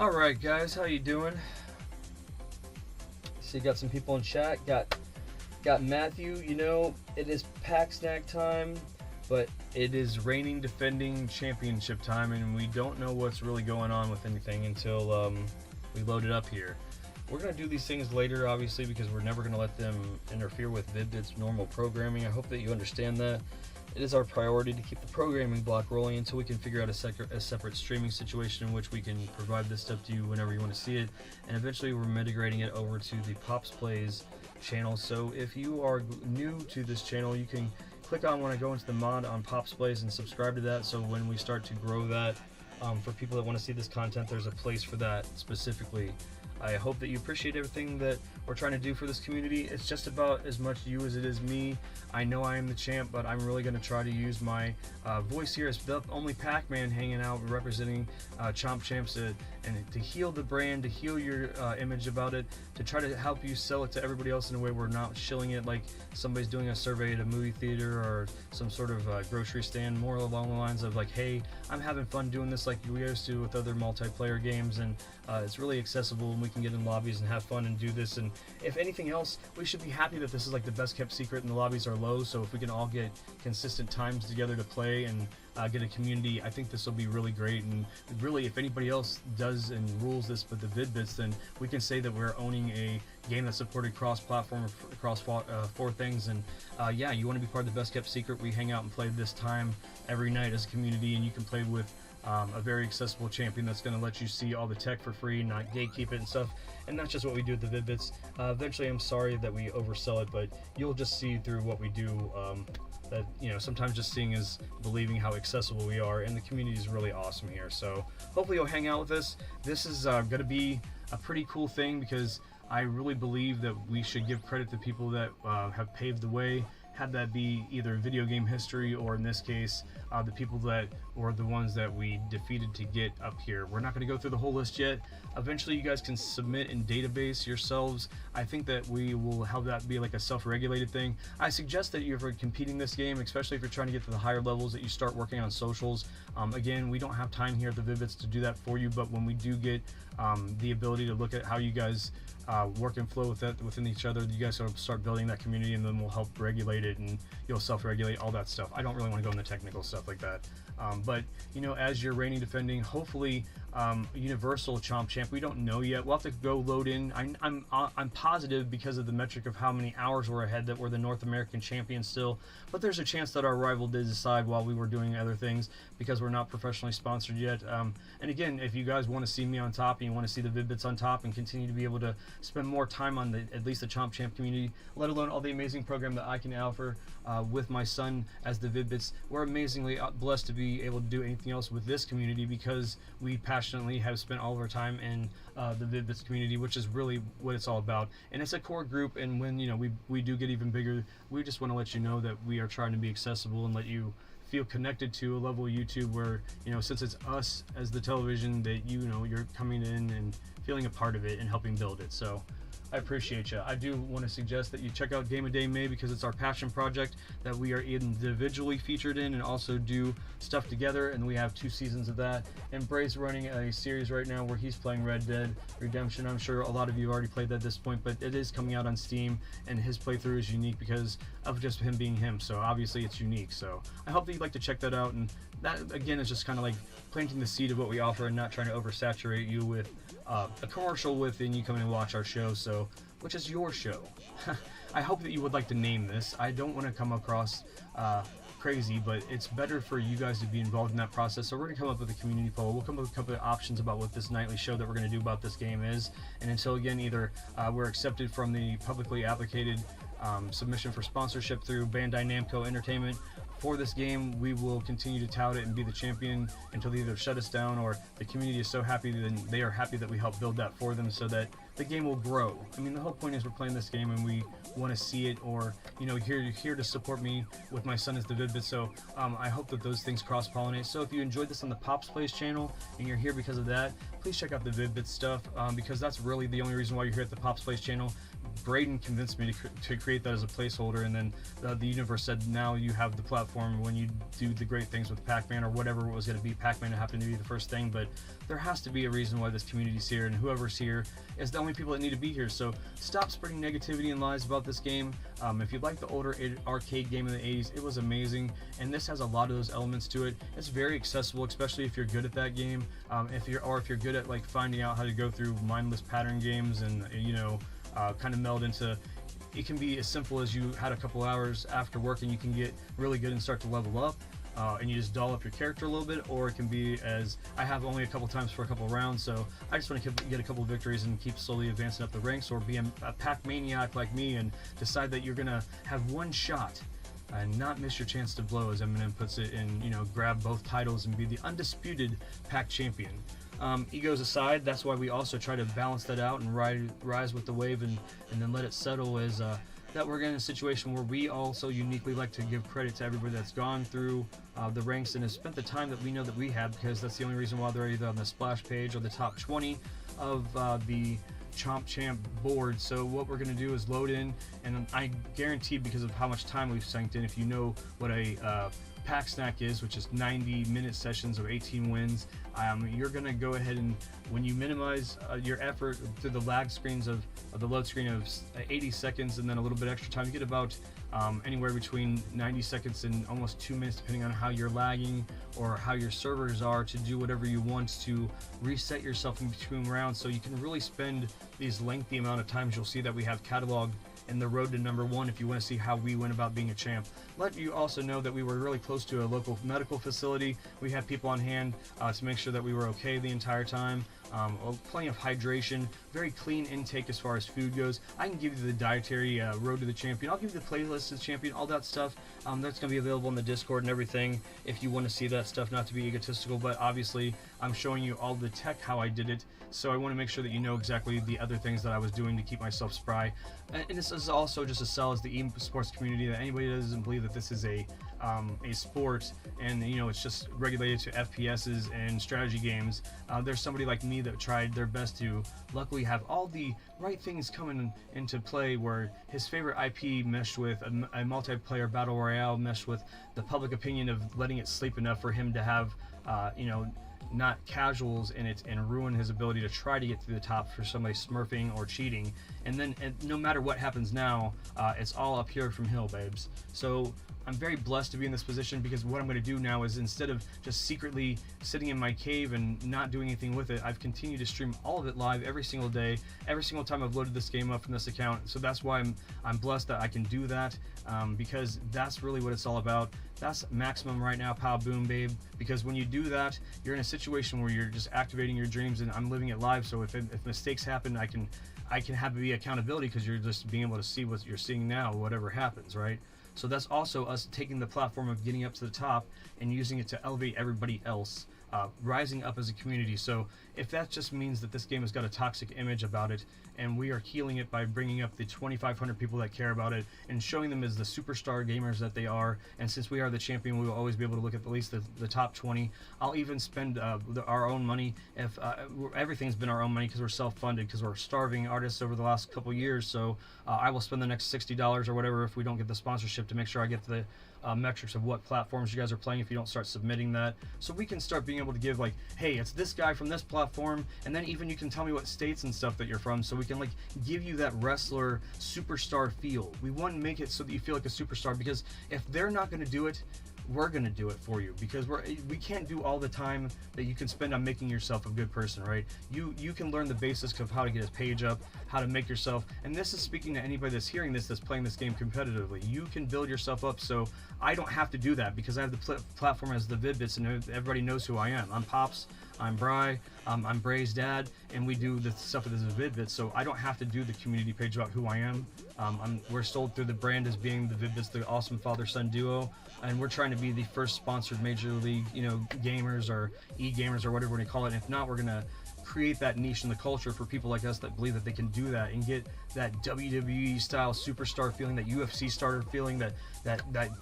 Alright guys, how you doing? So you got some people in chat. Got Matthew. You know, it is pack snack time, but it is reigning defending championship time, and we don't know what's really going on with anything until we load it up here. We're going to do these things later, obviously, because we're never going to let them interfere with Vid-Bits' normal programming. I hope that you understand that. It is our priority to keep the programming block rolling until we can figure out a separate streaming situation in which we can provide this stuff to you whenever you want to see it. And eventually we're migrating it over to the Pops Plays channel. So if you are new to this channel, you can click on when I go into the mod on Pops Plays and subscribe to that. So when we start to grow that, for people that want to see this content, there's a place for that specifically. I hope that you appreciate everything that we're trying to do for this community. It's just about as much you as it is me. I know I am the champ, but I'm really going to try to use my voice here as the only Pac-Man hanging out representing Chomp Champs and to heal the brand, to heal your image about it, to try to help you sell it to everybody else in a way we're not shilling it like somebody's doing a survey at a movie theater or some sort of grocery stand, more along the lines of like, hey, I'm having fun doing this like we used to with other multiplayer games, and it's really accessible and we can get in lobbies and have fun and do this. And if anything else, we should be happy that this is like the best kept secret and the lobbies are low, so if we can all get consistent times together to play and get a community, I think this will be really great. And really, if anybody else does and rules this but the Vid-Bits, then we can say that we're owning a game that's supported cross-platform, across four things. And yeah, you want to be part of the best kept secret. We hang out and play this time every night as a community, and you can play with a very accessible champion that's going to let you see all the tech for free, not gatekeep it and stuff. And that's just what we do at the Vid-Bits. Eventually, I'm sorry that we oversell it, but you'll just see through what we do that, you know, sometimes just seeing is believing how accessible we are, and the community is really awesome here. So hopefully you'll hang out with us. This is going to be a pretty cool thing because I really believe that we should give credit to people that have paved the way, had that be either video game history or in this case the people that were the ones that we defeated to get up here. We're not going to go through the whole list yet. Eventually you guys can submit in database yourselves. I think that we will have that be like a self-regulated thing. I suggest that you're competing this game, especially if you're trying to get to the higher levels, that you start working on socials. Again, we don't have time here at the Vid-Bits to do that for you, but when we do get the ability to look at how you guys work and flow with that within each other, you guys will start building that community, and then we'll help regulate it and you'll self-regulate all that stuff. I don't really want to go into technical stuff like that, but you know, as you're reigning defending, hopefully universal Chomp Champ, we don't know yet. We'll have to go load in. I'm positive because of the metric of how many hours we're ahead that we're the North American champion still, but there's a chance that our rival did decide while we were doing other things because we're not professionally sponsored yet. And again, if you guys want to see me on top and you want to see the Vid-Bits on top and continue to be able to spend more time on at least the Chomp Champ community, let alone all the amazing program that I can offer with my son as the Vid-Bits, we're amazingly blessed to be able to do anything else with this community because we passionately have spent all of our time in the Vid-Bits community, which is really what it's all about. And it's a core group, and when you know we do get even bigger, we just want to let you know that we are trying to be accessible and let you feel connected to a level of YouTube where, you know, since it's us as the television, that you know you're coming in and feeling a part of it and helping build it. So I appreciate you. I do want to suggest that you check out Game a Day May because it's our passion project that we are individually featured in and also do stuff together, and we have 2 seasons of that. And Bray's running a series right now where he's playing Red Dead Redemption. I'm sure a lot of you have already played that at this point, but it is coming out on Steam, and his playthrough is unique because of just him being him, so obviously it's unique. So I hope that you'd like to check that out, and that again is just kind of like planting the seed of what we offer and not trying to oversaturate you with a commercial within you coming and watch our show, so which is your show. I hope that you would like to name this. I don't want to come across crazy, but it's better for you guys to be involved in that process. So we're going to come up with a community poll. We'll come up with a couple of options about what this nightly show that we're going to do about this game is, and until again either we're accepted from the publicly applicated submission for sponsorship through Bandai Namco Entertainment for this game, we will continue to tout it and be the champion until they either shut us down or the community is so happy that they are happy that we help build that for them, so that the game will grow. I mean, the whole point is we're playing this game and we want to see it, or you're here to support me with my son as the Vid-Bits. So I hope that those things cross-pollinate. So if you enjoyed this on the Pops Plays channel and you're here because of that, please check out the Vid-Bits stuff, because that's really the only reason why you're here at the Pops Plays channel. Braden convinced me to create that as a placeholder, and then the universe said now you have the platform when you do the great things with PACMAN or whatever it was going to be. PACMAN happened to be the first thing, but there has to be a reason why this community's here, and whoever's here is the only people that need to be here. So stop spreading negativity and lies about this game. If you like the older arcade game in the 80s, it was amazing, and this has a lot of those elements to it. It's very accessible, especially if you're good at that game. If you're good at like finding out how to go through mindless pattern games and kind of meld into. It can be as simple as you had a couple hours after work and you can get really good and start to level up, and you just doll up your character a little bit, or it can be as I have only a couple times for a couple rounds, so I just want to get a couple victories and keep slowly advancing up the ranks, or be a pack maniac like me and decide that you're gonna have one shot and not miss your chance to blow, as Eminem puts it, and grab both titles and be the undisputed pack champion. Egos aside, that's why we also try to balance that out and rise with the wave, and then let it settle, is that we're in a situation where we also uniquely like to give credit to everybody that's gone through the ranks and has spent the time that we know that we have, because that's the only reason why they're either on the splash page or the top 20 of the Chomp Champ board. So what we're going to do is load in, and I guarantee, because of how much time we've synced in, if you know what a pack snack is, which is 90-minute sessions of 18 wins, you're going to go ahead and, when you minimize your effort through the lag screens of the load screen of 80 seconds and then a little bit extra time, you get about anywhere between 90 seconds and almost 2 minutes, depending on how you're lagging or how your servers are, to do whatever you want to reset yourself in between rounds. So you can really spend these lengthy amount of times. You'll see that we have cataloged in the road to #1 if you want to see how we went about being a champ. Let you also know that we were really close to a local medical facility. We had people on hand to make sure that we were okay the entire time. Plenty of hydration, very clean intake as far as food goes. I can give you the dietary road to the champion. I'll give you the playlist to the champion, all that stuff. That's going to be available in the Discord and everything if you want to see that stuff, not to be egotistical, but obviously I'm showing you all the tech, how I did it. So I want to make sure that you know exactly the other things that I was doing to keep myself spry. And this is also just a sell as the esports community, that anybody that doesn't believe that this is a sport and it's just regulated to FPSs and strategy games. There's somebody like me that tried their best to luckily have all the right things coming into play, where his favorite IP meshed with a multiplayer battle royale, meshed with the public opinion of letting it sleep enough for him to have not casuals in it and ruin his ability to try to get to the top for somebody smurfing or cheating. And then no matter what happens now, it's all up here from hill, babes. So I'm very blessed to be in this position, because what I'm going to do now is, instead of just secretly sitting in my cave and not doing anything with it, I've continued to stream all of it live every single day, every single time I've loaded this game up from this account. So that's why I'm blessed that I can do that, because that's really what it's all about. That's maximum right now, pow boom, babe. Because when you do that, you're in a situation where you're just activating your dreams, and I'm living it live. So if mistakes happen, I can have the accountability, because you're just being able to see what you're seeing now, whatever happens, right? So that's also us taking the platform of getting up to the top and using it to elevate everybody else, rising up as a community. So if that just means that this game has got a toxic image about it, and we are healing it by bringing up the 2,500 people that care about it and showing them as the superstar gamers that they are, and since we are the champion, we will always be able to look at least the top 20. I'll even spend our own money. If everything's been our own money, because we're self-funded, because we're starving artists over the last couple years. So I will spend the next $60 or whatever if we don't get the sponsorship, to make sure I get the metrics of what platforms you guys are playing, if you don't start submitting that, so we can start being able to give, like, hey, it's this guy from this platform, and then even you can tell me what states and stuff that you're from, so we can like give you that wrestler superstar feel. We want to make it so that you feel like a superstar, because if they're not going to do it, we're going to do it for you, because we can't do all the time that you can spend on making yourself a good person, right? You can learn the basics of how to get a page up, how to make yourself, and this is speaking to anybody that's hearing this, that's playing this game competitively. You can build yourself up, so I don't have to do that, because I have the platform as the Vid-Bits, and everybody knows who I am. I'm Pops, I'm Bry, I'm Bray's dad, and we do the stuff with the Vid-Bits, so I don't have to do the community page about who I am. We're sold through the brand as being the Vid-Bits, the awesome father-son duo, and we're trying to be the first sponsored Major League, gamers or e-gamers or whatever we call it. And if not, we're gonna create that niche in the culture for people like us that believe that they can do that and get that WWE style superstar feeling, that UFC starter feeling, that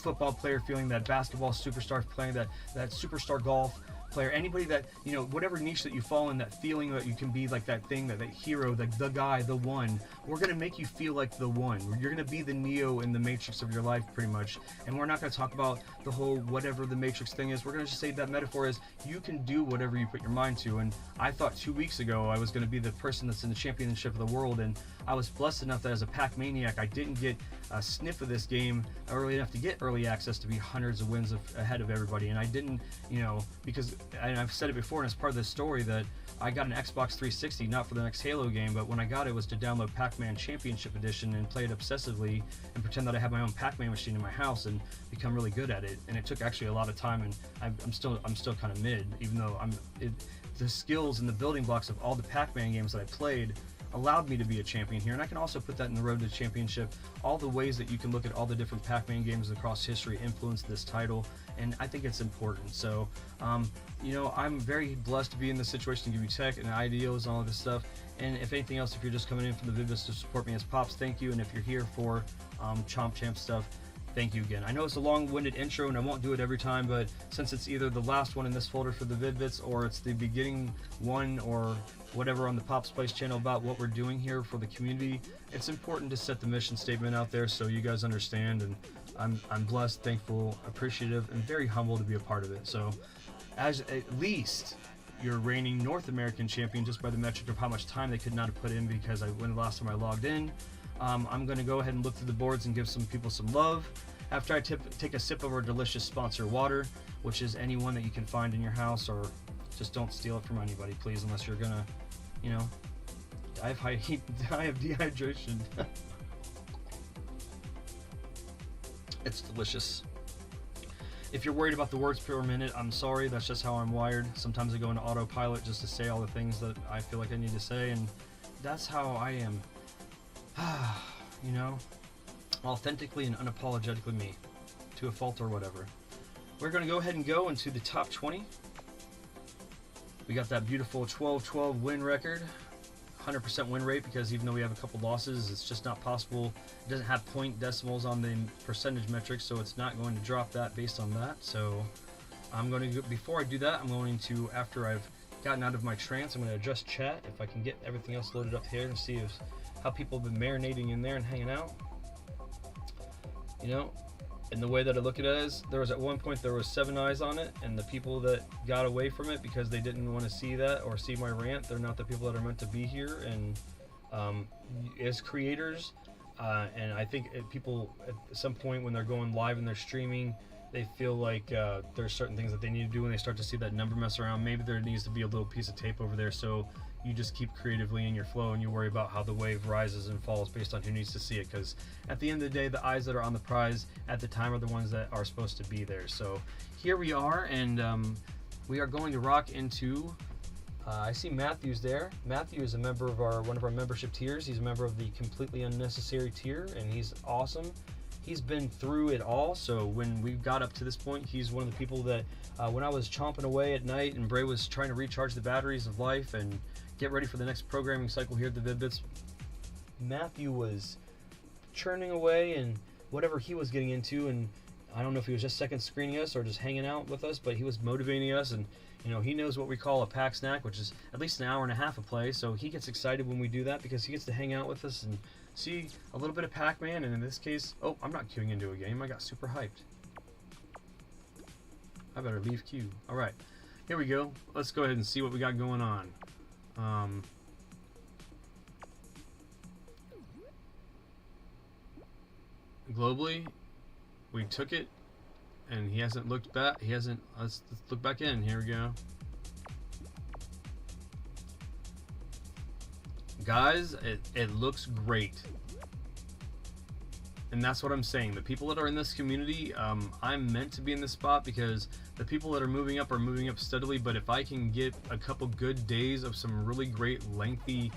football player feeling, that basketball superstar playing, that superstar golf player, anybody that, you know, whatever niche that you fall in, that feeling that you can be like that thing, that hero, the guy, the one. We're going to make you feel like the one. You're going to be the Neo in the Matrix of your life, pretty much. And we're not going to talk about the whole whatever the Matrix thing is. We're going to just say that metaphor is you can do whatever you put your mind to. And I thought 2 weeks ago I was going to be the person that's in the championship of the world, and I was blessed enough that as a Pac-Maniac I didn't get a sniff of this game early enough to get early access to be hundreds of wins ahead of everybody. And I didn't, you know, because, and I've said it before, and it's part of this story, that I got an Xbox 360 not for the next Halo game, but when I got it was to download Pac-Man Championship Edition and play it obsessively and pretend that I had my own Pac-Man machine in my house and become really good at it. And it took actually a lot of time, and I'm still kind of mid, even though the skills and the building blocks of all the Pac-Man games that I played allowed me to be a champion here. And I can also put that in the road to the championship, all the ways that you can look at all the different Pac-Man games across history influence this title, and I think it's important. So you know, I'm very blessed to be in this situation to give you tech and ideas and all of this stuff. And if anything else, if you're just coming in from the Vid-Bits to support me as Pops, thank you. And if you're here for Chomp Champ stuff, thank you again. I know it's a long-winded intro and I won't do it every time, but since it's either the last one in this folder for the Vid-Bits or it's the beginning one or whatever on the Pops Place channel about what we're doing here for the community, it's important to set the mission statement out there so you guys understand. And I'm blessed, thankful, appreciative, and very humble to be a part of it. So as at least you're reigning North American champion just by the metric of how much time they could not have put in, because when the last time I logged in, I'm going to go ahead and look through the boards and give some people some love after I take a sip of our delicious sponsor water, which is any one that you can find in your house, or just don't steal it from anybody, please, unless you're gonna, you know, die of dehydration. It's delicious. If you're worried about the words per minute, I'm sorry, that's just how I'm wired. Sometimes I go into autopilot just to say all the things that I feel like I need to say, and that's how I am. You know, authentically and unapologetically me, to a fault or whatever. We're going to go ahead and go into the top 20. We got that beautiful 12-12 win record, 100% win rate, because even though we have a couple losses, it's just not possible. It doesn't have point decimals on the percentage metric, so it's not going to drop that based on that. So I'm going to, before I do that, I'm going to, after I've gotten out of my trance, I'm going to adjust chat, if I can get everything else loaded up here, and see how people have been marinating in there and hanging out. You know, and the way that I look at it is, there was at one point there was 7 eyes on it, and the people that got away from it because they didn't want to see that or see my rant, they're not the people that are meant to be here. And as creators, and I think people at some point when they're going live and they're streaming, they feel like there's certain things that they need to do when they start to see that number mess around. Maybe there needs to be a little piece of tape over there, so you just keep creatively in your flow and you worry about how the wave rises and falls based on who needs to see it, because at the end of the day, the eyes that are on the prize at the time are the ones that are supposed to be there. So here we are, and we are going to rock into I see Matthew's there. Matthew is a member of one of our membership tiers. He's a member of the completely unnecessary tier, and he's awesome. He's been through it all, so when we got up to this point, he's one of the people that when I was chomping away at night and Bray was trying to recharge the batteries of life and get ready for the next programming cycle here at the Vid-Bits, Matthew was churning away and whatever he was getting into, and I don't know if he was just second screening us or just hanging out with us, but he was motivating us. And you know, he knows what we call a pack snack, which is at least an hour and a half of play, so he gets excited when we do that because he gets to hang out with us and see a little bit of Pac-Man. And in this case, oh, I'm not queuing into a game, I got super hyped. I better leave queue. Alright, here we go. Let's go ahead and see what we got going on. Globally, we took it, and he hasn't looked back. He hasn't. Let's look back in. Here we go, guys. It looks great, and that's what I'm saying. The people that are in this community, I'm meant to be in this spot because the people that are moving up steadily. But if I can get a couple good days of some really great lengthy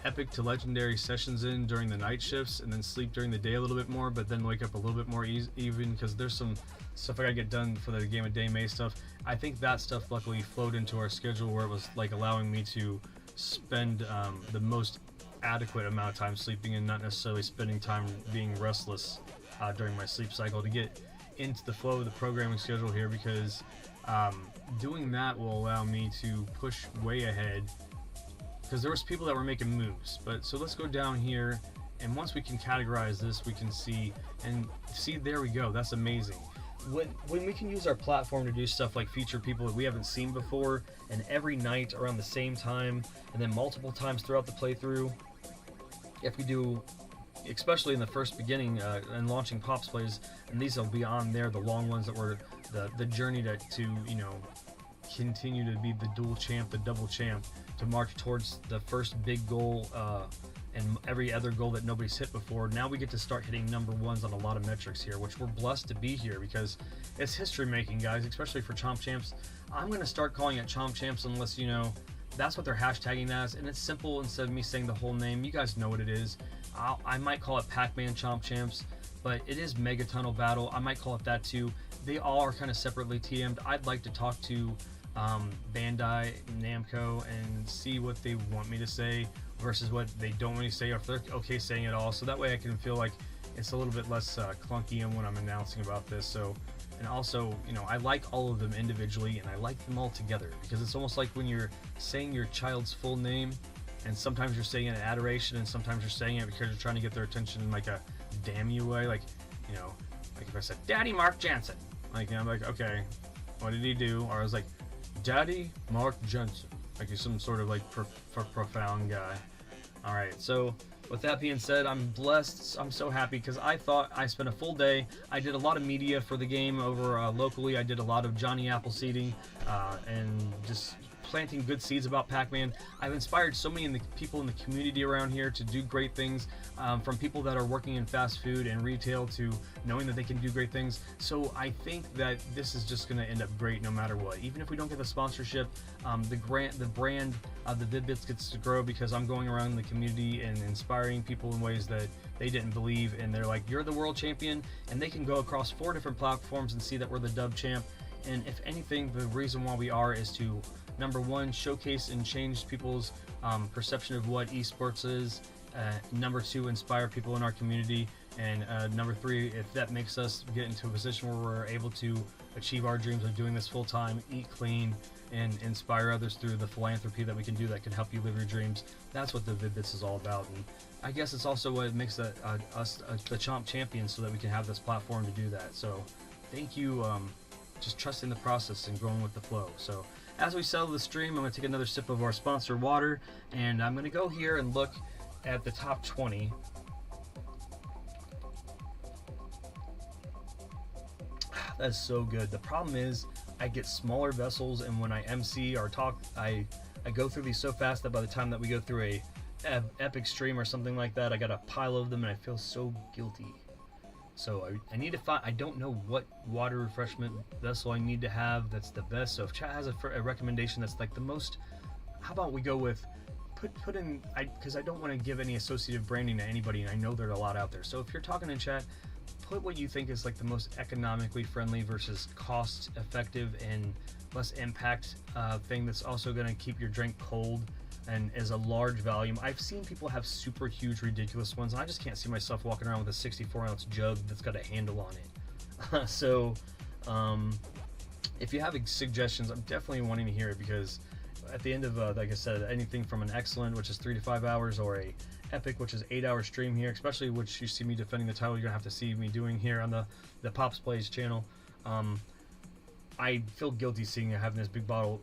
epic to legendary sessions in during the night shifts, and then sleep during the day a little bit more, but then wake up a little bit more even, because there's some stuff I gotta get done for the Game of Day May stuff. I think that stuff luckily flowed into our schedule where it was like allowing me to spend the most adequate amount of time sleeping and not necessarily spending time being restless during my sleep cycle, to get into the flow of the programming schedule here, because doing that will allow me to push way ahead, because there was people that were making moves. But so let's go down here, and once we can categorize this, we can see, and see, there we go. That's amazing. When we can use our platform to do stuff like feature people that we haven't seen before, and every night around the same time, and then multiple times throughout the playthrough, if we do, especially in the first beginning and launching Pops plays, and these will be on there, the long ones that were the journey to you know, continue to be the dual champ, the double champ, to march towards the first big goal and every other goal that nobody's hit before. Now we get to start hitting number ones on a lot of metrics here, which we're blessed to be here, because it's history making, guys, especially for Chomp Champs. I'm going to start calling it Chomp Champs unless, you know, that's what they're hashtagging as, and it's simple. Instead of me saying the whole name, you guys know what it is. I might call it PACMAN Chomp Champs, but it is Mega Tunnel Battle. I might call it that too. They all are kind of separately TM'd. I'd like to talk to Bandai, Namco, and see what they want me to say versus what they don't want me to say, or if they're okay saying it all, so that way I can feel like it's a little bit less clunky in when I'm announcing about this. So, and also, you know, I like all of them individually, and I like them all together, because it's almost like when you're saying your child's full name, and sometimes you're saying it in adoration, and sometimes you're saying it because you're trying to get their attention in like a damn you way. Like, you know, like if I said Daddy Mark Jansen, like, you know, I'm like, okay, what did he do? Or I was like, Daddy Mark Jensen, like he's some sort of like profound guy. All right, so with that being said, I'm blessed. I'm so happy, because I thought I spent a full day. I did a lot of media for the game over locally. I did a lot of Johnny Appleseeding and just planting good seeds about Pac-Man. I've inspired so many people in the community around here to do great things, from people that are working in fast food and retail to knowing that they can do great things. So I think that this is just going to end up great no matter what. Even if we don't get the sponsorship, the brand of the Vid-Bits gets to grow, because I'm going around the community and inspiring people in ways that they didn't believe, and they're like, you're the world champion, and they can go across 4 different platforms and see that we're the dub champ. And if anything, the reason why we are is to, number one, showcase and change people's perception of what esports is. Number 2, inspire people in our community. And number 3, if that makes us get into a position where we're able to achieve our dreams of doing this full time, eat clean, and inspire others through the philanthropy that we can do that can help you live your dreams. That's what the Vid-Bits is all about. And I guess it's also what makes us the Chomp Champions, so that we can have this platform to do that. So thank you. Just trusting the process and going with the flow. So as we settle the stream, I'm going to take another sip of our sponsor water, and I'm going to go here and look at the top 20. That's so good. The problem is I get smaller vessels, and when I MC or talk, I go through these so fast that by the time that we go through a epic stream or something like that, I got a pile of them, and I feel so guilty. So I need to find, I don't know what water refreshment vessel I need to have that's the best. So if chat has a recommendation that's like the most, how about we go with, put in, because I don't want to give any associative branding to anybody, and I know there are a lot out there. So if you're talking in chat, put what you think is like the most economically friendly versus cost effective and less impact thing that's also going to keep your drink cold and is a large volume. I've seen people have super huge, ridiculous ones, and I just can't see myself walking around with a 64-ounce jug that's got a handle on it. So, if you have suggestions, I'm definitely wanting to hear it, because at the end of, like I said, anything from an excellent, which is 3 to 5 hours, or a epic, which is 8-hour stream here, especially which you see me defending the title, you're gonna have to see me doing here on the Pops Plays channel. I feel guilty seeing having this big pile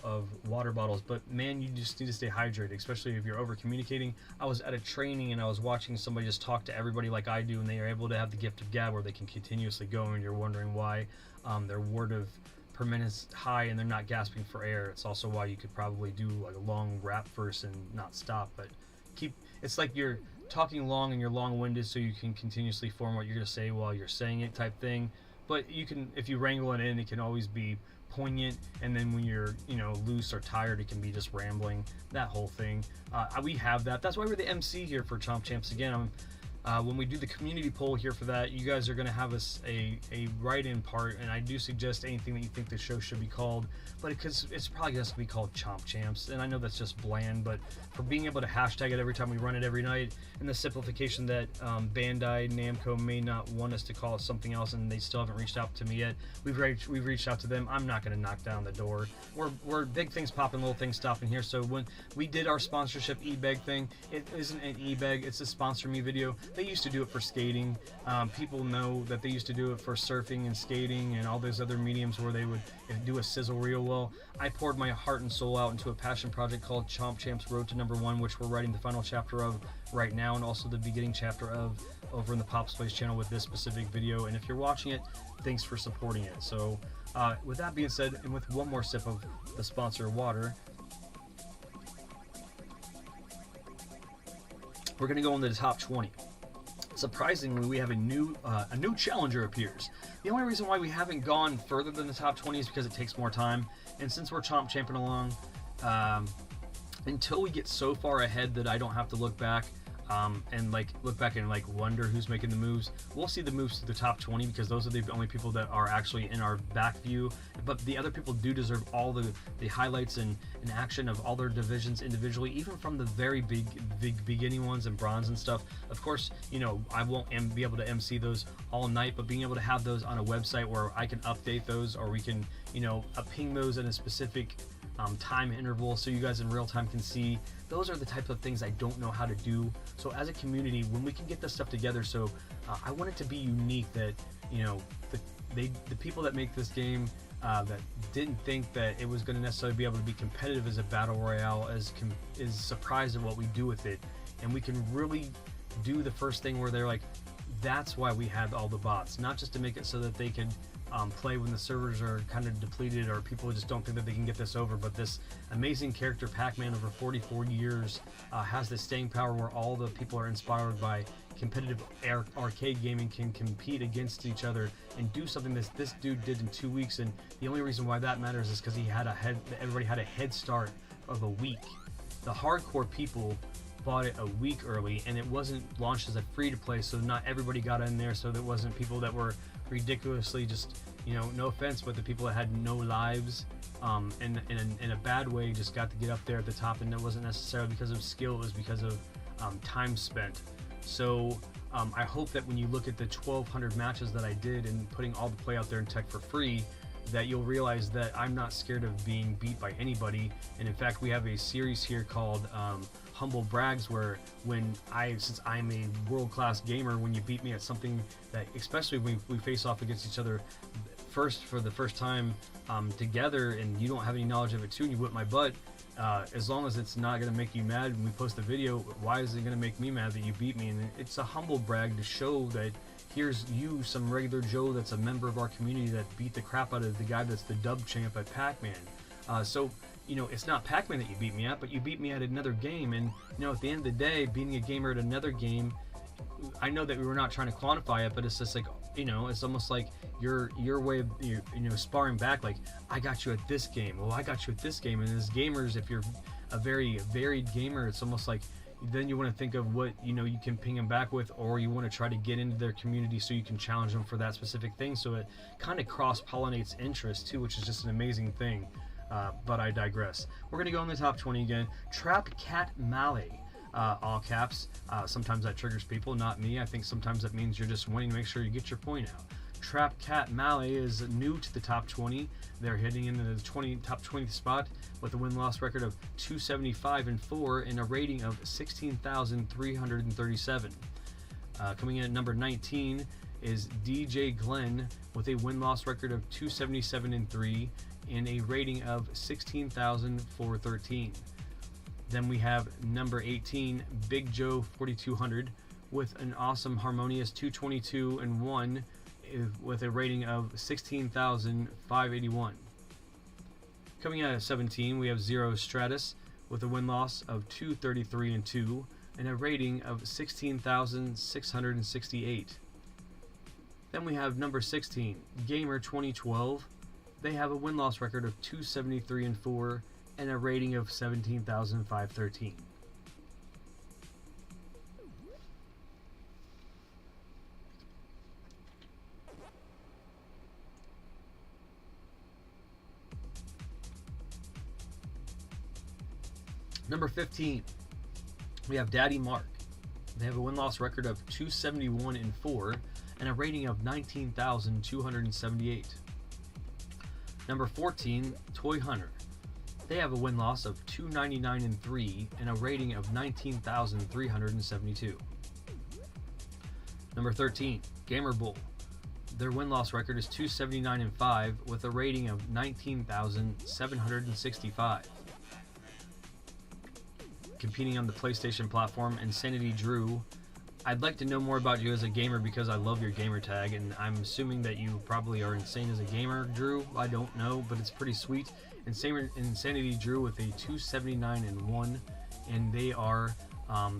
of water bottles, but man, you just need to stay hydrated, especially if you're over communicating. I was at a training and I was watching somebody just talk to everybody like I do, and they are able to have the gift of gab where they can continuously go, and you're wondering why their word of per minute is high and they're not gasping for air. It's also why you could probably do like a long rap verse and not stop, but it's like you're talking long and you're long-winded, so you can continuously form what you're going to say while you're saying it type thing. but you can, if you wrangle it in, it can always be poignant, and then when you're, you know, loose or tired, it can be just rambling, that whole thing. We have that. That's why we're the MC here for Chomp Champs. Again, when we do the community poll here for that, you guys are going to have us a write-in part, and I do suggest anything that you think the show should be called, but because it's probably going to be called Chomp Champs, and I know that's just bland, but for being able to hashtag it every time we run it every night, and the simplification that Bandai Namco may not want us to call it something else, and they still haven't reached out to me yet. We've reached out to them. I'm not going to knock down the door. We're big things popping, little things stopping here. So when we did our sponsorship e-bag thing, it isn't an e-bag, it's a sponsor me video. They used to do it for skating. People know that they used to do it for surfing and skating and all those other mediums where they would do a sizzle reel. Well, I poured my heart and soul out into a passion project called Chomp Champs Road to #1, which we're writing the final chapter of right now, and also the beginning chapter of over in the Pops Plays channel with this specific video. And if you're watching it, thanks for supporting it. So with that being said, and with one more sip of the sponsor water, we're going to go into the top 20. Surprisingly, we have a new challenger appears. The only reason why we haven't gone further than the top 20 is because it takes more time, and since we're Chomp Champing along, until we get so far ahead that I don't have to look back and look back and wonder who's making the moves. We'll see the moves to the top 20 because those are the only people that are actually in our back view, but the other people do deserve all the highlights and action of all their divisions individually, even from the very big beginning ones and bronze and stuff. Of course, you know, I won't be able to MC those all night, but being able to have those on a website where I can update those, or we can, you know, ping those in a specific time interval so you guys in real time can see. Those are the type of things I don't know how to do. So as a community, when we can get this stuff together, so I want it to be unique, that, you know, the people that make this game that didn't think that it was going to necessarily be able to be competitive as a battle royale is surprised at what we do with it, and we can really do the first thing where they're like, that's why we had all the bots, not just to make it so that they could play when the servers are kind of depleted or people just don't think that they can get this over, but this amazing character PACMAN over 44 years has this staying power where all the people are inspired by competitive arcade gaming, can compete against each other and do something that this dude did in 2 weeks. And the only reason why that matters is because everybody had a head start of a week. The hardcore people bought it a week early, and it wasn't launched as a free-to-play, so not everybody got in there, so there wasn't people that were ridiculously just, you know, no offense, but the people that had no lives in a bad way just got to get up there at the top, and it wasn't necessarily because of skill, it was because of time spent. So I hope that when you look at the 1,200 matches that I did and putting all the play out there in tech for free, that you'll realize that I'm not scared of being beat by anybody. And in fact, we have a series here called Humble Brags, where since I'm a world-class gamer, when you beat me at something that, especially when we face off against each other for the first time together, and you don't have any knowledge of it too, and you whip my butt, as long as it's not going to make you mad when we post the video, why is it going to make me mad that you beat me? And it's a humble brag to show that here's you, some regular Joe that's a member of our community, that beat the crap out of the guy that's the dub champ at PACMAN. So, you know, it's not PACMAN that you beat me at, but you beat me at another game. And, you know, at the end of the day, beating a gamer at another game, I know that we were not trying to quantify it, but it's just like, you know, it's almost like your way of, you know, sparring back, like, I got you at this game, well, I got you at this game. And as gamers, if you're a very varied gamer, it's almost like then you want to think of what, you know, you can ping them back with, or you want to try to get into their community so you can challenge them for that specific thing. So it kind of cross-pollinates interest too, which is just an amazing thing. But I digress. We're going to go in the top 20 again. Trap Cat Malley, all caps. Sometimes that triggers people, not me. I think sometimes that means you're just wanting to make sure you get your point out. Trap Cat Malley is new to the top 20. They're hitting into the top 20th spot with a win-loss record of 275-4 and a rating of 16,337. Coming in at number 19 is DJ Glenn with a win-loss record of 277-3 and a rating of 16,413. Then we have number 18, Big Joe 4200 with an awesome harmonious 222-1 with a rating of 16,581. Coming out at 17, we have Zero Stratus with a win-loss of 233-2 and a rating of 16,668. Then we have number 16, Gamer 2012. They have a win-loss record of 273-4 and a rating of 17,513. Number 15, we have Daddy Mark. They have a win-loss record of 271-4 and a rating of 19,278. Number 14, Toy Hunter. They have a win-loss of 299-3 and a rating of 19,372. Number 13, Gamer Bull. Their win-loss record is 279-5 with a rating of 19,765. Competing on the PlayStation platform, Insanity Drew. I'd like to know more about you as a gamer because I love your gamer tag, and I'm assuming that you probably are insane as a gamer, Drew. I don't know, but it's pretty sweet. Insanity Drew with a 279-1, and they are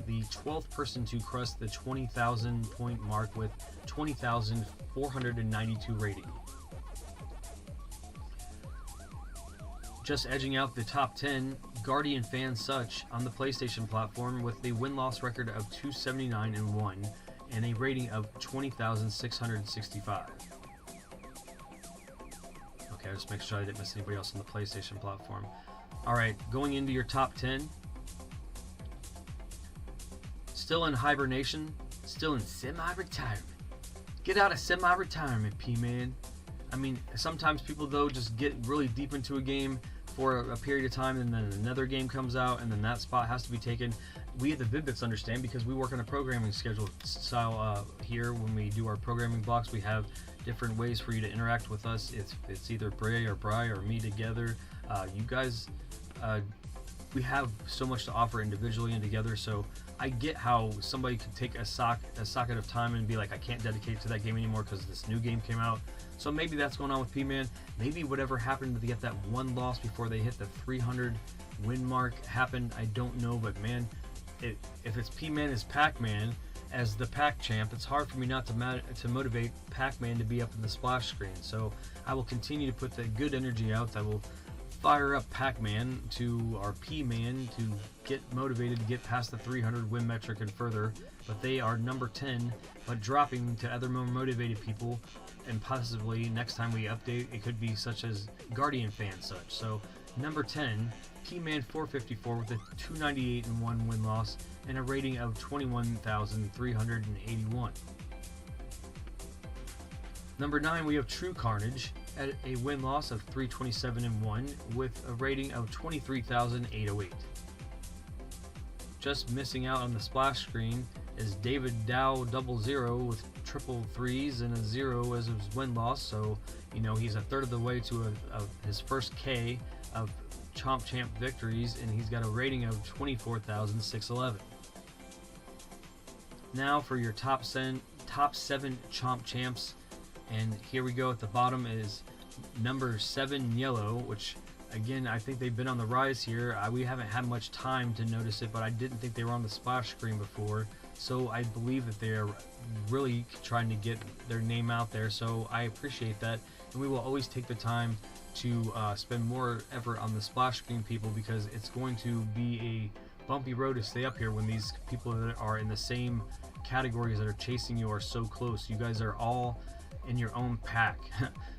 the 12th person to cross the 20,000 point mark with 20,492 rating. Just edging out the top 10, Guardian Fan Such on the PlayStation platform with a win-loss record of 279-1 and a rating of 20,665. Okay, just make sure I didn't miss anybody else on the PlayStation platform. Alright, going into your top 10. Still in hibernation, still in semi-retirement. Get out of semi-retirement, P-Man. I mean, sometimes people, though, just get really deep into a game for a period of time, and then another game comes out, and then that spot has to be taken. We at the Vid-Bits understand because we work on a programming schedule style here. When we do our programming blocks, we have different ways for you to interact with us. It's either Bray or Bry or me together. You guys, we have so much to offer individually and together, so I get how somebody could take a socket of time and be like, I can't dedicate to that game anymore because this new game came out. So maybe that's going on with P-Man. Maybe whatever happened to get that one loss before they hit the 300 win mark happened. I don't know, but man, if it's P-Man as PACMAN, as the Pac champ, it's hard for me not to motivate PACMAN to be up in the splash screen. So I will continue to put the good energy out. I will fire up PACMAN to our P-Man to get motivated to get past the 300 win metric and further. But they are number 10, but dropping to other more motivated people, and possibly next time we update, it could be such as Guardian Fan Such. So number 10, P-Man 454 with a 298-1 win-loss and a rating of 21,381. Number 9, we have True Carnage at a win-loss of 327-1 with a rating of 23,808. Just missing out on the splash screen is David Dow 00 with triple threes and a 0 as his win-loss. So, you know, he's a third of the way to his first K of Chomp Champ victories, and he's got a rating of 24,611. Now for your top 7 Chomp Champs. And here we go. At the bottom is number 7 Yellow, which again I think they've been on the rise here. We haven't had much time to notice it, but I didn't think they were on the splash screen before, so I believe that they're really trying to get their name out there, so I appreciate that. And we will always take the time to spend more effort on the splash screen people, because it's going to be a bumpy road to stay up here when these people that are in the same categories that are chasing you are so close. You guys are all in your own pack.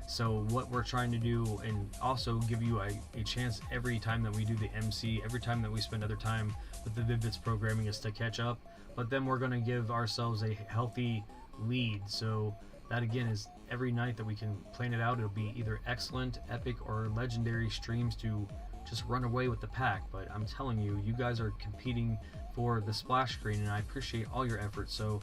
So what we're trying to do, and also give you a chance every time that we do the MC, every time that we spend other time with the Vid-Bits programming, is to catch up. But then we're going to give ourselves a healthy lead. So that again is every night that we can plan it out. It'll be either excellent, epic, or legendary streams to just run away with the pack. But I'm telling you, you guys are competing for the splash screen, and I appreciate all your efforts. So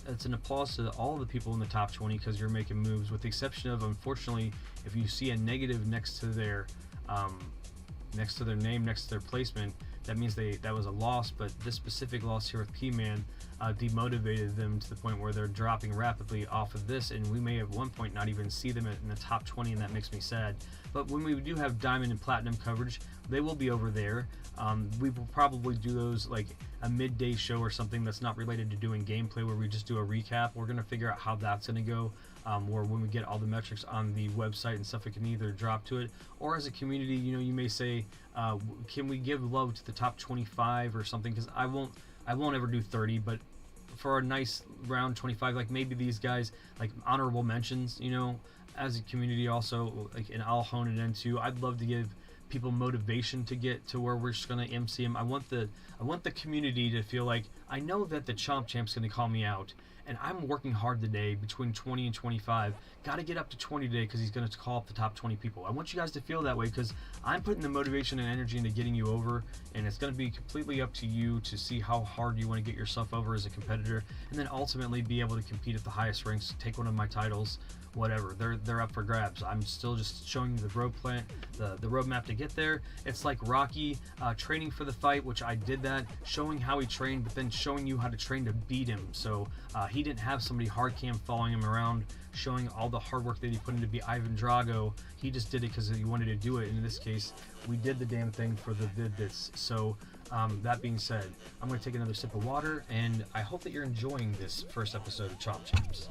it's an applause to all of the people in the top 20, because you're making moves, with the exception of, unfortunately, if you see a negative next to their name, next to their placement, that means that was a loss. But this specific loss here with PACMAN demotivated them to the point where they're dropping rapidly off of this, and we may at one point not even see them in the top 20, and that makes me sad. But when we do have diamond and platinum coverage, they will be over there. We will probably do those like a midday show or something that's not related to doing gameplay, where we just do a recap. We're going to figure out how that's going to go, or when we get all the metrics on the website and stuff, it can either drop to it, or as a community, you know, you may say, can we give love to the top 25 or something, because I won't ever do 30, but for a nice round 25, like maybe these guys, like honorable mentions, you know, as a community also, like, and I'll hone it into, I'd love to give people motivation to get to where we're just going to MC them. I want the community to feel like, I know that the Champ's going to call me out, and I'm working hard today between 20 and 25. Got to get up to 20 today because he's going to call up the top 20 people. I want you guys to feel that way, because I'm putting the motivation and energy into getting you over, and it's going to be completely up to you to see how hard you want to get yourself over as a competitor, and then ultimately be able to compete at the highest ranks, take one of my titles, whatever. They're up for grabs. I'm still just showing you the roadmap to get there. It's like Rocky training for the fight, which I did that, showing how he trained, but then showing you how to train to beat him. So he didn't have somebody hard cam following him around, showing all the hard work that he put in to be Ivan Drago. He just did it because he wanted to do it. And in this case, we did the damn thing for the Vid-Bits. So that being said, I'm going to take another sip of water, and I hope that you're enjoying this first episode of Champs.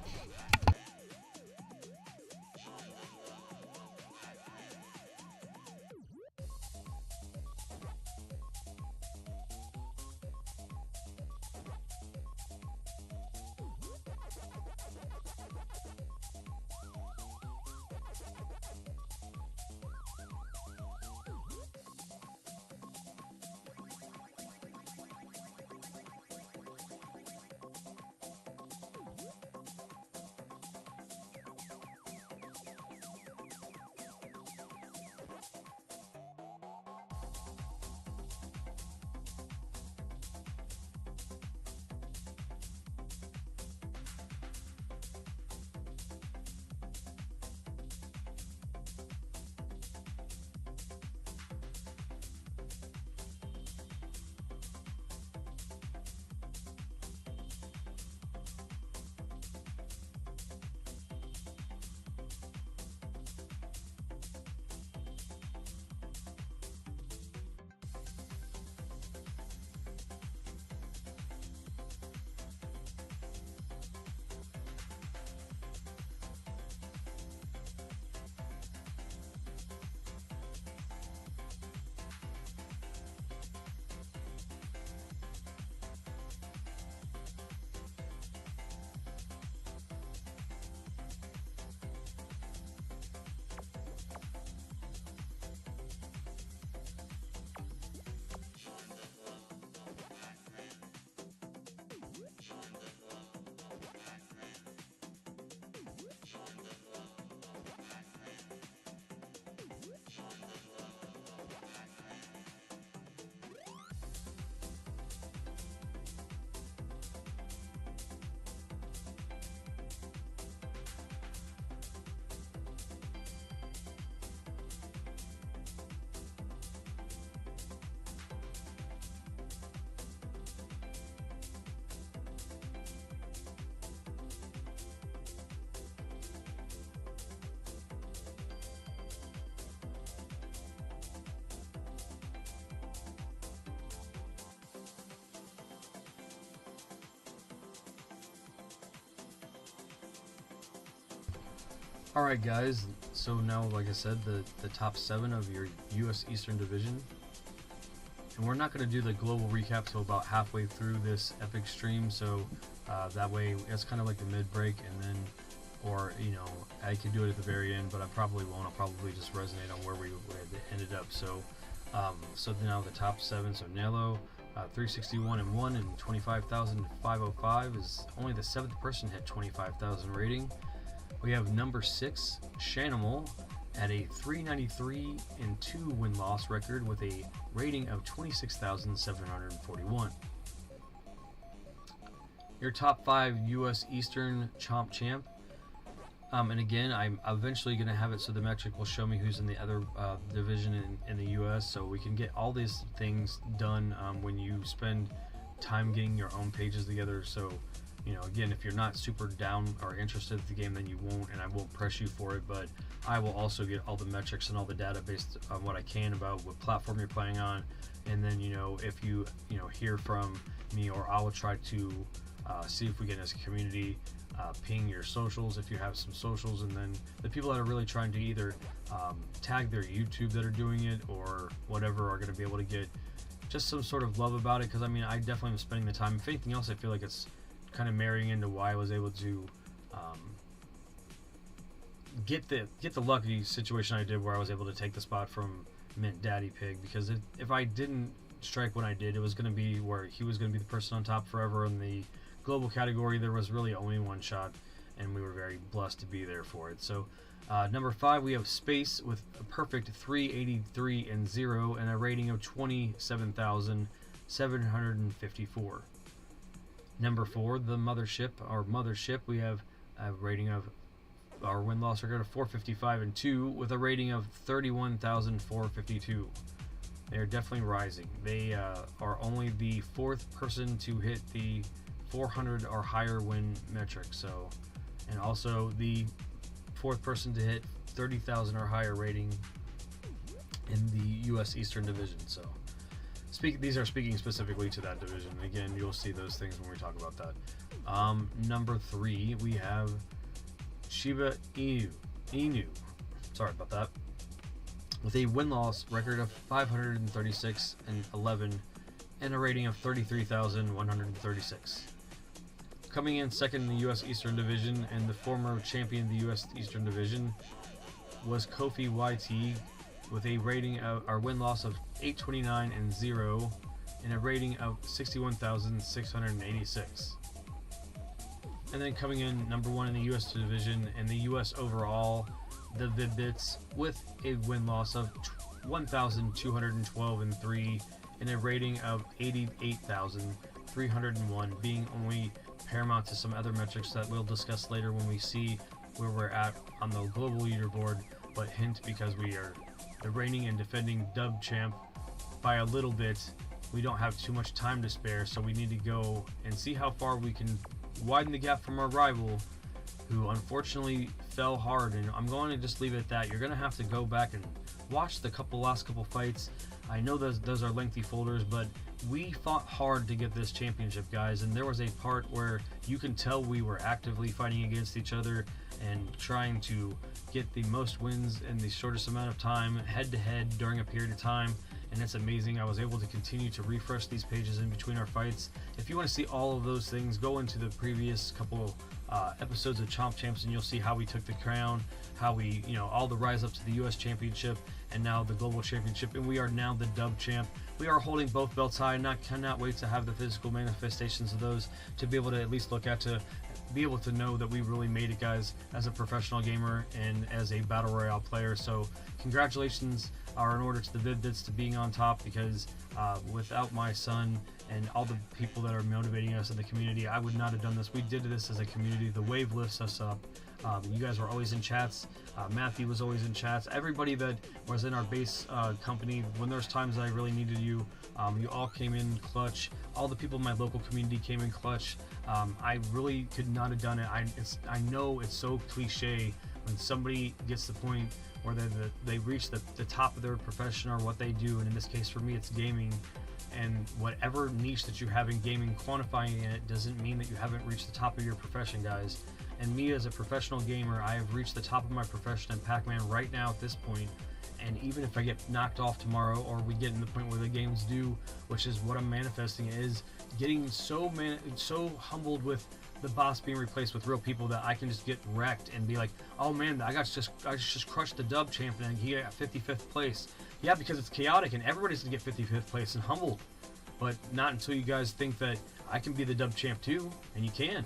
Alright guys, so now, like I said, the top 7 of your US Eastern Division. And we're not going to do the global recap till about halfway through this epic stream, so that way it's kind of like the mid-break, and then, or, you know, I could do it at the very end, but I probably won't. I'll probably just resonate on where we ended up. So so now the top 7, so Nello, 361-1 and 25,505 is only the 7th person hit 25,000 rating. We have number 6, Shanimal, at a 393-2 win-loss record with a rating of 26,741. Your top 5 US Eastern Champ. And again, I'm eventually going to have it so the metric will show me who's in the other division in the U.S. So we can get all these things done when you spend time getting your own pages together. So, you know, again, if you're not super down or interested in the game, then you won't, and I won't press you for it. But I will also get all the metrics and all the data based on what I can about what platform you're playing on. And then, you know, if you hear from me, or I will try to see if we can, as a community, ping your socials if you have some socials, and then the people that are really trying to either tag their YouTube that are doing it or whatever are going to be able to get just some sort of love about it, because I mean, I definitely am spending the time. If anything else, I feel like it's kind of marrying into why I was able to get the lucky situation I did, where I was able to take the spot from Mint Daddy Pig, because if I didn't strike when I did, it was going to be where he was going to be the person on top forever. In the global category, there was really only one shot, and we were very blessed to be there for it. So number 5, we have Space with a perfect 383 and 0 and a rating of 27,754. Number 4, the Mothership, we have a rating of our win-loss record of 455 and 2 with a rating of 31,452. They are definitely rising. They are only the 4th person to hit the 400 or higher win metric, so, and also the 4th person to hit 30,000 or higher rating in the U.S. Eastern Division. So these are speaking specifically to that division. Again, you'll see those things when we talk about that. Number 3, we have Shiba Inu. Sorry about that. With a win-loss record of 536 and 11 and a rating of 33,136. Coming in second in the U.S. Eastern Division and the former champion of the U.S. Eastern Division was Kofi YT with a rating of our win-loss of 829 and 0 and a rating of 61,686. And then coming in number 1 in the U.S. Division and the U.S. overall, the Vid-Bits with a win-loss of 1,212 and 3 and a rating of 88,301, being only paramount to some other metrics that we'll discuss later when we see where we're at on the global leaderboard. But hint, because we are the reigning and defending dub champ by a little bit, we don't have too much time to spare, so we need to go and see how far we can widen the gap from our rival, who unfortunately fell hard. And I'm going to just leave it at that. You're going to have to go back and watch the last couple fights. I know those are lengthy folders, but we fought hard to get this championship, guys, and there was a part where you can tell we were actively fighting against each other and trying to get the most wins in the shortest amount of time, head to head during a period of time. And it's amazing. I was able to continue to refresh these pages in between our fights. If you want to see all of those things, go into the previous couple episodes of Chomp Champs, and you'll see how we took the crown, how we, all the rise up to the U.S. Championship and now the Global Championship, and we are now the Dub Champ. We are holding both belts high, and I cannot wait to have the physical manifestations of those to be able to at least look at, to be able to know that we really made it, guys, as a professional gamer and as a Battle Royale player. So congratulations are in order to the Vid-Bits to being on top, because without my son and all the people that are motivating us in the community, I would not have done this. We did this as a community. The wave lifts us up. You guys were always in chats. Matthew was always in chats. Everybody that was in our base company, when there's times I really needed you, you all came in clutch. All the people in my local community came in clutch. I really could not have done it. I know it's so cliche when somebody gets to the point where they reach the top of their profession or what they do, and in this case for me it's gaming, and whatever niche that you have in gaming, quantifying it doesn't mean that you haven't reached the top of your profession, guys. And me as a professional gamer, I have reached the top of my profession in Pac-Man right now at this point. And even if I get knocked off tomorrow, or we get in the point where the games do, which is what I'm manifesting, is getting so humbled with the boss being replaced with real people that I can just get wrecked and be like, oh man, I just crushed the dub champion and he got 55th place. Yeah, because it's chaotic and everybody's gonna get 55th place and humbled. But not until you guys think that I can be the dub champ too, and you can.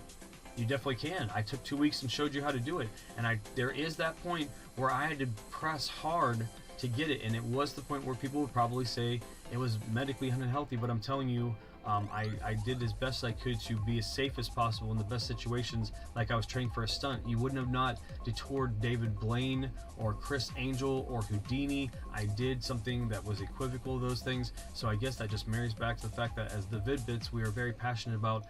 You definitely can. I took 2 weeks and showed you how to do it, and there is that point where I had to press hard to get it, and it was the point where people would probably say it was medically unhealthy, but I'm telling you, I did as best I could to be as safe as possible in the best situations, like I was training for a stunt. You wouldn't have not detoured David Blaine or Chris Angel or Houdini. I did something that was equivocal of those things, so I guess that just marries back to the fact that as the Vid-Bits, we are very passionate about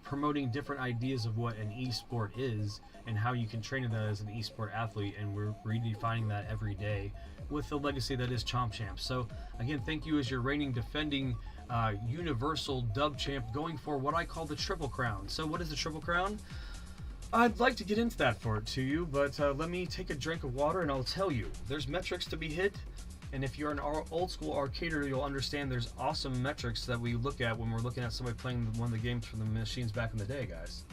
promoting different ideas of what an esport is and how you can train in that as an esport athlete, and we're redefining that every day with the legacy that is Chomp Champ. So again, thank you as your reigning defending universal dub champ, going for what I call the Triple Crown. So what is the Triple Crown? I'd like to get into that to you, but let me take a drink of water and I'll tell you. There's metrics to be hit, and if you're an old school arcader, you'll understand there's awesome metrics that we look at when we're looking at somebody playing one of the games from the machines back in the day, guys.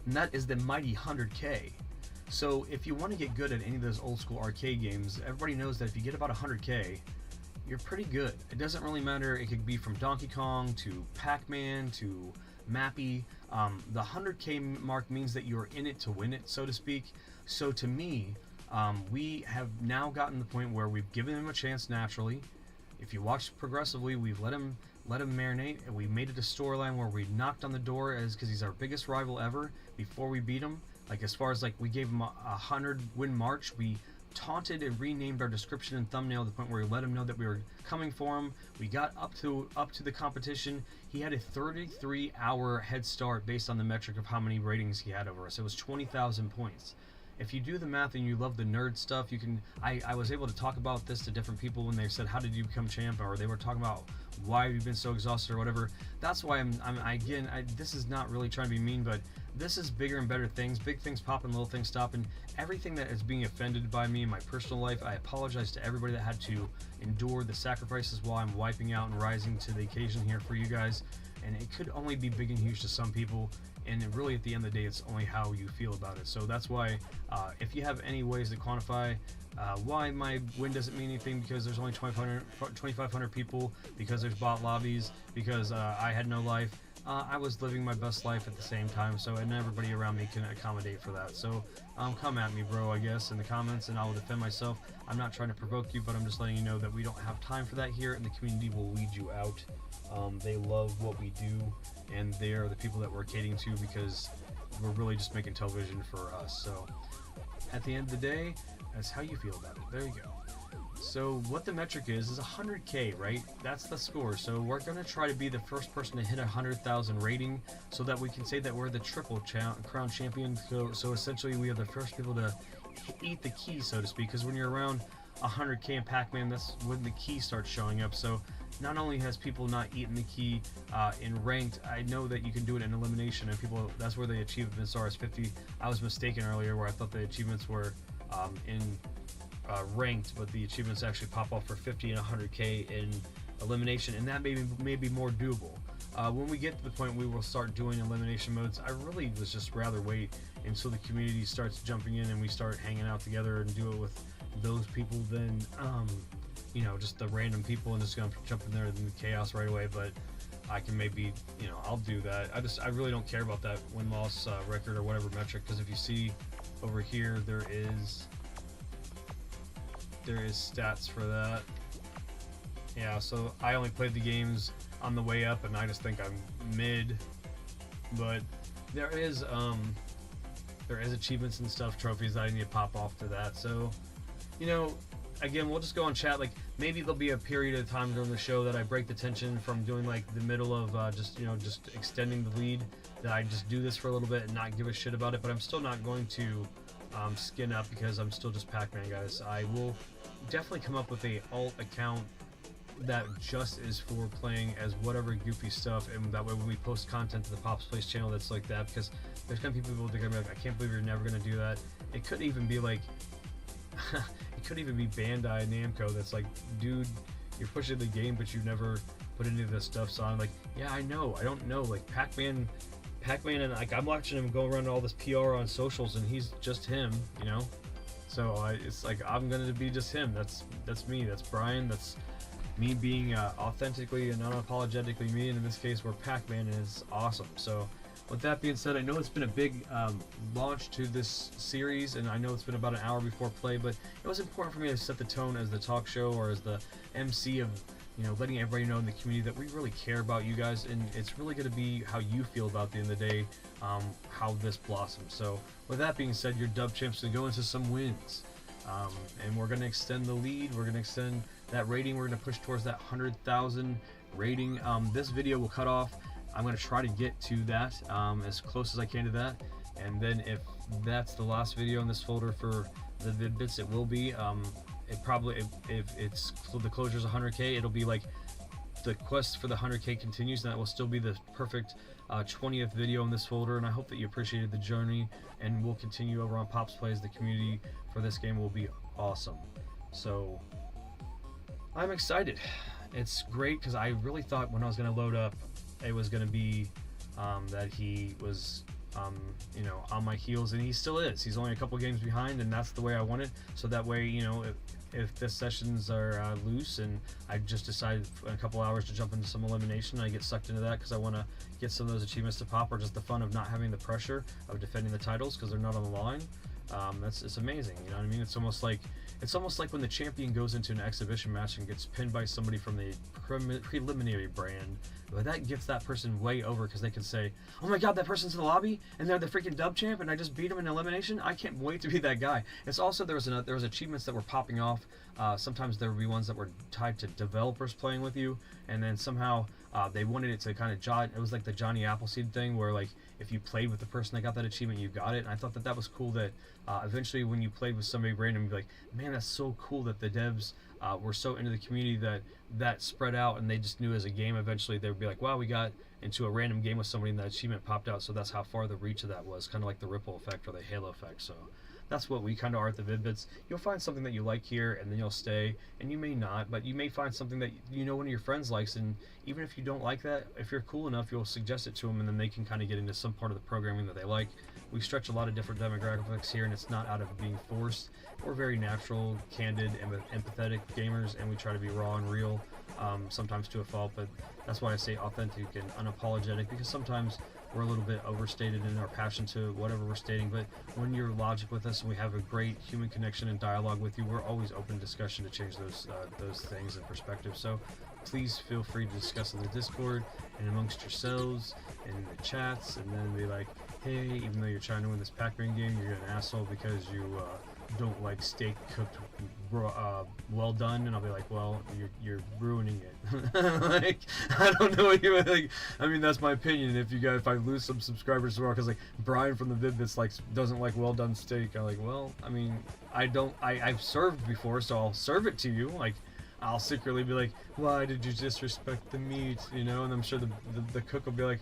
And that is the mighty 100K. So if you want to get good at any of those old school arcade games, everybody knows that if you get about 100K, you're pretty good. It doesn't really matter. It could be from Donkey Kong to PACMAN to Mappy. The 100K mark means that you're in it to win it, so to speak. So to me, we have now gotten to the point where we've given him a chance naturally. If you watch progressively, we've let him marinate, and we made it a storyline where we knocked on the door because he's our biggest rival ever before we beat him. Like, as far as like we gave him a 100 win march, we taunted and renamed our description and thumbnail to the point where we let him know that we were coming for him. We got up to the competition. He had a 33-hour head start based on the metric of how many ratings he had over us. It was 20,000 points. If you do the math and you love the nerd stuff, you can. I was able to talk about this to different people when they said, "How did you become champ?" or they were talking about why have you been so exhausted or whatever. That's why this is not really trying to be mean, but this is bigger and better things. Big things popping, little things stopping. Everything that is being offended by me in my personal life, I apologize to everybody that had to endure the sacrifices while I'm wiping out and rising to the occasion here for you guys. And it could only be big and huge to some people, and really at the end of the day, it's only how you feel about it. So that's why if you have any ways to quantify why my win doesn't mean anything, because there's only 2,500 people, because there's bot lobbies, because I had no life, I was living my best life at the same time, so, and everybody around me can accommodate for that. So come at me, bro, I guess, in the comments, and I will defend myself. I'm not trying to provoke you, but I'm just letting you know that we don't have time for that here, and the community will weed you out. They love what we do, and they are the people that we're catering to, because we're really just making television for us. So at the end of the day, that's how you feel about it. There you go. So what the metric is 100K, right? That's the score. So we're going to try to be the first person to hit 100,000 rating, so that we can say that we're the Triple Crown champion. So essentially we are the first people to eat the key, so to speak, because when you're around 100K in Pac-Man, that's when the key starts showing up. So not only has people not eaten the key in ranked, I know that you can do it in elimination, and people, that's where the achievements are, is 50. I was mistaken earlier where I thought the achievements were in ranked, but the achievements actually pop off for 50 and 100K in elimination, and that may be more doable. When we get to the point we will start doing elimination modes, I really was just rather wait until the community starts jumping in and we start hanging out together and do it with those people than you know, just the random people and just gonna jump in there in the chaos right away. But I can maybe, you know, I'll do that. I really don't care about that win-loss record or whatever metric, because if you see over here, there is stats for that. Yeah, so I only played the games on the way up, and I just think I'm mid. But there is achievements and stuff, trophies that I need to pop off to that. So, you know, again, we'll just go on chat. Like, maybe there'll be a period of time during the show that I break the tension from doing like the middle of just extending the lead, that I just do this for a little bit and not give a shit about it. But I'm still not going to skin up, because I'm still just Pac-Man, guys. I will definitely come up with a alt account that just is for playing as whatever goofy stuff, and that way when we post content to the Pops Place channel that's like that, because there's gonna be people that are gonna be like, I can't believe you're never gonna do that. It could even be like it could even be Bandai Namco that's like, dude, you're pushing the game but you never put any of this stuff on. Like, yeah, I know, I don't know, like Pac-Man, and like I'm watching him go around all this PR on socials, and he's just him, you know. So it's like I'm gonna be just him. That's me. That's Brian. That's me being authentically and unapologetically me. And in this case, where Pac-Man is awesome. So with that being said, I know it's been a big launch to this series, and I know it's been about an hour before play, but it was important for me to set the tone as the talk show, or as the MC of letting everybody know in the community that we really care about you guys, and it's really going to be how you feel about the end of the day, how this blossoms. So with that being said, your dub champ's going to go into some wins, and we're going to extend the lead. We're going to extend that rating. We're going to push towards that 100,000 rating. This video will cut off. I'm going to try to get to that, as close as I can to that, and then if that's the last video in this folder for the Vid-Bits, it will be. It probably, if it's the closure's 100K, it'll be like the quest for the 100K continues, and that will still be the perfect 20th video in this folder. And I hope that you appreciated the journey, and we'll continue over on Pops Plays. The community for this game will be awesome. So I'm excited. It's great because I really thought when I was going to load up, it was going to be that he was on my heels, and he still is. He's only a couple games behind, and that's the way I want it. So that way, if the sessions are loose and I just decide in a couple hours to jump into some elimination, I get sucked into that because I want to get some of those achievements to pop, or just the fun of not having the pressure of defending the titles because they're not on the line. It's amazing, you know what I mean? It's almost like when the champion goes into an exhibition match and gets pinned by somebody from the preliminary brand. But that gets that person way over because they can say, "Oh my God, that person's in the lobby and they're the freaking dub champ, and I just beat him in elimination. I can't wait to be that guy." It's also there was achievements that were popping off. Sometimes there would be ones that were tied to developers playing with you, and then somehow they wanted it to kind of it was like the Johnny Appleseed thing, where like if you played with the person that got that achievement, you got it. And I thought that was cool that eventually when you played with somebody random, you'd be like, "Man, that's so cool that the devs were so into the community that spread out, and they just knew as a game eventually they would be like, wow, we got into a random game with somebody and that achievement popped out." So that's how far the reach of that was, kind of like the ripple effect or the halo effect. So that's what we kind of are at the Vid-Bits. You'll find something that you like here, and then you'll stay, and you may not, but you may find something that one of your friends likes, and even if you don't like that, if you're cool enough, you'll suggest it to them, and then they can kind of get into some part of the programming that they like. We stretch a lot of different demographics here, and it's not out of being forced. We're very natural, candid, and empathetic gamers, and we try to be raw and real, sometimes to a fault, but that's why I say authentic and unapologetic, because sometimes we're a little bit overstated in our passion to whatever we're stating. But when you're logic with us and we have a great human connection and dialogue with you, we're always open to discussion to change those things and perspectives. So please feel free to discuss in the Discord and amongst yourselves and in the chats, and then be like, "Hey, even though you're trying to win this Pac-Man game, you're an asshole because you don't like steak cooked well done." And I'll be like, "Well, you're ruining it." Like, I don't know what you like. I mean, that's my opinion. If I lose some subscribers tomorrow because like Brian from the Vid-Bits doesn't like well done steak, I'm like, well, I mean, I've served before, so I'll serve it to you. Like, I'll secretly be like, "Why did you disrespect the meat?" And I'm sure the cook will be like,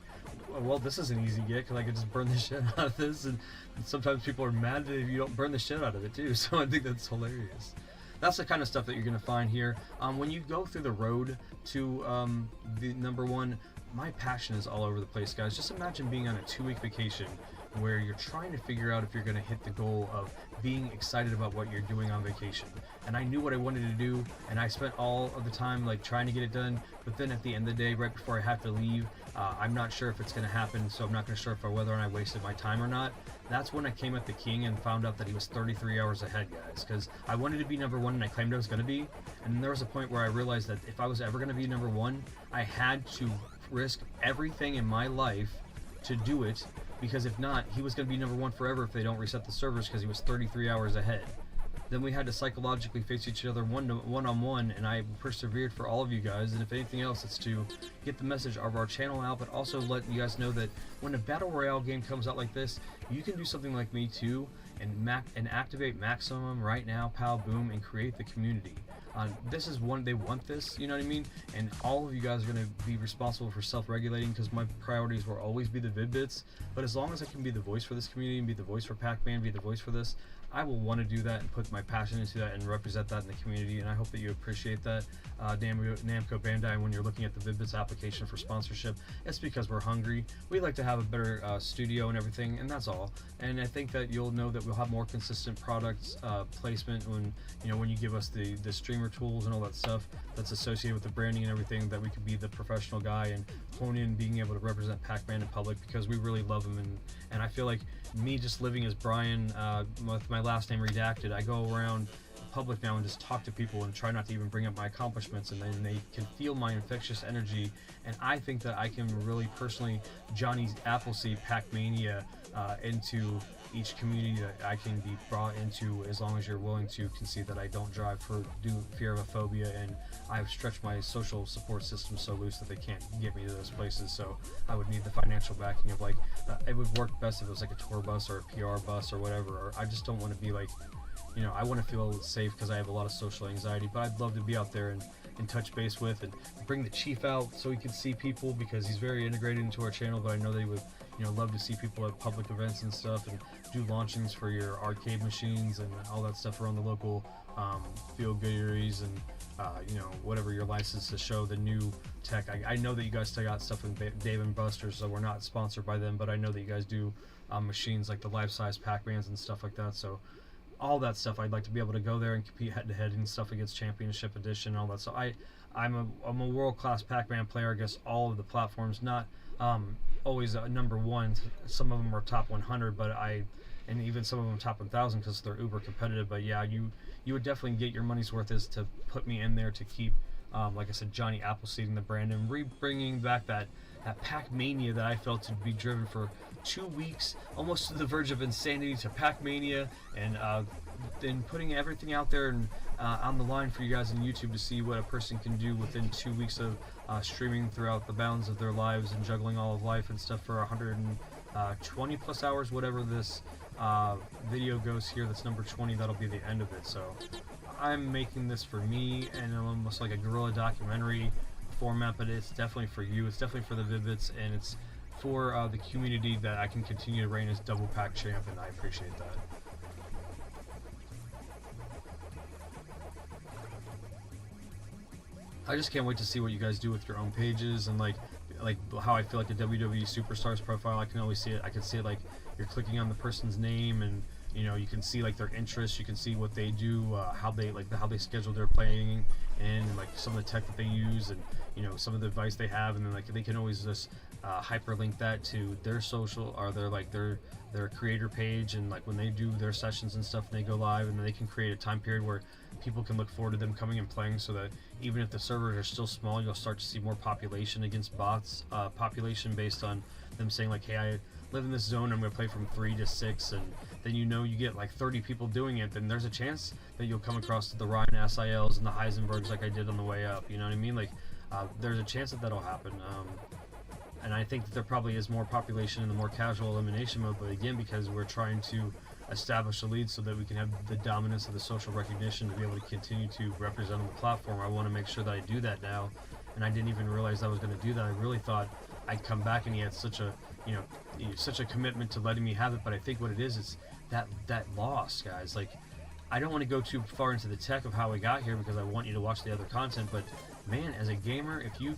"Well, this is an easy get because I could just burn the shit out of this." And sometimes people are mad if you don't burn the shit out of it too. So I think that's hilarious. That's the kind of stuff that you're going to find here. When you go through the road to the #1, my passion is all over the place, guys. Just imagine being on a 2-week vacation where you're trying to figure out if you're going to hit the goal of being excited about what you're doing on vacation. And I knew what I wanted to do, and I spent all of the time like trying to get it done, but then at the end of the day, right before I have to leave, I'm not sure if it's going to happen, so I'm not going to sure whether or not I wasted my time or not. That's when I came at the king and found out that he was 33 hours ahead, guys, because I wanted to be #1 and I claimed I was going to be, and then there was a point where I realized that if I was ever going to be #1, I had to risk everything in my life to do it, because if not, he was going to be #1 forever if they don't reset the servers, because he was 33 hours ahead. Then we had to psychologically face each other one-on-one, and I persevered for all of you guys. And if anything else, it's to get the message of our channel out, but also let you guys know that when a Battle Royale game comes out like this, you can do something like me too, and activate Maximum right now, Pow Boom, and create the community. This is one, they want this, you know what I mean? And all of you guys are going to be responsible for self-regulating, because my priorities will always be the Vid-Bits. But as long as I can be the voice for this community and be the voice for Pac-Man, be the voice for this, I will want to do that and put my passion into that and represent that in the community. And I hope that you appreciate that, Namco Bandai. When you're looking at the Vid-Bits application for sponsorship, it's because we're hungry. We like to have a better studio and everything, and that's all. And I think that you'll know that we'll have more consistent products placement when you give us the streamer tools and all that stuff that's associated with the branding and everything, that we could be the professional guy and hone in being able to represent Pac-Man in public, because we really love him. And I feel like me just living as Brian with my last name redacted, I go around public now and just talk to people and try not to even bring up my accomplishments, and then they can feel my infectious energy. And I think that I can really personally Johnny Appleseed PACMania into each community that I can be brought into, as long as you're willing to concede that I don't drive for fear of a phobia, and I've stretched my social support system so loose that they can't get me to those places. So I would need the financial backing of like it would work best if it was like a tour bus or a PR bus or whatever. Or I just don't want to be like, you know, I want to feel safe because I have a lot of social anxiety, but I'd love to be out there and touch base with and bring the chief out so he can see people, because he's very integrated into our channel. But I know they would, you know, love to see people at public events and stuff, and do launchings for your arcade machines and all that stuff around the local field gooderies and you know, whatever your license to show the new tech. I know that you guys still got stuff with Dave and Buster's, so we're not sponsored by them, but I know that you guys do machines like the life-size Pac-Mans and stuff like that. So all that stuff, I'd like to be able to go there and compete head-to-head and stuff against Championship Edition and all that. So I'm a world-class Pac-Man player. I guess all of the platforms, not always number one. Some of them are top 100, but and even some of them top 1,000 because they're uber competitive. But yeah, you would definitely get your money's worth is to put me in there to keep, like I said, Johnny Appleseed in the brand and bringing back that Pac-Mania that I felt to be driven for 2 weeks, almost to the verge of insanity, to Pac-Mania, and then putting everything out there and on the line for you guys on YouTube to see what a person can do within 2 weeks of streaming throughout the bounds of their lives and juggling all of life and stuff for 120 plus hours, whatever this video goes here. That's number 20. That'll be the end of it. So I'm making this for me, and almost like a guerrilla documentary format, but it's definitely for you. It's definitely for the Vid-Bits, and it's for the community that I can continue to reign as double pack champ, and I appreciate that. I just can't wait to see what you guys do with your own pages, and like how I feel like a WWE Superstars profile. I can always see it. I can see it like you're clicking on the person's name, and you know, you can see like their interests. You can see what they do, how they schedule their playing, and like some of the tech that they use, and you know, some of the advice they have, and then like they can always just hyperlink that to their social or their creator page, and like when they do their sessions and stuff and they go live, and then they can create a time period where people can look forward to them coming and playing, so that even if the servers are still small, you'll start to see more population against bots, population based on them saying like, hey, I live in this zone, I'm going to play from 3 to 6, and then you know you get like 30 people doing it, then there's a chance that you'll come across the Ryan SILs and the Heisenbergs like I did on the way up, you know what I mean? Like there's a chance that that'll happen. And I think that there probably is more population in the more casual elimination mode, but again, because we're trying to establish a lead so that we can have the dominance of the social recognition to be able to continue to represent on the platform, I want to make sure that I do that now. And I didn't even realize I was going to do that. I really thought I'd come back and he had such a, you know, such a commitment to letting me have it. But I think what it is that loss, guys. Like, I don't want to go too far into the tech of how we got here because I want you to watch the other content, but man, as a gamer, if you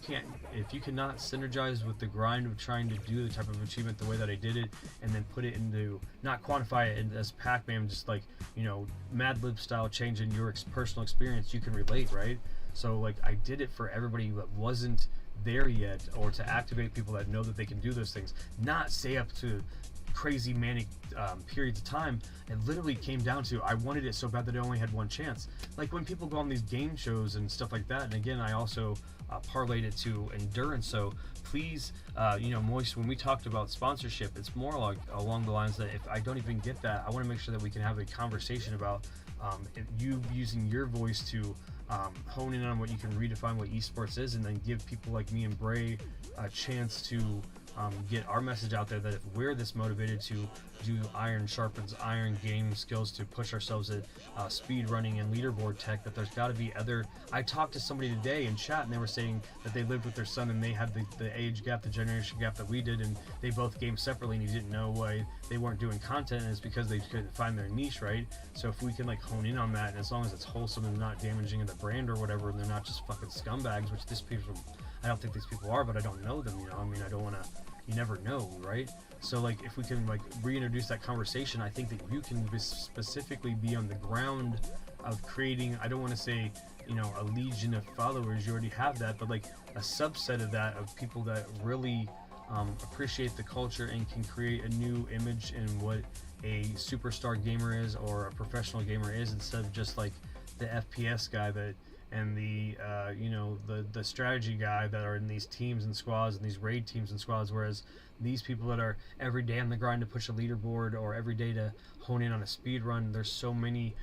cannot synergize with the grind of trying to do the type of achievement the way that I did it, and then put it into, not quantify it as Pac-Man, just like, you know, Mad Lib style change in your personal experience, you can relate, right? So like, I did it for everybody that wasn't there yet, or to activate people that know that they can do those things, not stay up to crazy manic periods of time. It literally came down to, I wanted it so bad that I only had one chance. Like when people go on these game shows and stuff like that, and again, I also parlayed it to endurance. So please, you know, Moist, when we talked about sponsorship, it's more like along the lines that if I don't even get that, I want to make sure that we can have a conversation about you using your voice to hone in on what you can redefine what esports is, and then give people like me and Bray a chance to get our message out there that if we're this motivated to do iron sharpens iron game skills to push ourselves at speed running and leaderboard tech, that there's got to be other. I talked to somebody today in chat and they were saying that they lived with their son and they had the age gap, the generation gap that we did, and they both gamed separately, and he didn't know why they weren't doing content, and it's because they couldn't find their niche, right? So if we can like hone in on that, and as long as it's wholesome and not damaging the brand or whatever, and they're not just fucking scumbags, which this people, I don't think these people are, but I don't know them, you know. I mean, I don't want to, you never know, right? So like, if we can like reintroduce that conversation, I think that you can specifically be on the ground of creating, I don't want to say, you know, a legion of followers, you already have that, but like a subset of that, of people that really appreciate the culture and can create a new image in what a superstar gamer is or a professional gamer is, instead of just like the FPS guy that and the the strategy guy that are in these teams and squads and these raid teams and squads, whereas these people that are every day on the grind to push a leaderboard or every day to hone in on a speed run, there's so many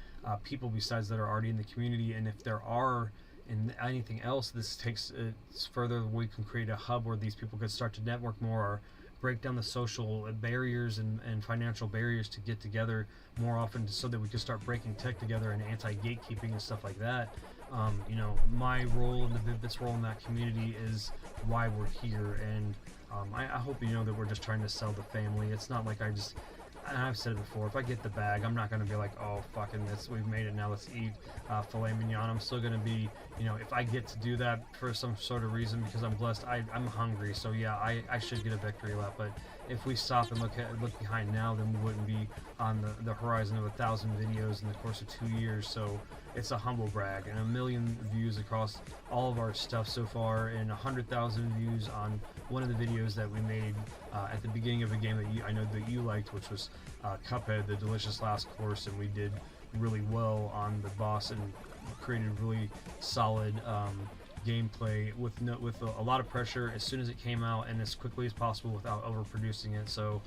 people besides that are already in the community. And if there are in anything else, this takes it further. We can create a hub where these people could start to network more, or break down the social barriers and financial barriers to get together more often, so that we can start breaking tech together and anti-gatekeeping and stuff like that. My role and the Vid-Bits role in that community is why we're here, and I hope you know that we're just trying to sell the family. It's not like and I've said it before, if I get the bag, I'm not going to be like, oh, fucking this, we've made it, now let's eat filet mignon. I'm still going to be, if I get to do that for some sort of reason because I'm blessed, I'm hungry, so yeah, I should get a victory lap. But if we stop and look behind now, then we wouldn't be on the horizon of 1,000 videos in the course of 2 years. So it's a humble brag, and 1 million views across all of our stuff so far, and 100,000 views on one of the videos that we made at the beginning of a game that I know that you liked, which was Cuphead, the delicious last course, and we did really well on the boss and created really solid gameplay with a lot of pressure as soon as it came out and as quickly as possible without overproducing it. So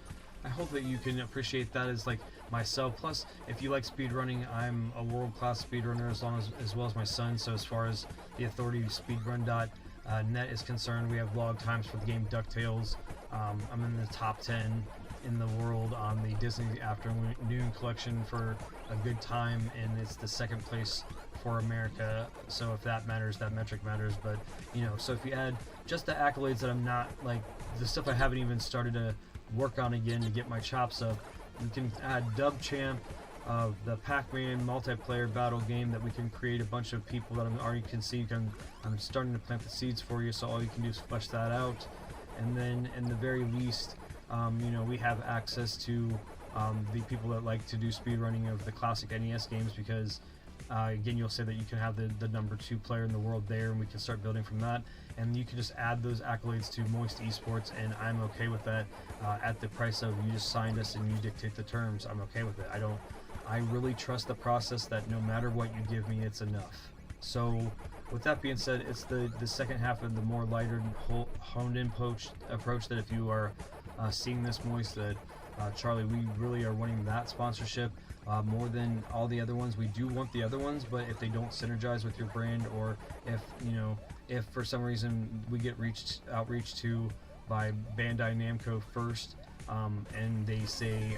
I hope that you can appreciate that as like myself. Plus, if you like speedrunning, I'm a world-class speedrunner as well as my son. So as far as the authority speedrun.net is concerned, we have log times for the game DuckTales. I'm in the top 10 in the world on the Disney Afternoon Collection for a good time, and it's the second place for America. So if that matters, that metric matters. But so if you add just the accolades that I'm not, like the stuff I haven't even started to work on again to get my chops up, you can add Dub Champ of the PACMAN multiplayer battle game that we can create a bunch of people that I'm already can see. I'm starting to plant the seeds for you, so all you can do is flesh that out. And then in the very least, we have access to the people that like to do speedrunning of the classic NES games, because again, you'll say that you can have the number 2 player in the world there, and we can start building from that. And you can just add those accolades to Moist Esports, and I'm okay with that at the price of you just signed us and you dictate the terms. I'm okay with it. I really trust the process that no matter what you give me, it's enough. So with that being said, it's the second half of the more lighter, honed-in approach that if you are seeing this, Moist, that Charlie, we really are wanting that sponsorship more than all the other ones. We do want the other ones, but if they don't synergize with your brand, or if for some reason we get outreach to by Bandai Namco first, and they say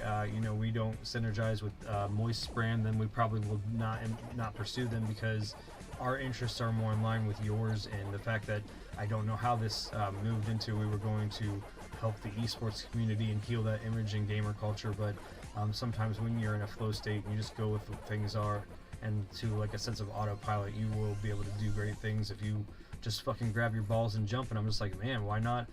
we don't synergize with Moist's brand, then we probably will not pursue them, because our interests are more in line with yours. And the fact that I don't know how this moved into, we were going to help the esports community and heal that image and gamer culture, but sometimes when you're in a flow state and you just go with what things are, and to like a sense of autopilot, you will be able to do great things if you just fucking grab your balls and jump. And I'm just like, man, why not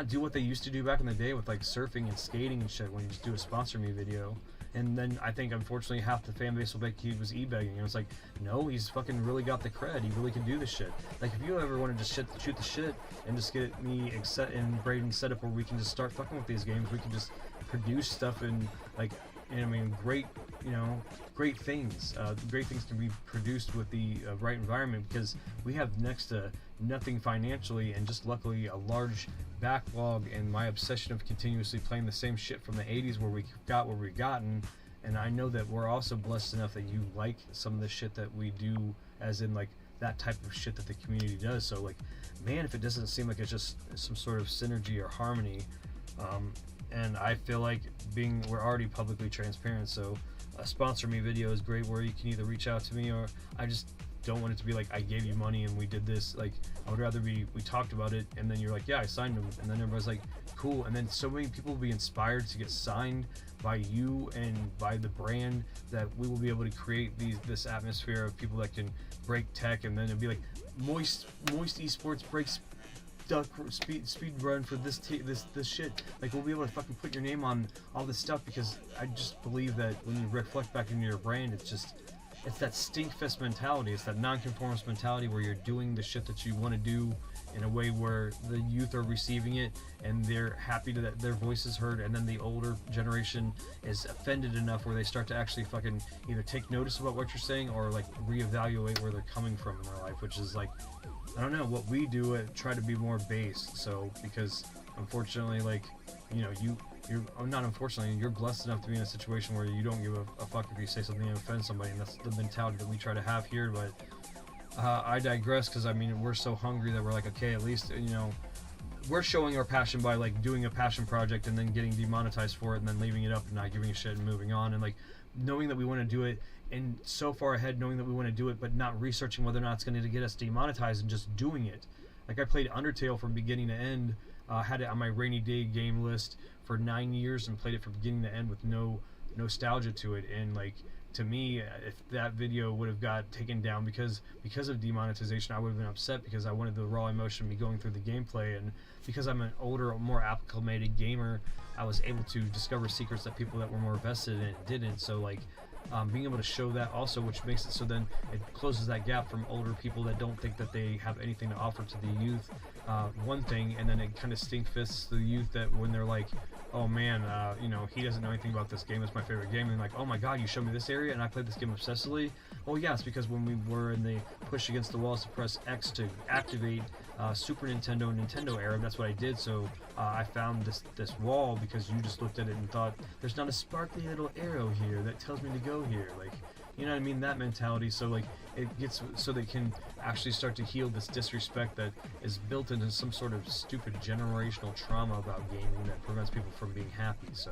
do what they used to do back in the day with like surfing and skating and shit, when you just do a sponsor me video? And then I think unfortunately half the fan base will think he was e-begging, and it's like, no, he's fucking really got the cred, he really can do this shit. Like, if you ever wanted to shoot the shit and just get me and Braden set up where we can just start fucking with these games, we can just produce stuff and great things. Great things can be produced with the right environment, because we have next to nothing financially, and just luckily a large backlog, and my obsession of continuously playing the same shit from the 80s where we got where we've gotten. And I know that we're also blessed enough that you like some of the shit that we do, as in like that type of shit that the community does. So like, man, if it doesn't seem like it's just some sort of synergy or harmony, and I feel like we're already publicly transparent, so a sponsor me video is great, where you can either reach out to me, or I just don't want it to be like I gave you money and we did this. Like, I would rather we talked about it, and then you're like, yeah, I signed them, and then everybody's like, cool, and then so many people will be inspired to get signed by you and by the brand, that we will be able to create this atmosphere of people that can break tech, and then it'd be like Moist Esports breaks speed run for this shit. Like, we'll be able to fucking put your name on all this stuff, because I just believe that when you reflect back into your brand, it's just, it's that stinkfist mentality. It's that nonconformist mentality where you're doing the shit that you want to do in a way where the youth are receiving it and they're happy that their voice is heard, and then the older generation is offended enough where they start to actually fucking either take notice about what you're saying or like reevaluate where they're coming from in their life, which is like, I don't know, what we do try to be more based. So because unfortunately, like, you know, you're not unfortunately, you're blessed enough to be in a situation where you don't give a fuck if you say something and offend somebody, and that's the mentality that we try to have here. But I digress, because I mean, we're so hungry that we're like, okay, at least, you know, we're showing our passion by like doing a passion project and then getting demonetized for it and then leaving it up and not giving a shit and moving on, and like knowing that we want to do it and so far ahead, knowing that we want to do it but not researching whether or not it's going to get us demonetized and just doing it. Like I played Undertale from beginning to end, had it on my rainy day game list for 9 years and played it from beginning to end with no nostalgia to it. And like, to me, if that video would have got taken down because of demonetization, I would have been upset, because I wanted the raw emotion of me going through the gameplay, and because I'm an older, more acclimated gamer, I was able to discover secrets that people that were more vested in it didn't. So like, being able to show that also, which makes it so then it closes that gap from older people that don't think that they have anything to offer to the youth, one thing, and then it kind of stinkfists the youth that when they're like, oh man, you know, he doesn't know anything about this game, it's my favorite game, and like, oh my god, you showed me this area and I played this game obsessively. Well, yeah, it's because when we were in the push against the walls to press X to activate Super Nintendo and Nintendo era, that's what I did. So I found this wall because you just looked at it and thought, there's not a sparkly little arrow here that tells me to go here, like, you know what I mean, that mentality. So like, it gets so they can actually start to heal this disrespect that is built into some sort of stupid generational trauma about gaming that prevents people from being happy. So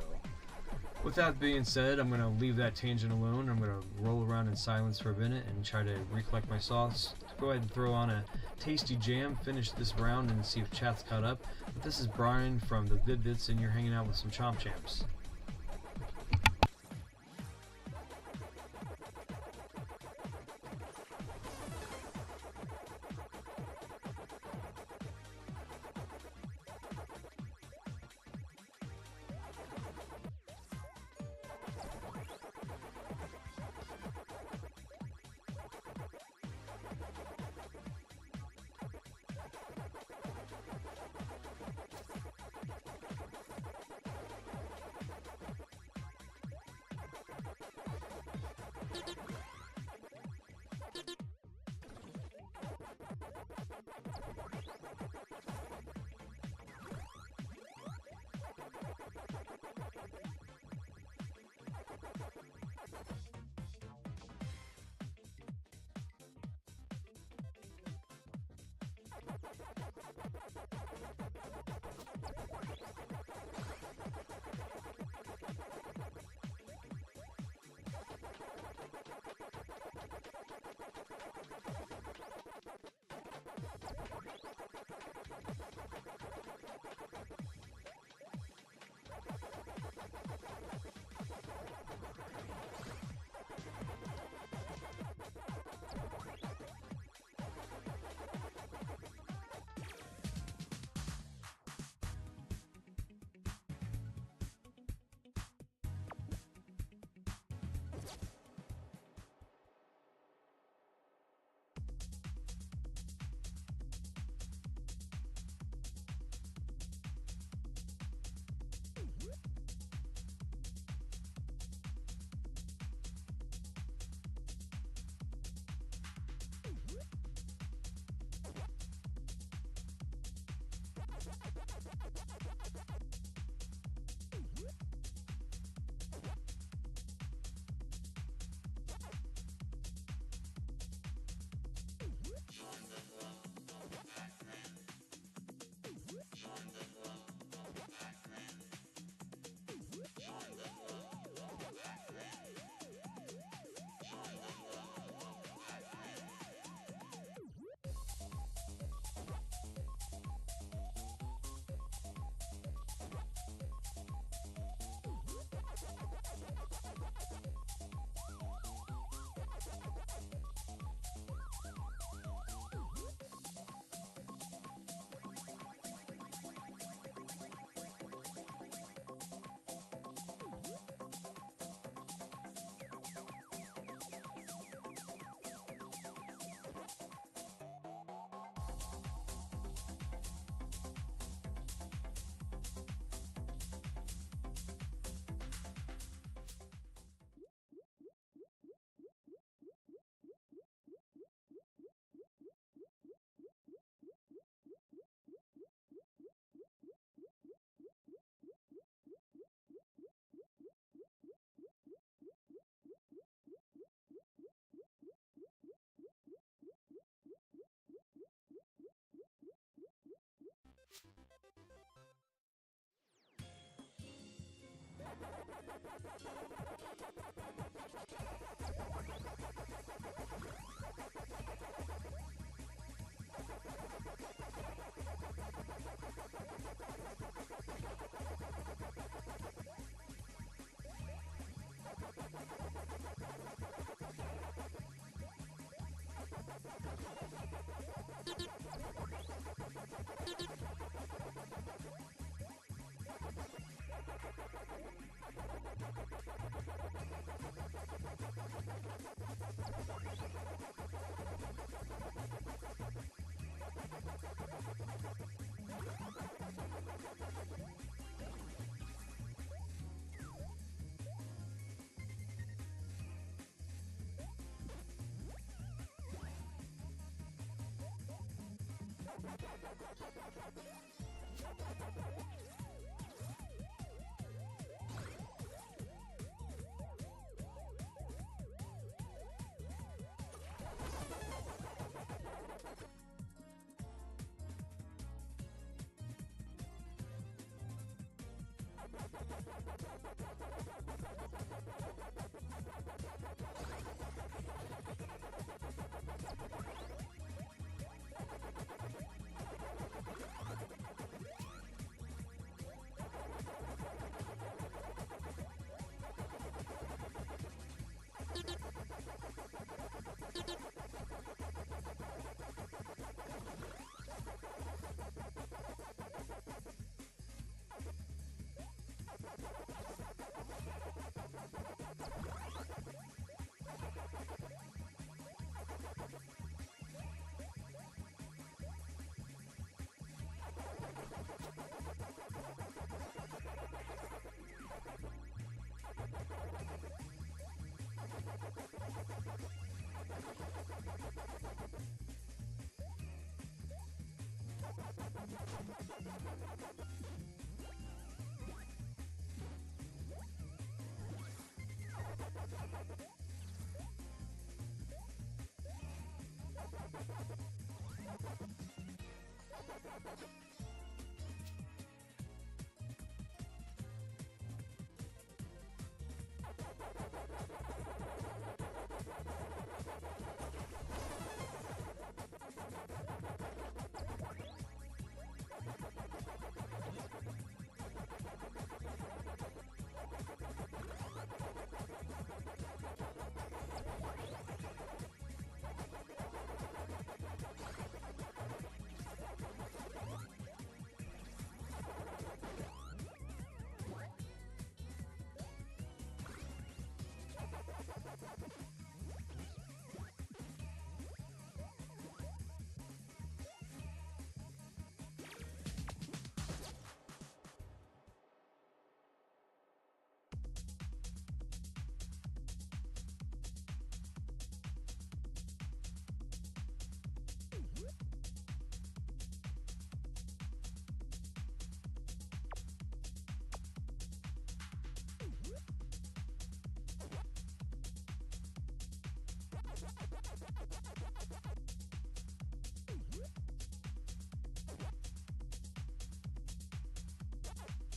with that being said, I'm going to leave that tangent alone. I'm going to roll around in silence for a minute and try to recollect my thoughts. Go ahead and throw on a tasty jam, finish this round, and see if chat's caught up. But this is Brian from the Vid-Bits, and you're hanging out with some Chomp Champs.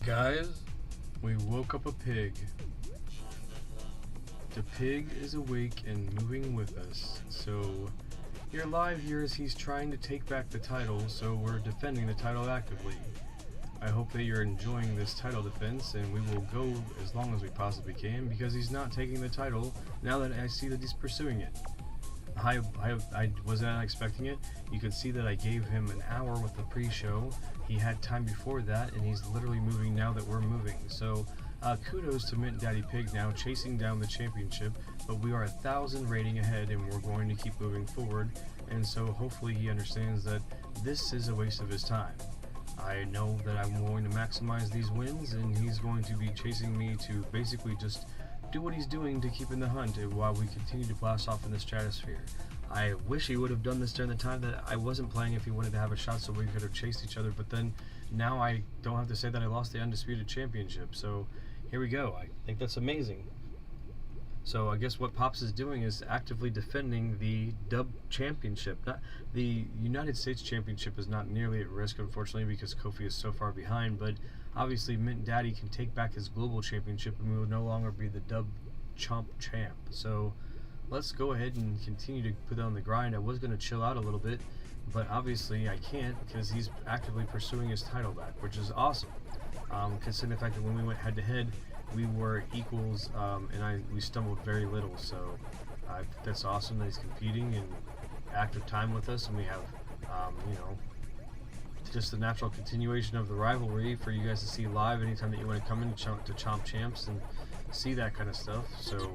Guys, we woke up a pig. The pig is awake and moving with us, so you're live here as he's trying to take back the title, so we're defending the title actively. I hope that you're enjoying this title defense, and we will go as long as we possibly can, because he's not taking the title now that I see that he's pursuing it. I was not expecting it. You could see that I gave him an hour with the pre-show. He had time before that, and he's literally moving now that we're moving. So kudos to Mint Daddy Pig now chasing down the championship, but we are 1,000 rating ahead and we're going to keep moving forward, and so hopefully he understands that this is a waste of his time. I know that I'm going to maximize these wins, and he's going to be chasing me to basically just do what he's doing to keep in the hunt while we continue to blast off in the stratosphere. I wish he would have done this during the time that I wasn't playing if he wanted to have a shot so we could have chased each other, but then now I don't have to say that I lost the Undisputed Championship, so here we go. I think that's amazing. So I guess what Pops is doing is actively defending the Dub Championship. Not the United States Championship is not nearly at risk, unfortunately, because Kofi is so far behind, but obviously Mint Daddy can take back his Global Championship and we will no longer be the Dub Chomp Champ. So let's go ahead and continue to put on the grind. I was going to chill out a little bit, but obviously I can't because he's actively pursuing his title back, which is awesome. Considering the fact that when we went head-to-head, we were equals, and we stumbled very little, so I think that's awesome that he's competing and active time with us, and we have, you know, just the natural continuation of the rivalry for you guys to see live anytime that you want to come in to Chomp Champs and see that kind of stuff, so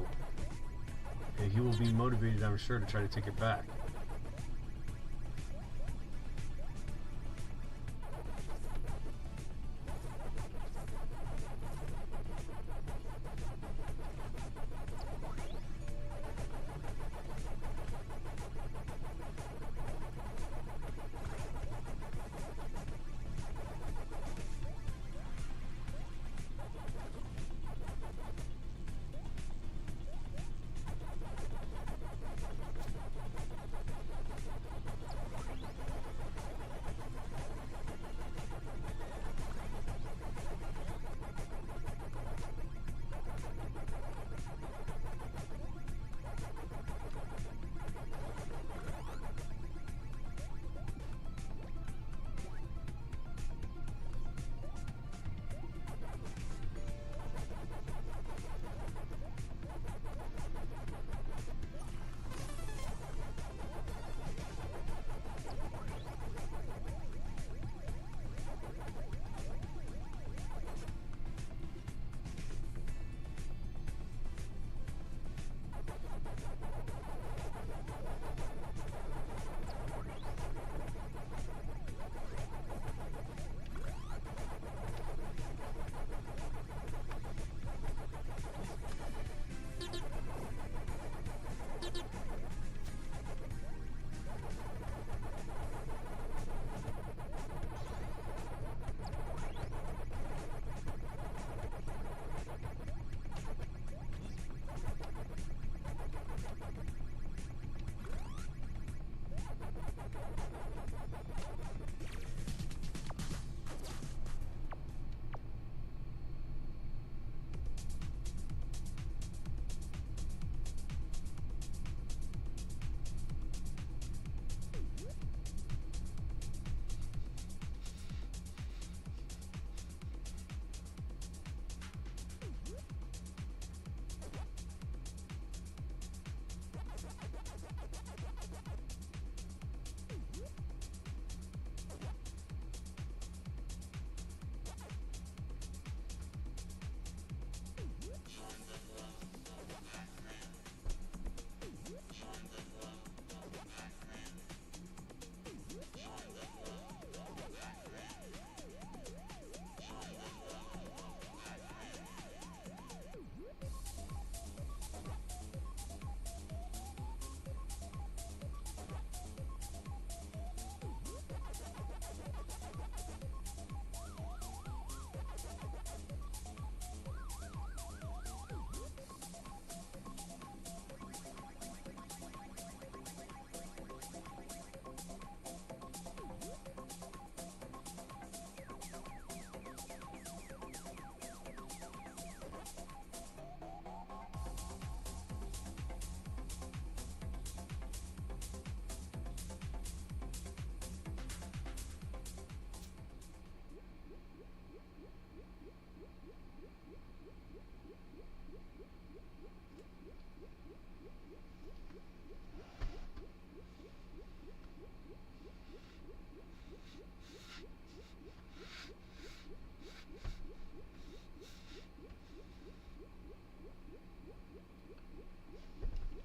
he will be motivated, I'm sure, to try to take it back.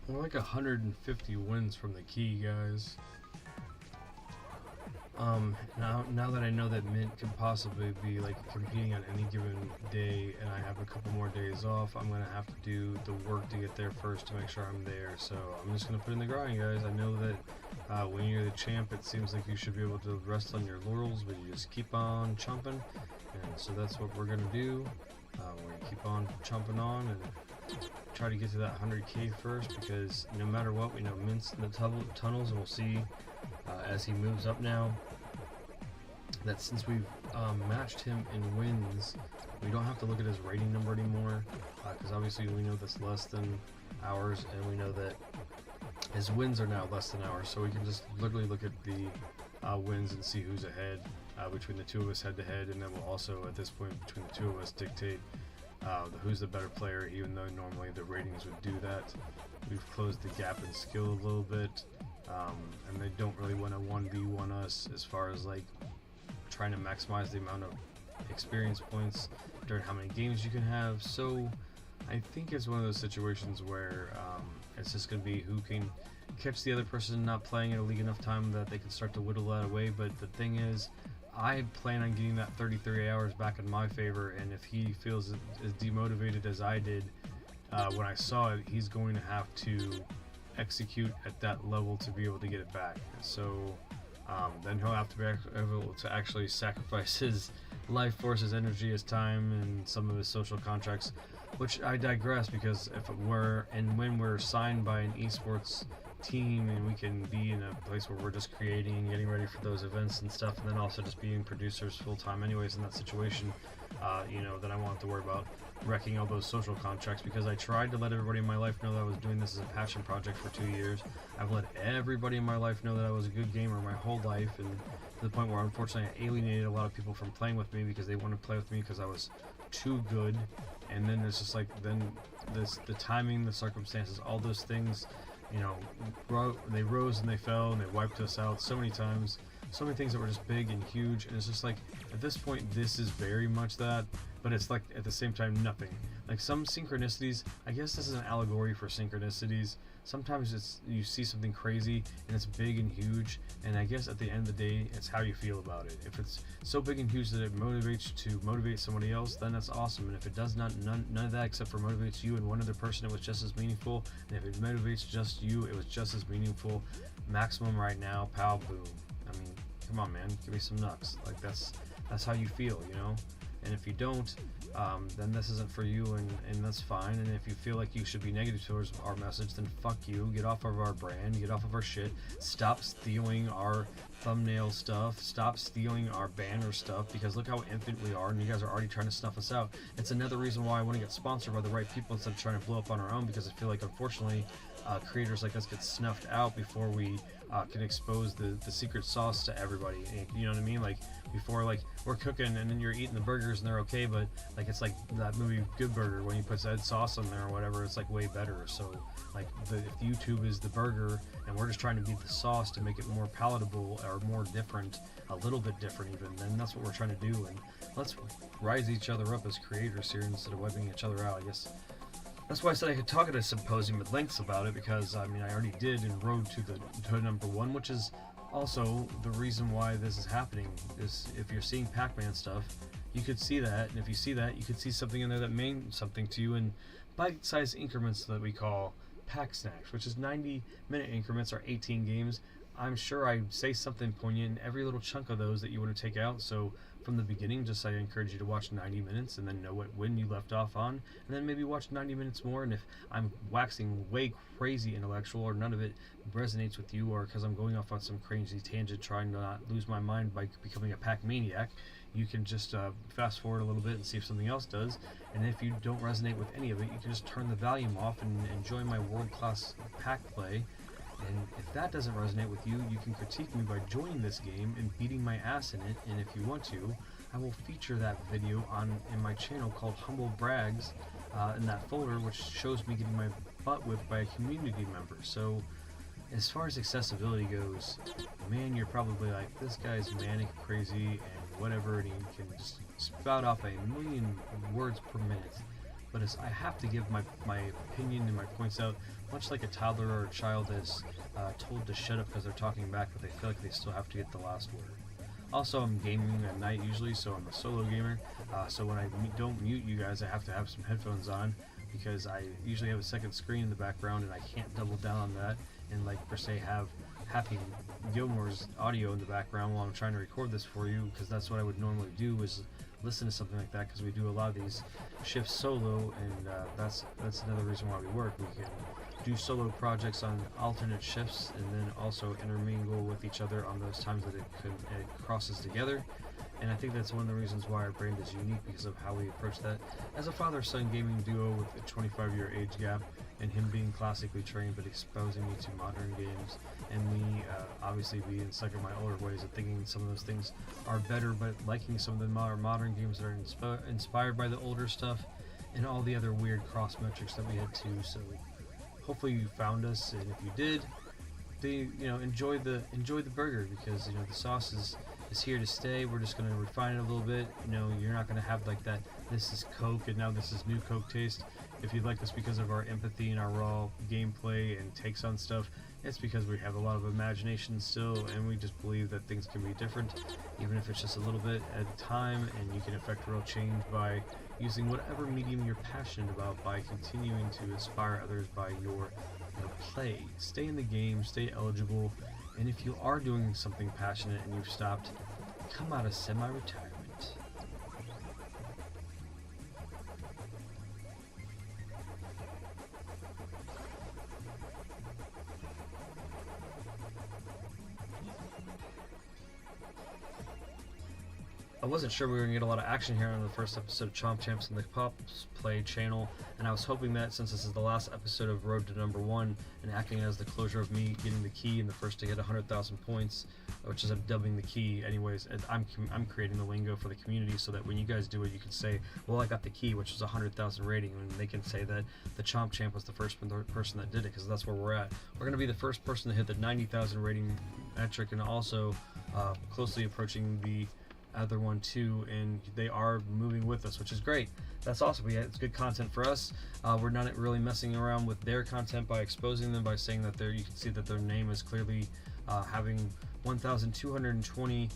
We're like 150 wins from the key, guys. Now that I know that Mint could possibly be like competing on any given day, and I have a couple more days off, I'm gonna have to do the work to get there first to make sure I'm there. So I'm just gonna put in the grind, guys. I know that when you're the champ, it seems like you should be able to rest on your laurels, but you just keep on chumping, and so that's what we're gonna do. We're gonna keep on chumping on and try to get to that 100K first, because no matter what, we know Mint's in the tunnels, and we'll see as he moves up now that since we've matched him in wins, we don't have to look at his rating number anymore, because obviously we know that's less than ours, and we know that his wins are now less than ours, so we can just literally look at the wins and see who's ahead between the two of us head to head, and then we'll also at this point between the two of us dictate who's the better player, even though normally the ratings would do that. We've closed the gap in skill a little bit, and they don't really want to 1v1 us as far as like trying to maximize the amount of experience points during how many games you can have. So I think it's one of those situations where it's just going to be who can catch the other person not playing at a league enough time that they can start to whittle that away. But the thing is, I plan on getting that 33 hours back in my favor, and if he feels as demotivated as I did when I saw it, he's going to have to execute at that level to be able to get it back. So then he'll have to be able to actually sacrifice his life force, his energy, his time, and some of his social contracts, which I digress, because if it were and when we're signed by an esports team and we can be in a place where we're just creating and getting ready for those events and stuff, and then also just being producers full-time anyways in that situation, you know, then I won't have to worry about wrecking all those social contracts, because I tried to let everybody in my life know that I was doing this as a passion project for 2 years. I've let everybody in my life know that I was a good gamer my whole life, and to the point where unfortunately I alienated a lot of people from playing with me because they wanted to play with me because I was too good. And then it's just like, then the timing, the circumstances, all those things, you know, they rose and they fell and they wiped us out so many times. So many things that were just big and huge, and it's just like, at this point, this is very much that, but it's like, at the same time, nothing. Like, some synchronicities, I guess this is an allegory for synchronicities. Sometimes it's, you see something crazy, and it's big and huge, and I guess at the end of the day, it's how you feel about it. If it's so big and huge that it motivates you to motivate somebody else, then that's awesome, and if it does not, none of that except for motivates you and one other person, it was just as meaningful, and if it motivates just you, it was just as meaningful. Maximum right now, pow, boom. I mean, come on, man, give me some nuts. Like, that's how you feel, you know? And if you don't, then this isn't for you, and that's fine. And if you feel like you should be negative towards our message, then fuck you. Get off of our brand, get off of our shit. Stop stealing our thumbnail stuff. Stop stealing our banner stuff, because look how infant we are, and you guys are already trying to snuff us out. It's another reason why I want to get sponsored by the right people instead of trying to blow up on our own, because I feel like, unfortunately, creators like us get snuffed out before we can expose the secret sauce to everybody. You know what I mean? Like, before, like, we're cooking and then you're eating the burgers and they're okay, but like, it's like that movie Good Burger, when you put that sauce on there or whatever, it's like way better. So like, if YouTube is the burger and we're just trying to beat the sauce to make it more palatable or more different, a little bit different even, then that's what we're trying to do. And let's rise each other up as creators here instead of wiping each other out, I guess. That's why I said I could talk at a symposium at lengths about it, because I mean, I already did in Road to number 1, which is also the reason why this is happening. Is if you're seeing PACMAN stuff, you could see that, and if you see that, you could see something in there that means something to you in bite-sized increments that we call pack snacks, which is 90-minute increments or 18 games. I'm sure I say something poignant in every little chunk of those that you want to take out. So from the beginning, just I encourage you to watch 90 minutes and then know when you left off on, and then maybe watch 90 minutes more. And if I'm waxing way crazy intellectual, or none of it resonates with you, or because I'm going off on some crazy tangent trying to not lose my mind by becoming a pack maniac, you can just fast forward a little bit and see if something else does. And if you don't resonate with any of it, you can just turn the volume off and enjoy my world-class pack play. And if that doesn't resonate with you, you can critique me by joining this game and beating my ass in it. And if you want to, I will feature that video in my channel called Humble Brags in that folder, which shows me getting my butt whipped by a community member. So as far as accessibility goes, man, you're probably like, this guy's manic, crazy, and whatever, and he can just spout off a million words per minute. But I have to give my opinion and my points out, much like a toddler or a child is told to shut up because they're talking back, but they feel like they still have to get the last word. Also, I'm gaming at night usually, so I'm a solo gamer. So when I don't mute you guys, I have to have some headphones on because I usually have a second screen in the background and I can't double down on that and like per se have Happy Gilmore's audio in the background while I'm trying to record this for you, because that's what I would normally do is listen to something like that, because we do a lot of these shifts solo, and that's another reason why we work. We can do solo projects on alternate shifts and then also intermingle with each other on those times that it crosses together. And I think that's one of the reasons why our brand is unique, because of how we approach that. As a father-son gaming duo with a 25-year age gap, and him being classically trained but exposing me to modern games, and me obviously being stuck in my older ways of thinking some of those things are better, but liking some of the modern games that are inspired by the older stuff, and all the other weird cross metrics that we had too. So hopefully you found us, and if you did, enjoy the burger, because the sauce is here to stay. We're just going to refine it a little bit. You're not going to have like that, this is Coke and now this is new Coke taste. If you like us because of our empathy and our raw gameplay and takes on stuff, it's because we have a lot of imagination still, and we just believe that things can be different, even if it's just a little bit at a time, and you can affect real change by using whatever medium you're passionate about, by continuing to inspire others by your play. Stay in the game, stay eligible, and if you are doing something passionate and you've stopped, come out of semi-retirement. I wasn't sure we were going to get a lot of action here on the first episode of Chomp Champs and the Pops Play channel, and I was hoping that since this is the last episode of Road to #1 and acting as the closure of me getting the key and the first to get 100,000 points, which is I'm dubbing the key anyways, and I'm creating the lingo for the community so that when you guys do it, you can say, well, I got the key, which is 100,000 rating, and they can say that the Chomp Champ was the first person that did it, because that's where we're at. We're going to be the first person to hit the 90,000 rating metric, and also closely approaching the other one too, and they are moving with us, which is great. That's awesome. It's good content for us. We're not really messing around with their content by exposing them, by saying that you can see that their name is clearly having 1,220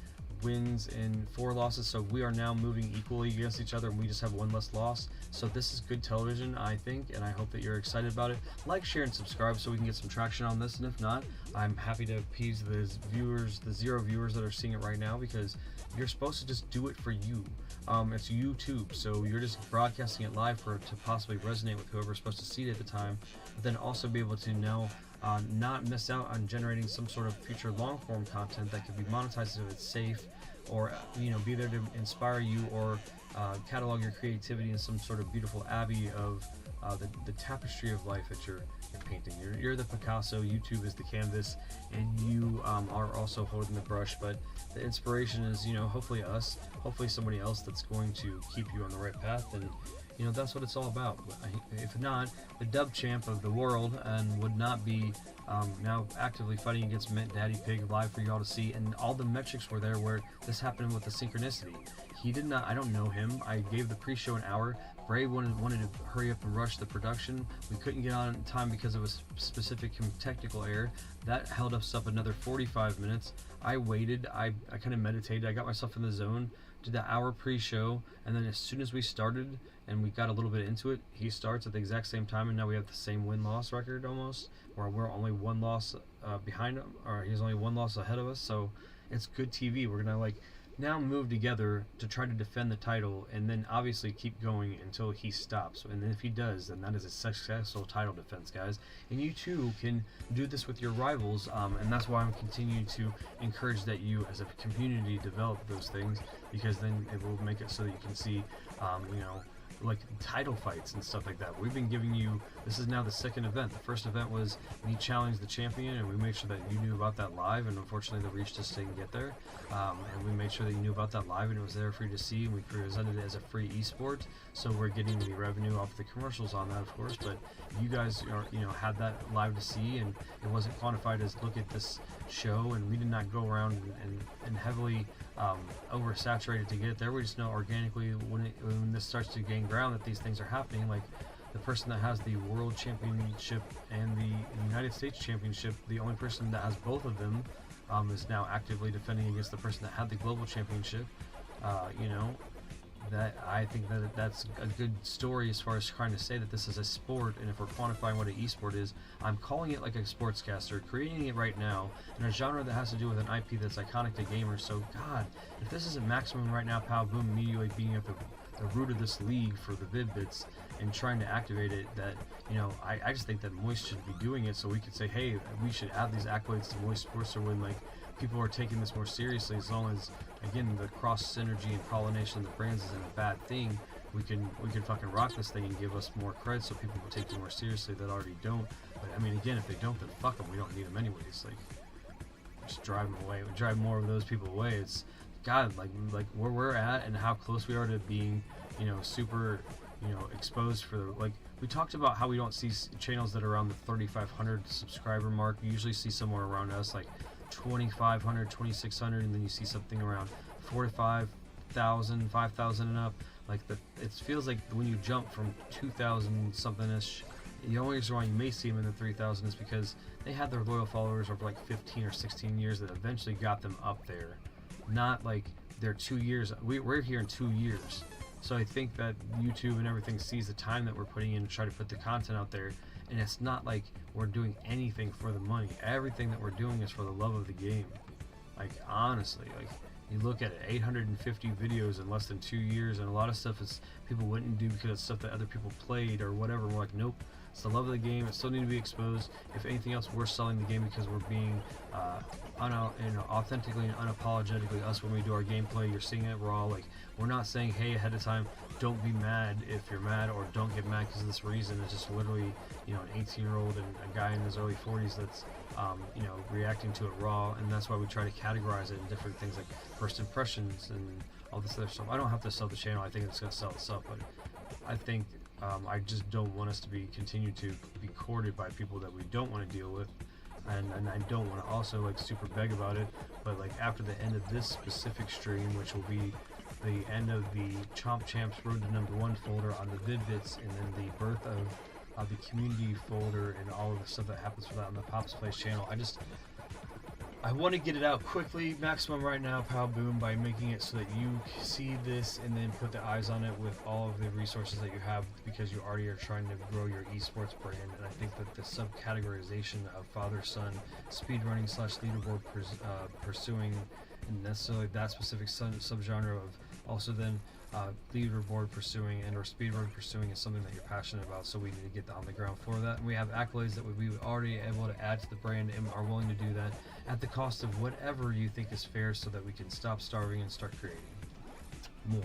wins and 4 losses, so we are now moving equally against each other, and we just have 1 less loss. So this is good television, I think, and I hope that you're excited about it. Like, share, and subscribe so we can get some traction on this, and if not, I'm happy to appease the 0 viewers that are seeing it right now, because you're supposed to just do it for you. It's YouTube, so you're just broadcasting it live for it to possibly resonate with whoever's supposed to see it at the time, but then also be able to now not miss out on generating some sort of future long-form content that can be monetized if it's safe, or be there to inspire you, or catalog your creativity in some sort of beautiful abbey of the tapestry of life that you're painting. You're the Picasso, YouTube is the canvas, and you are also holding the brush, but the inspiration is hopefully us, hopefully somebody else that's going to keep you on the right path, and that's what it's all about. If not, the dub champ of the world and would not be now actively fighting against Mint Daddy Pig live for y'all to see, and all the metrics were there where this happened with the synchronicity. He did not, I don't know him. I gave the pre-show an hour. Bray wanted to hurry up and rush the production. We couldn't get on in time because of a specific technical error. That held us up another 45 minutes. I waited, I kind of meditated, I got myself in the zone, did the hour pre-show, and then as soon as we started and we got a little bit into it, he starts at the exact same time, and now we have the same win-loss record almost, where we're only 1 loss behind him, or he's only 1 loss ahead of us, so it's good TV. We're gonna now move together to try to defend the title, and then obviously keep going until he stops. And then if he does, then that is a successful title defense, guys. And you too can do this with your rivals, and that's why I'm continuing to encourage that you as a community develop those things, because then it will make it so that you can see like title fights and stuff like that. We've been giving you, this is now the second event. The first event was me challenge the champion, and we made sure that you knew about that live, and unfortunately the reach just didn't get there, and we made sure that you knew about that live, and it was there for you to see, and we presented it as a free esport, so we're getting the revenue off the commercials on that, of course, but you guys are, had that live to see, and it wasn't quantified as look at this show, and we did not go around and heavily oversaturated to get it there. We just know organically when this starts to gain ground that these things are happening. Like the person that has the World Championship and the United States Championship, the only person that has both of them is now actively defending against the person that had the global championship. You know, that I think that that's a good story as far as trying to say that this is a sport, and if we're quantifying what an esport is, I'm calling it like a sportscaster, creating it right now in a genre that has to do with an IP that's iconic to gamers. So God, if this isn't Maximum right now, Pow Boom immediately being at the root of this league for the Vid-Bits and trying to activate it, that, you know, I just think that Moist should be doing it, so we could say, hey, we should add these accolades to Moist Sports, so when like people are taking this more seriously, as long as, again, the cross synergy and pollination of the brands isn't a bad thing, we can fucking rock this thing and give us more cred, so people will take it more seriously that already don't. But I mean, again, if they don't, then fuck them. We don't need them anyways. Like, just drive them away. We drive more of those people away. It's God, like where we're at and how close we are to being, you know, super, you know, exposed for the, like, we talked about how we don't see channels that are around the 3,500 subscriber mark. You usually see somewhere around us like 2,500, 2,600, and then you see something around 4,000, 5,000 and up. Like, it feels like when you jump from 2,000 something ish, the only reason why you may see them in the 3,000 is because they had their loyal followers over like 15 or 16 years that eventually got them up there. Not like they're 2 years. We're here in 2 years. So I think that YouTube and everything sees the time that we're putting in to try to put the content out there, and it's not like we're doing anything for the money. Everything that we're doing is for the love of the game. Like, honestly, like, you look at it, 850 videos in less than 2 years, and a lot of stuff is people wouldn't do because it's stuff that other people played or whatever. We're like, nope, it's the love of the game. It still needs to be exposed. If anything else, we're selling the game because we're being authentically and unapologetically us when we do our gameplay. You're seeing it raw. Like, we're not saying, hey, ahead of time, don't be mad if you're mad, or don't get mad because of this reason. It's just literally, you know, an 18-year-old and a guy in his early 40s that's you know, reacting to it raw, and that's why we try to categorize it in different things like first impressions and all this other stuff. I don't have to sell the channel. I think it's going to sell itself, but I think I just don't want us to continue to be courted by people that we don't want to deal with, and I don't want to also like super beg about it. But like after the end of this specific stream, which will be the end of the Chomp Champs Road to #1 folder on the Vid-Bits, and then the birth of the community folder and all of the stuff that happens for that on the Pops Place channel. I want to get it out quickly, Maximum right now, Pow Boom, by making it so that you see this and then put the eyes on it with all of the resources that you have, because you already are trying to grow your esports brand. And I think that the subcategorization of father-son speedrunning / leaderboard pursuing, and necessarily that specific subgenre of also then leaderboard pursuing and or speedrun pursuing is something that you're passionate about, so we need to get on the ground for that. And we have accolades that we already able to add to the brand and are willing to do that at the cost of whatever you think is fair, so that we can stop starving and start creating more.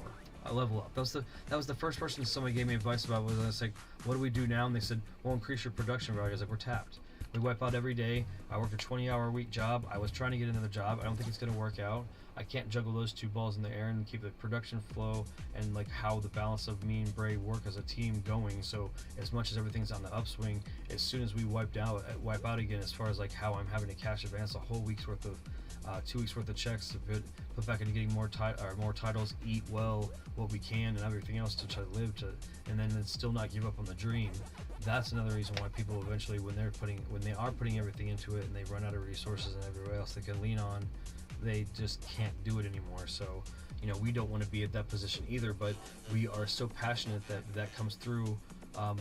Level up. That was the first person somebody gave me advice about. Was I was like, what do we do now? And they said, well, increase your production value. I was like, we're tapped. We wipe out every day. I work a 20-hour-a-week job. I was trying to get another job. I don't think it's going to work out. I can't juggle those two balls in the air and keep the production flow and like how the balance of me and Bray work as a team going. So as much as everything's on the upswing, as soon as we wipe out again, as far as like how I'm having to cash advance a whole week's worth of 2 weeks worth of checks to put back into getting more titles, eat well what we can, and everything else to try to live to, and then still not give up on the dream. That's another reason why people eventually, when they are putting everything into it and they run out of resources and everywhere else they can lean on, they just can't do it anymore. So, you know, we don't want to be at that position either, but we are so passionate that comes through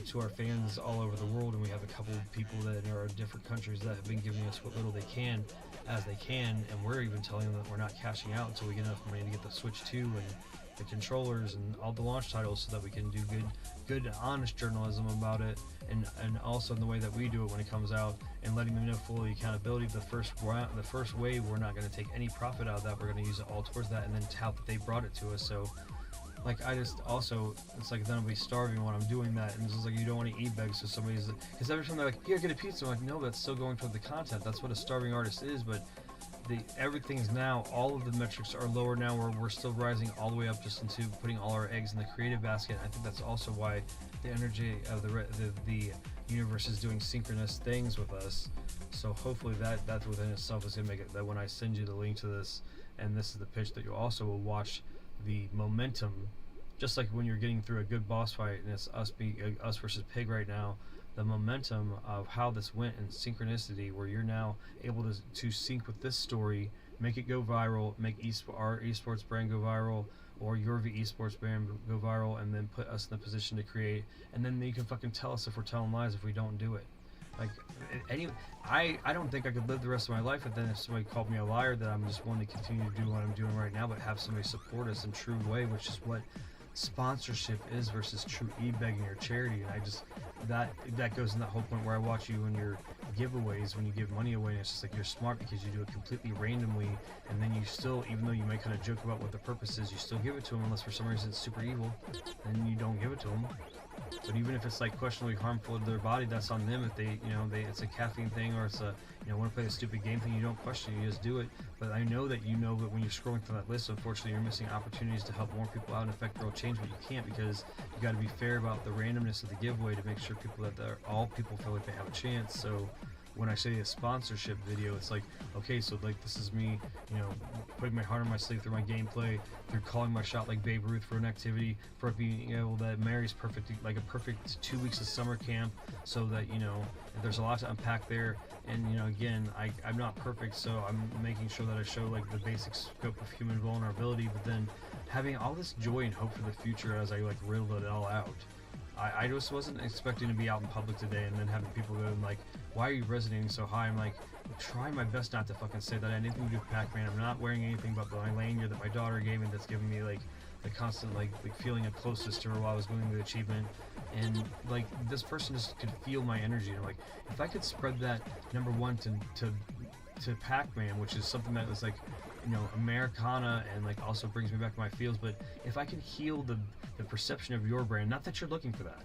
to our fans all over the world, and we have a couple of people that are in different countries that have been giving us what little they can as they can, and we're even telling them that we're not cashing out until we get enough money to get the Switch 2 and the controllers and all the launch titles, so that we can do good honest journalism about it, and also in the way that we do it when it comes out, and letting them know fully accountability. The first wave, we're not going to take any profit out of that. We're going to use it all towards that, and then tout that they brought it to us. So like, I just also, it's like, then I'll be starving when I'm doing that, and it's just like, you don't want to eat beg, so somebody's, because every time they're like, here, get a pizza, I'm like, no, that's still going toward the content. That's what a starving artist is. But everything's now, all of the metrics are lower now, where we're still rising all the way up just into putting all our eggs in the creative basket. I think that's also why the energy of the universe is doing synchronous things with us. So hopefully that within itself is going to make it that when I send you the link to this, and this is the pitch, that you also will watch the momentum, just like when you're getting through a good boss fight and it's us versus Pig right now, the momentum of how this went and synchronicity, where you're now able to sync with this story, make it go viral, make our esports brand go viral, or your esports brand go viral, and then put us in the position to create, and then you can fucking tell us if we're telling lies if we don't do it. Like, I don't think I could live the rest of my life, but then if somebody called me a liar, that I'm just wanting to continue to do what I'm doing right now, but have somebody support us in true way, which is what sponsorship is versus true e-begging or charity. And I just, that goes in that whole point where I watch you in your giveaways, when you give money away, and it's just like, you're smart because you do it completely randomly, and then you still, even though you may kind of joke about what the purpose is, you still give it to them, unless for some reason it's super evil, then you don't give it to them. But even if it's like questionably harmful to their body, that's on them. If they, it's a caffeine thing, or it's a, want to play a stupid game thing, you don't question it, you just do it. But I know that that when you're scrolling through that list, unfortunately, you're missing opportunities to help more people out and affect real change, but you can't, because you got to be fair about the randomness of the giveaway to make sure all people feel like they have a chance. So when I say a sponsorship video, it's like, okay, so like this is me, putting my heart on my sleeve through my gameplay, through calling my shot like Babe Ruth for an activity, for being able that Mary's perfect, like a perfect 2 weeks of summer camp, so that, there's a lot to unpack there. And, again, I'm not perfect, so I'm making sure that I show like the basic scope of human vulnerability, but then having all this joy and hope for the future as I like riddle it all out. I just wasn't expecting to be out in public today and then having people go like, why are you resonating so high? I'm like, I'm trying my best not to fucking say that I had anything to do with PACMAN. I'm not wearing anything but my lanyard that my daughter gave me, that's giving me like the constant like feeling of closest to her while I was going through the achievement. And like, this person just could feel my energy, and I'm like, if I could spread that, number one, to PACMAN, which is something that was like, Americana, and like also brings me back to my feels, but if I can heal the perception of your brand, not that you're looking for that,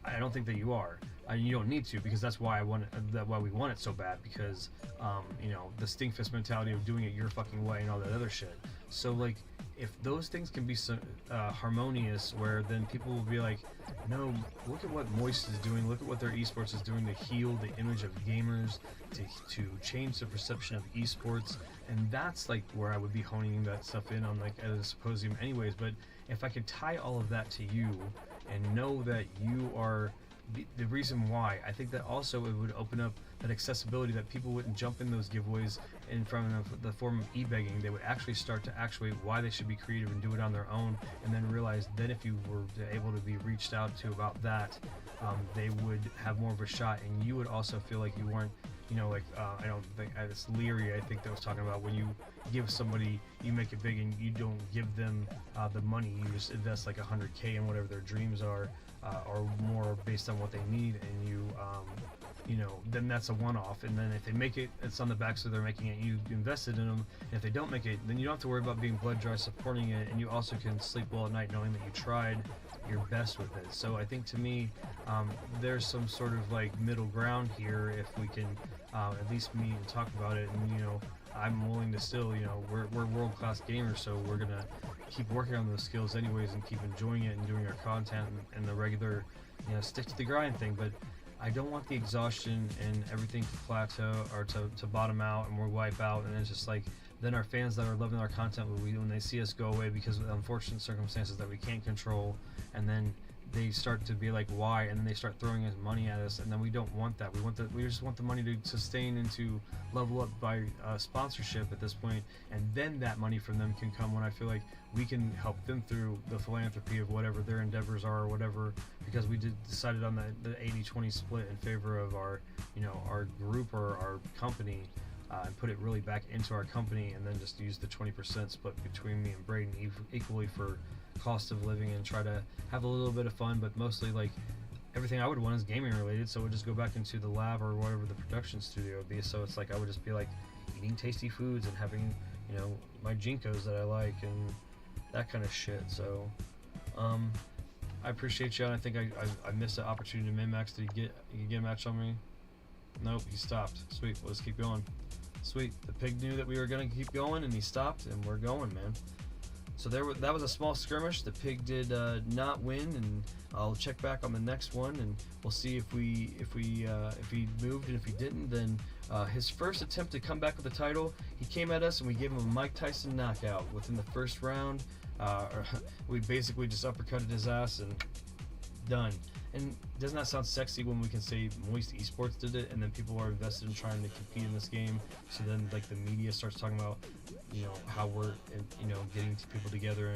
I don't think that you are, you don't need to, because that's why why we want it so bad, because the stinkfist mentality of doing it your fucking way and all that other shit. So like, if those things can be so, harmonious, where then people will be like, no, look at what Moist is doing, look at what their esports is doing to heal the image of gamers, to change the perception of esports. And that's like where I would be honing that stuff in on, like, at a symposium anyways. But if I could tie all of that to you and know that you are the reason why, I think that also it would open up that accessibility, that people wouldn't jump in those giveaways in front of the form of e-begging. They would actually start to actuate why they should be creative and do it on their own, and then realize then if you were able to be reached out to about that, they would have more of a shot, and you would also feel like you weren't, I don't think, it's Leary, I think, that was talking about when you give somebody, you make it big and you don't give them the money, you just invest like $100K in whatever their dreams are, or more based on what they need, and you then that's a one-off. And then if they make it, it's on the back, so they're making it, you invested in them. And if they don't make it, then you don't have to worry about being blood dry supporting it, and you also can sleep well at night knowing that you tried your best with it. So I think, to me, there's some sort of like middle ground here if we can at least meet and talk about it. And I'm willing to still, we're world-class gamers, so we're gonna keep working on those skills anyways and keep enjoying it and doing our content and the regular, stick to the grind thing. But I don't want the exhaustion and everything to plateau or to bottom out and we're wipe out, and it's just like, then our fans that are loving our content, when they see us go away because of unfortunate circumstances that we can't control, and then they start to be like, why? And then they start throwing us money at us, and then we don't want that. We just want the money to sustain and to level up by sponsorship at this point, and then that money from them can come when I feel like we can help them through the philanthropy of whatever their endeavors are or whatever, because we decided on the 80-20 split in favor of our our group or our company, and put it really back into our company, and then just use the 20% split between me and Braden equally for cost of living, and try to have a little bit of fun, but mostly like everything I would want is gaming related, so it would just go back into the lab or whatever the production studio would be. So it's like I would just be like eating tasty foods and having my Jinkos that I like and that kind of shit. So I appreciate you, and I think I missed the opportunity to min-max. Did you get a match on me? Nope, he stopped. Sweet, let's keep going. Sweet, the pig knew that we were gonna keep going, and he stopped, and we're going, man. So that was a small skirmish. The pig did not win, and I'll check back on the next one, and we'll see if he moved, and if he didn't, then his first attempt to come back with the title, he came at us, and we gave him a Mike Tyson knockout within the first round. We basically just uppercutted his ass and done. And doesn't that sound sexy when we can say Moist Esports did it, and then people are invested in trying to compete in this game? So then, like, the media starts talking about, you know, how we're, you know, getting people together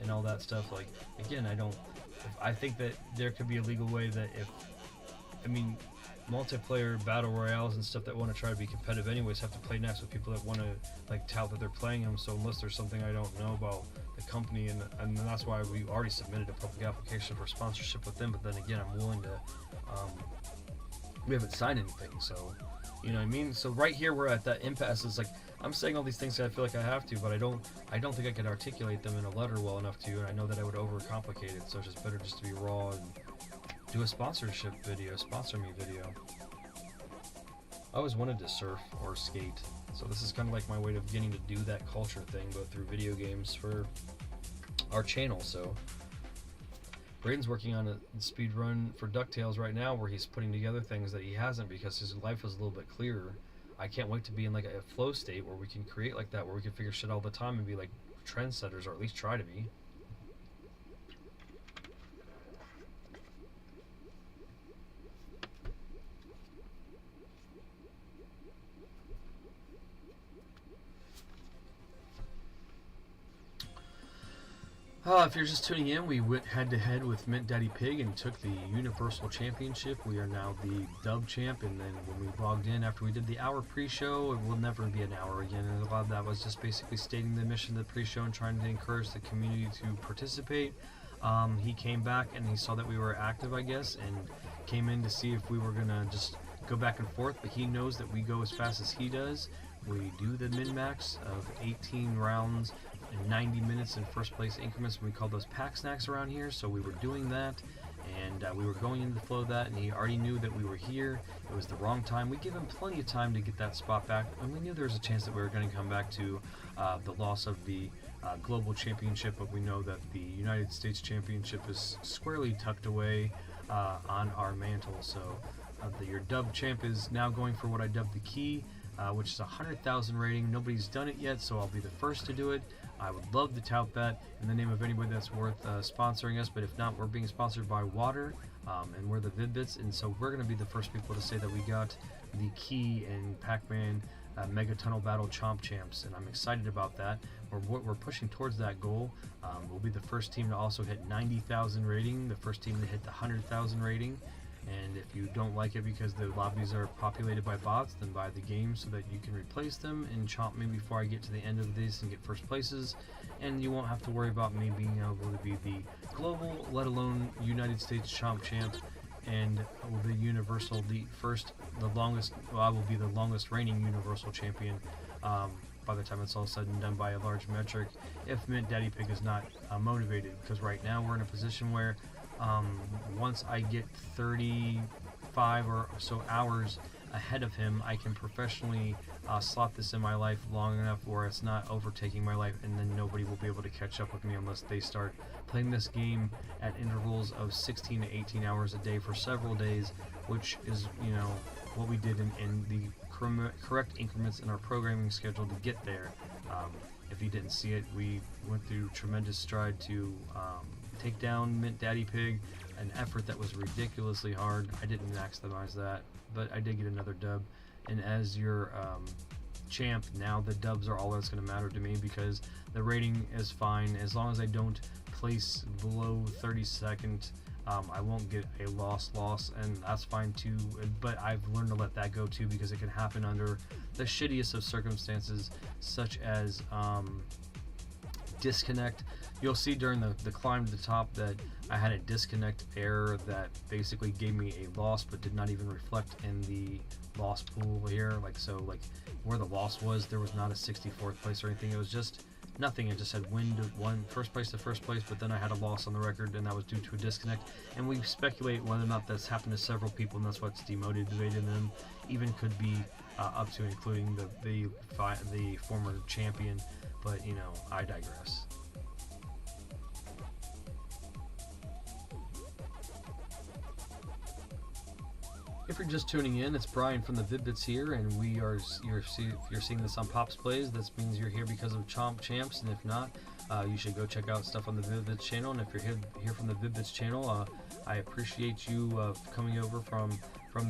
and all that stuff. Like, again, I think that there could be a legal way that multiplayer battle royales and stuff that want to try to be competitive anyways have to play next with people that want to, like, tout that they're playing them. So unless there's something I don't know about the company, and that's why we already submitted a public application for sponsorship with them. But then again, I'm willing to, we haven't signed anything, so, you know what I mean? So right here we're at that impasse. It's like, I'm saying all these things that I feel like I have to, but I don't think I can articulate them in a letter well enough to, and I know that I would overcomplicate it, so it's just better just to be raw and do a sponsorship video, sponsor me video. I always wanted to surf or skate, so this is kind of like my way of getting to do that culture thing, but through video games for our channel. So Braden's working on a speed run for DuckTales right now, where he's putting together things that he hasn't because his life is a little bit clearer. I can't wait to be in like a flow state where we can create like that, where we can figure shit all the time and be like trendsetters, or at least try to be. If you're just tuning in, we went head-to-head with Mint Daddy Pig and took the Universal Championship. We are now the Dub Champ, and then when we logged in after we did the hour pre-show, it will never be an hour again, and a lot of that was just basically stating the mission of the pre-show and trying to encourage the community to participate. He came back and he saw that we were active, I guess, and came in to see if we were going to just go back and forth, but he knows that we go as fast as he does. We do the min-max of 18 rounds in 90 minutes in first place increments. We call those pack snacks around here, so we were doing that, and we were going into the flow of that, and he already knew that we were here. It was the wrong time. We gave him plenty of time to get that spot back, and we knew there was a chance that we were going to come back to the loss of the global championship, but we know that the United States championship is squarely tucked away on our mantle. So your dub champ is now going for what I dubbed the key, which is 100,000 rating. Nobody's done it yet, so I'll be the first to do it. I would love to tout that in the name of anybody that's worth sponsoring us, but if not, we're being sponsored by Water, and we're the Vid-Bits, and so we're going to be the first people to say that we got the key in PACMAN Mega Tunnel Battle Chomp Champs, and I'm excited about that. We're pushing towards that goal. We'll be the first team to also hit 90,000 rating, the first team to hit the 100,000 rating. And if you don't like it because the lobbies are populated by bots, then buy the game so that you can replace them and chomp me before I get to the end of this and get first places. And you won't have to worry about me being able to be the global, let alone United States Chomp Champ, and the Universal, I will be the longest reigning Universal Champion by the time it's all said and done by a large metric, if Mint Daddy Pig is not motivated. Because right now we're in a position where once I get 35 or so hours ahead of him, I can professionally slot this in my life long enough where it's not overtaking my life, and then nobody will be able to catch up with me unless they start playing this game at intervals of 16 to 18 hours a day for several days, which is, you know, what we did in the correct increments in our programming schedule to get there. If you didn't see it, we went through tremendous stride to take down Mint Daddy Pig, an effort that was ridiculously hard. I didn't maximize that, but I did get another dub. And as your champ, now the dubs are all that's going to matter to me, because the rating is fine as long as I don't place below 32nd. I won't get a loss, and that's fine too, but I've learned to let that go too, because it can happen under the shittiest of circumstances, such as disconnect. You'll see during the climb to the top that I had a disconnect error that basically gave me a loss, but did not even reflect in the loss pool here. Like where the loss was, there was not a 64th place or anything. It was just nothing. It just said first place to first place, but then I had a loss on the record, and that was due to a disconnect. And we speculate whether or not that's happened to several people, and that's what's demotivated them. Even could be up to including the former champion, but you know, I digress. If you're just tuning in, it's Brian from the Vid-Bits here, and if you're seeing this on Pops Plays, that means you're here because of Chomp Champs, and if not, you should go check out stuff on the Vid-Bits channel. And if you're here from the Vid-Bits channel, I appreciate you coming over from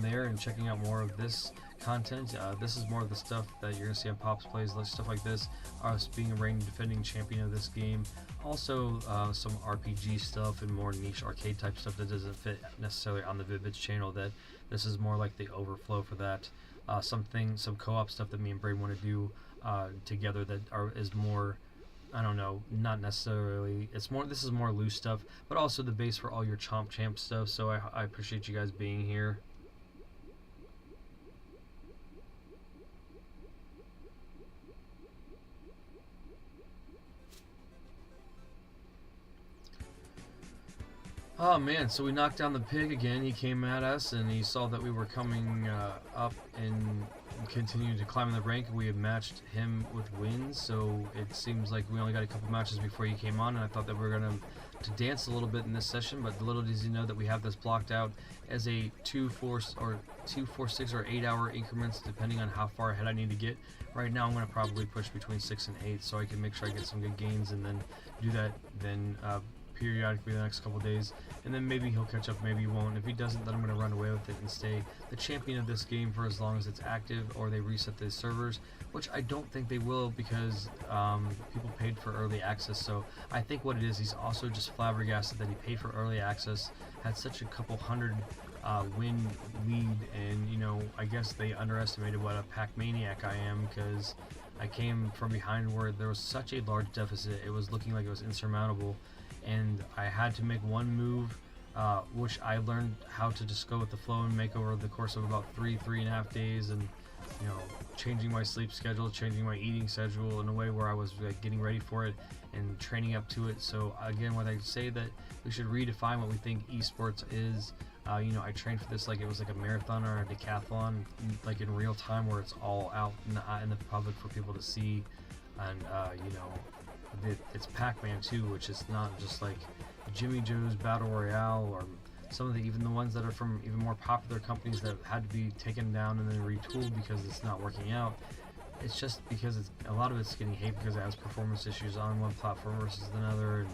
there and checking out more of this content. This is more of the stuff that you're gonna see on Pops Plays, like stuff like this, us being a reigning defending champion of this game. Also, some RPG stuff and more niche arcade type stuff that doesn't fit necessarily on the Vid-Bits channel. That this is more like the overflow for that. Some co-op stuff that me and Braden want to do together that is more, I don't know, not necessarily. This is more loose stuff, but also the base for all your Chomp Champ stuff. So I appreciate you guys being here. Oh man, so we knocked down the pig again. He came at us and he saw that we were coming up and continued to climb in the rank. We had matched him with wins, so it seems like we only got a couple matches before he came on, and I thought that we were going to dance a little bit in this session, but little does he know that we have this blocked out as a 2, 4, 6, or 8 hour increments depending on how far ahead I need to get. Right now I'm going to probably push between 6 and 8 so I can make sure I get some good gains and then do that periodically the next couple days, and then maybe he'll catch up, maybe he won't. If he doesn't, then I'm going to run away with it and stay the champion of this game for as long as it's active, or they reset the servers, which I don't think they will, because people paid for early access. So I think what it is, he's also just flabbergasted that he paid for early access, had such a couple hundred win lead, and you know, I guess they underestimated what a Pac-Maniac I am, because I came from behind where there was such a large deficit. It was looking like it was insurmountable, and I had to make one move, which I learned how to just go with the flow and make over the course of about 3.5 days, and you know, changing my sleep schedule, changing my eating schedule in a way where I was getting ready for it and training up to it. So again, when I say that we should redefine what we think esports is, you know, I trained for this like it was like a marathon or a decathlon, like in real time, where it's all out in the public for people to see, and you know, it's Pac-Man too, which is not just like Jimmy Joe's Battle Royale, or some of even the ones that are from even more popular companies that had to be taken down and then retooled because it's not working out. It's just because a lot of it's getting hate because it has performance issues on one platform versus another,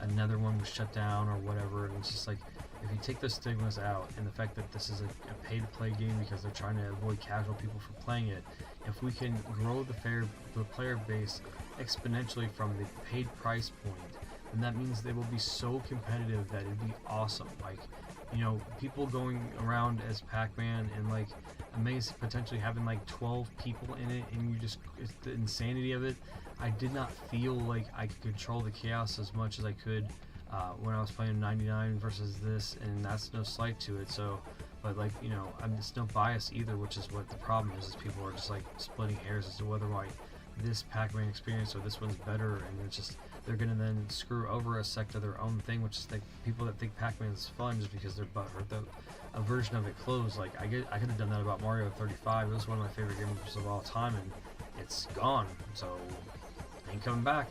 and another one was shut down or whatever. And it's just like, if you take those stigmas out and the fact that this is a pay-to-play game because they're trying to avoid casual people from playing it, if we can grow the player base exponentially from the paid price point, then that means they will be so competitive that it'd be awesome. Like, you know, people going around as Pac-Man and like amazing, potentially having like 12 people in it, and it's the insanity of it. I did not feel like I could control the chaos as much as I could when I was playing 99 versus this, and that's no slight to it. So, but like, you know, it's no bias either, which is what the problem is people are just like splitting hairs as to whether like this Pac-Man experience or this one's better, and it's just, they're gonna then screw over a sect of their own thing, which is like people that think Pac-Man is fun just because they're butthurt that a version of it closed. Like I could have done that about Mario 35. It was one of my favorite games of all time, and it's gone, so ain't coming back.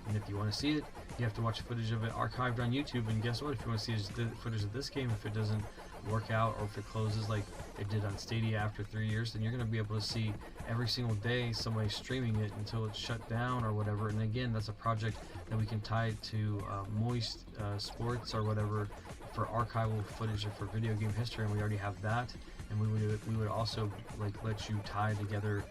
And if you want to see it, you have to watch footage of it archived on YouTube. And guess what? If you want to see footage of this game, if it doesn't work out or if it closes like it did on Stadia after 3 years, then you're going to be able to see every single day somebody streaming it until it's shut down or whatever. And again, that's a project that we can tie to Moist Sports or whatever for archival footage or for video game history, and we already have that. And we would also like let you tie together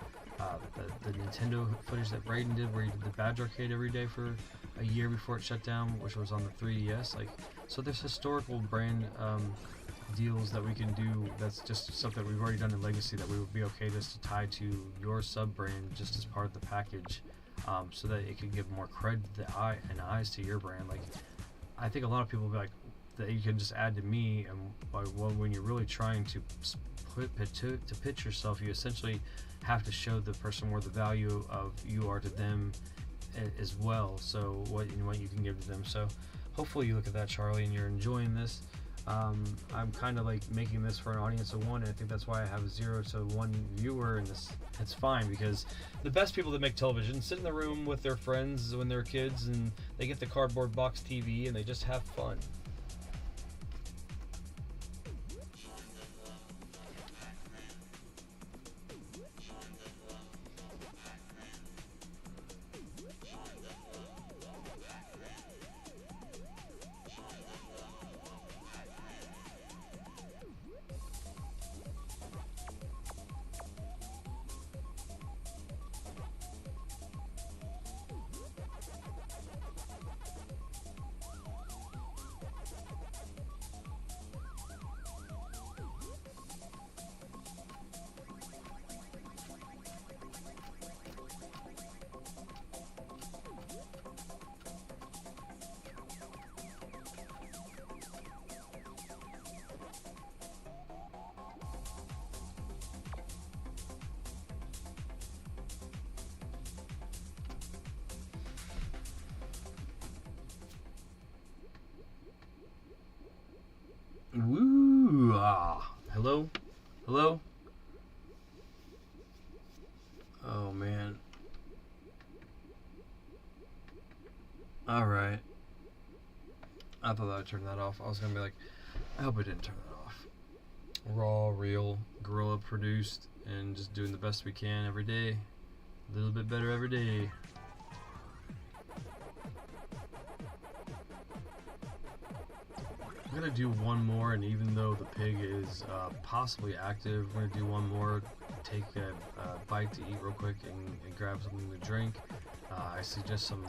the Nintendo footage that Braden did, where he did the Badge Arcade every day for a year before it shut down, which was on the 3DS. Like, so there's historical brand deals that we can do. That's just stuff that we've already done in Legacy that we would be okay just to tie to your sub brand just as part of the package, so that it can give more cred and eyes to your brand. Like, I think a lot of people will be like, that you can just add to me, and when you're really trying to pitch yourself, you essentially have to show the person where the value of you are to them as well, so what you can give to them. So hopefully you look at that, Charlie, and you're enjoying this. I'm kind of like making this for an audience of one, and I think that's why I have 0 to 1 viewer, and it's fine, because the best people that make television sit in the room with their friends when they're kids, and they get the cardboard box TV and they just have fun. Woo! Ah. Hello? Hello? Oh, man. Alright. I thought I'd turn that off. I was gonna be like, I hope I didn't turn that off. Raw, real, guerrilla produced, and just doing the best we can every day. A little bit better every day. I'm gonna do one more, and even though the pig is possibly active, we're gonna do one more. Take a bite to eat real quick and grab something to drink. I suggest some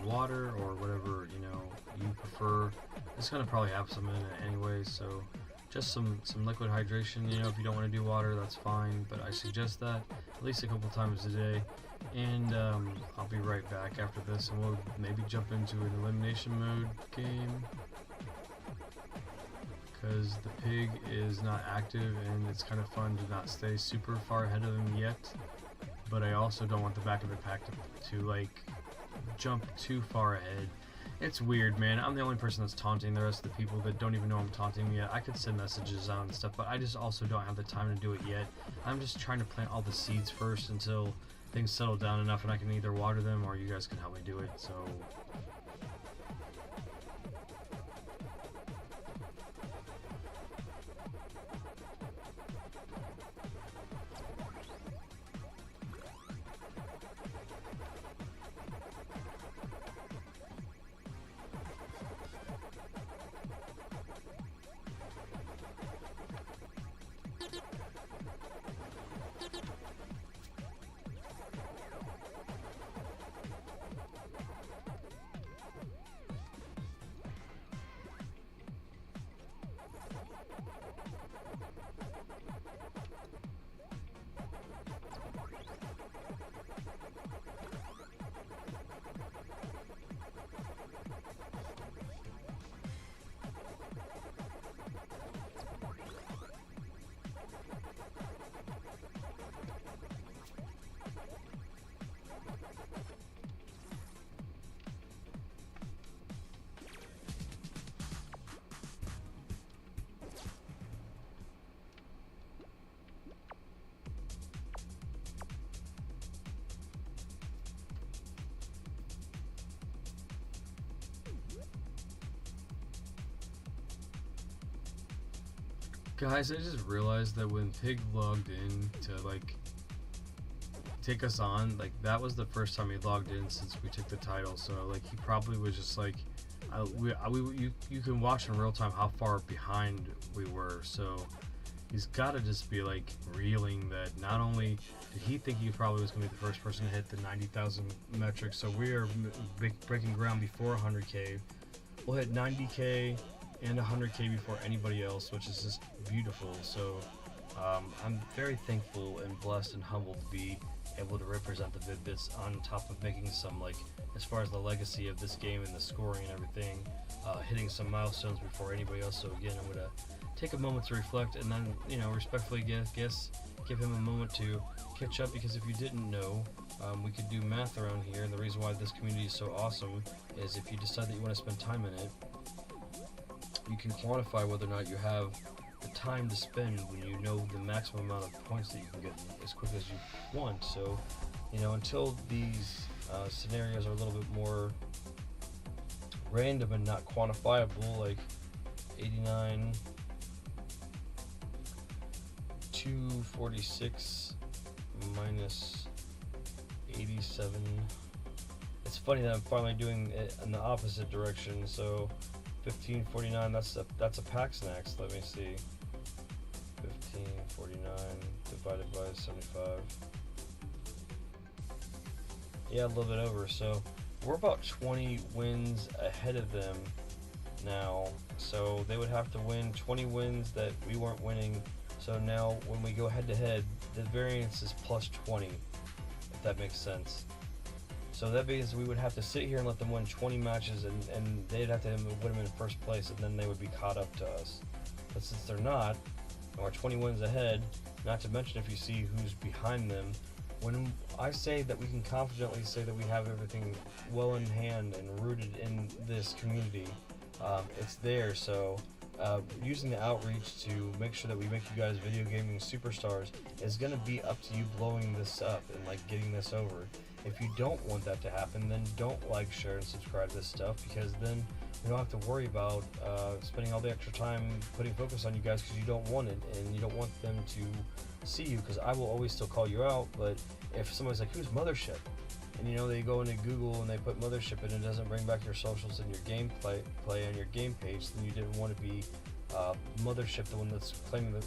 water or whatever you prefer. It's gonna probably have some in it anyway, so just some liquid hydration. If you don't want to do water, that's fine, but I suggest that at least a couple times a day. And I'll be right back after this, and we'll maybe jump into an elimination mode game. Because the pig is not active, and it's kind of fun to not stay super far ahead of him yet. But I also don't want the back of the pack to like jump too far ahead. It's weird, man. I'm the only person that's taunting the rest of the people that don't even know I'm taunting yet. I could send messages out and stuff, but I just also don't have the time to do it yet. I'm just trying to plant all the seeds first until things settle down enough and I can either water them or you guys can help me do it. So guys, I just realized that when Pig logged in to like take us on, like that was the first time he logged in since we took the title. So like he probably was just like, you can watch in real time how far behind we were. So he's got to just be like reeling that not only did he think he probably was going to be the first person to hit the 90,000 metric. So we are breaking ground before 100K. We'll hit 90K and 100K before anybody else, which is just beautiful. So I'm very thankful and blessed and humbled to be able to represent the Vid-Bits on top of making some, like, as far as the legacy of this game and the scoring and everything, hitting some milestones before anybody else. So again, I'm gonna take a moment to reflect and then, respectfully give him a moment to catch up, because if you didn't know, we could do math around here, and the reason why this community is so awesome is if you decide that you want to spend time in it, you can quantify whether or not you have the time to spend when you know the maximum amount of points that you can get as quick as you want. So, until these scenarios are a little bit more random and not quantifiable, like 89, 246 minus 87. It's funny that I'm finally doing it in the opposite direction. So 1549, that's a PACMAN. Let me see. 1549 divided by 75. Yeah, a little bit over. So we're about 20 wins ahead of them now. So they would have to win 20 wins that we weren't winning. So now when we go head to head, the variance is plus 20, if that makes sense. So that means we would have to sit here and let them win 20 matches, and they'd have to win them in first place, and then they would be caught up to us. But since they're not, and we're 20 wins ahead, not to mention if you see who's behind them, when I say that we can confidently say that we have everything well in hand and rooted in this community, it's there. So using the outreach to make sure that we make you guys video gaming superstars is going to be up to you blowing this up and like getting this over. If you don't want that to happen, then don't like, share, and subscribe to this stuff, because then we don't have to worry about spending all the extra time putting focus on you guys because you don't want it and you don't want them to see you, because I will always still call you out. But if somebody's like, who's Mothership? And you know, they go into Google and they put Mothership and it doesn't bring back your socials and your gameplay on your game page, then you didn't want to be Mothership, the one that's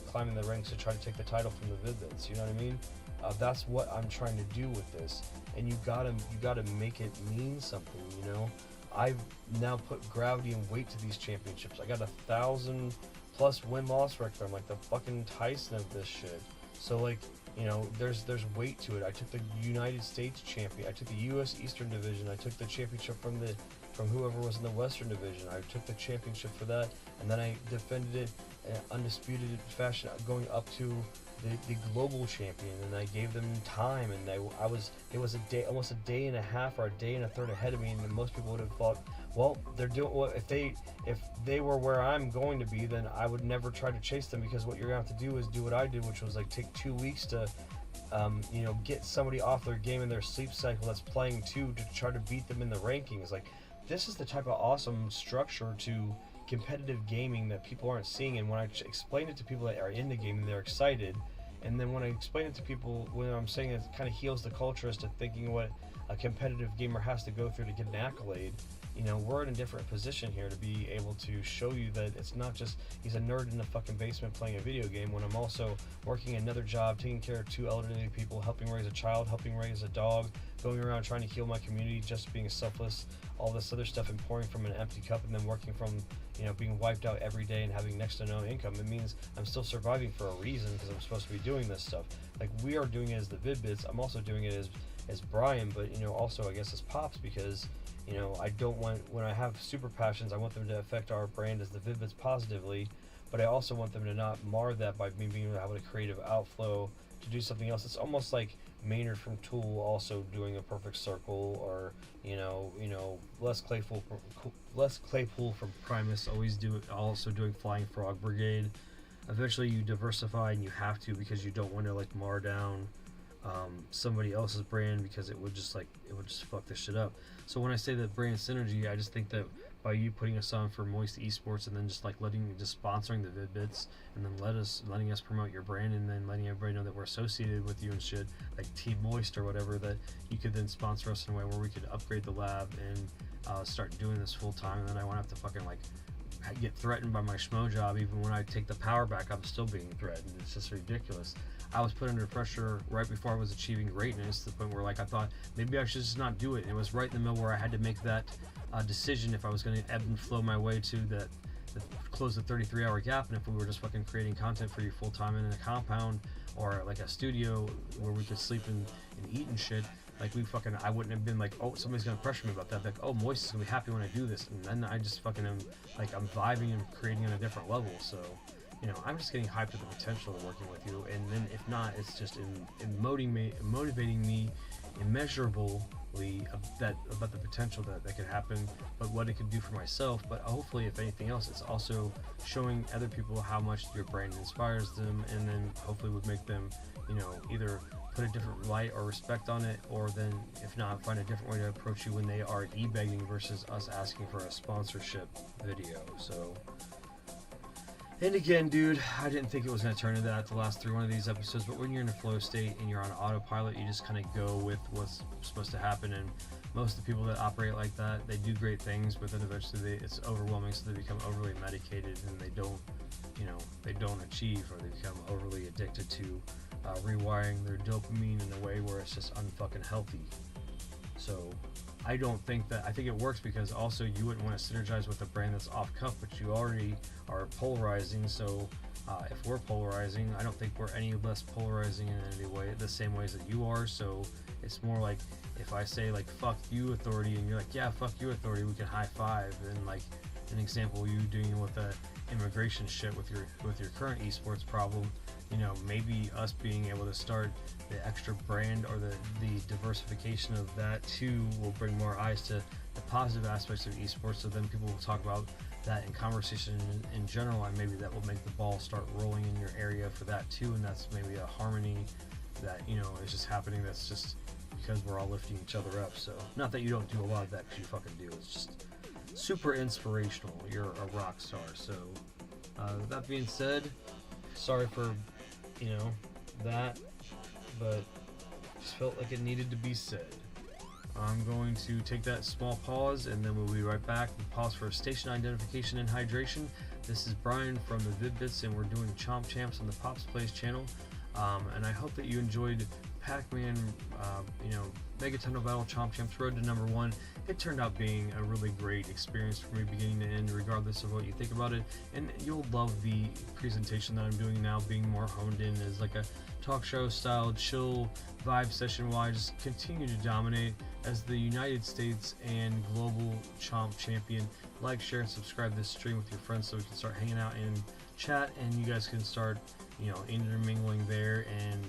climbing the ranks to try to take the title from the Vid-Bits. You know what I mean? That's what I'm trying to do with this, and you gotta make it mean something. You know, I've now put gravity and weight to these championships. I got 1,000+ win-loss record. I'm like the fucking Tyson of this shit. So like, you know, there's weight to it. I took the United States champion. I took the U.S. Eastern Division. I took the championship from whoever was in the Western Division. I took the championship for that, and then I defended it in undisputed fashion, going up to the global champion, and I gave them time, and it was almost a day and a half or a day and a third ahead of me, and most people would have thought, well, they're doing, well, if they were where I'm going to be, then I would never try to chase them, because what you're gonna have to do is do what I did, which was like take 2 weeks to you know, get somebody off their game and their sleep cycle that's playing 2 to try to beat them in the rankings. Like, this is the type of awesome structure to competitive gaming that people aren't seeing, and when I explain it to people that are into gaming, they're excited. And then when I explain it to people, when I'm saying it kind of heals the culture as to thinking what a competitive gamer has to go through to get an accolade, you know, we're in a different position here to be able to show you that it's not just he's a nerd in the fucking basement playing a video game, when I'm also working another job, taking care of 2 elderly people, helping raise a child, helping raise a dog, going around trying to heal my community, just being selfless, all this other stuff, and pouring from an empty cup, and then working from, you know, being wiped out every day and having next to no income. It means I'm still surviving for a reason, because I'm supposed to be doing this stuff. Like, we are doing it as the Vid-Bits. I'm also doing it as Brian, but, you know, also I guess as Pops, because, you know, I don't want, when I have super passions, I want them to affect our brand as the Vid-Bits positively, but I also want them to not mar that by me being able to have a creative outflow to do something else. It's almost like Maynard from Tool also doing a perfect circle, or you know, Les Claypool from Primus also doing Flying Frog Brigade. Eventually, you diversify, and you have to, because you don't want to like mar down somebody else's brand, because it would just fuck this shit up. So when I say that brand synergy, I just think that by you putting us on for Moist Esports, and then just sponsoring the Vid-Bits, and then letting us promote your brand, and then letting everybody know that we're associated with you and shit, like Team Moist or whatever, that you could then sponsor us in a way where we could upgrade the lab and start doing this full time, and then I won't have to fucking like get threatened by my schmo job. Even when I take the power back, I'm still being threatened. It's just ridiculous. I was put under pressure right before I was achieving greatness, to the point where like I thought maybe I should just not do it, and it was right in the middle where I had to make that decision if I was going to ebb and flow my way to close the 33-hour gap, and if we were just fucking creating content for you full time in a compound or like a studio where we could sleep and eat and shit. Like, I wouldn't have been like, oh, somebody's gonna pressure me about that. Like, oh, Moist is gonna be happy when I do this, and then I just fucking am like, I'm vibing and creating on a different level. So, you know, I'm just getting hyped at the potential of working with you, and then if not, it's just motivating me immeasurably about the potential that could happen, but what it could do for myself. But hopefully, if anything else, it's also showing other people how much your brand inspires them, and then hopefully would make them, you know, either put a different light or respect on it, or then if not, find a different way to approach you when they are e-begging versus us asking for a sponsorship video. So, and again, dude, I didn't think it was going to turn into that the last one of these episodes, but when you're in a flow state and you're on autopilot, you just kind of go with what's supposed to happen. And most of the people that operate like that, they do great things, but then eventually it's overwhelming, so they become overly medicated, and they don't achieve, or they become overly addicted to rewiring their dopamine in a way where it's just unfucking healthy. So I think it works, because also you wouldn't want to synergize with a brand that's off cuff, but you already are polarizing. So if we're polarizing, I don't think we're any less polarizing in any way, the same ways that you are. So it's more like, if I say like fuck you authority, and you're like, yeah, fuck you authority, we can high five. And like an example, you dealing with the immigration shit with your current esports problem, maybe us being able to start the extra brand or the diversification of that too will bring more eyes to the positive aspects of esports, so then people will talk about that in conversation in general, and maybe that will make the ball start rolling in your area for that too, and that's maybe a harmony that is just happening, that's just because we're all lifting each other up. So not that you don't do a lot of that, because you fucking do. It's just super inspirational. You're a rock star. So that being said, sorry for that, but just felt like it needed to be said. I'm going to take that small pause, and then we'll be right back. We'll pause for station identification and hydration. This is Brian from the Vid-Bits, and we're doing Chomp Champs on the Pops Plays channel. And I hope that you enjoyed PACMAN, Megatenno Battle Chomp Champs Road to number 1. It turned out being a really great experience for me beginning to end, regardless of what you think about it. And you'll love the presentation that I'm doing now, being more honed in as like a talk show style, chill vibe session where I just continue to dominate as the United States and global Chomp Champion. Like, share, and subscribe this stream with your friends so we can start hanging out and chat, and you guys can start intermingling there and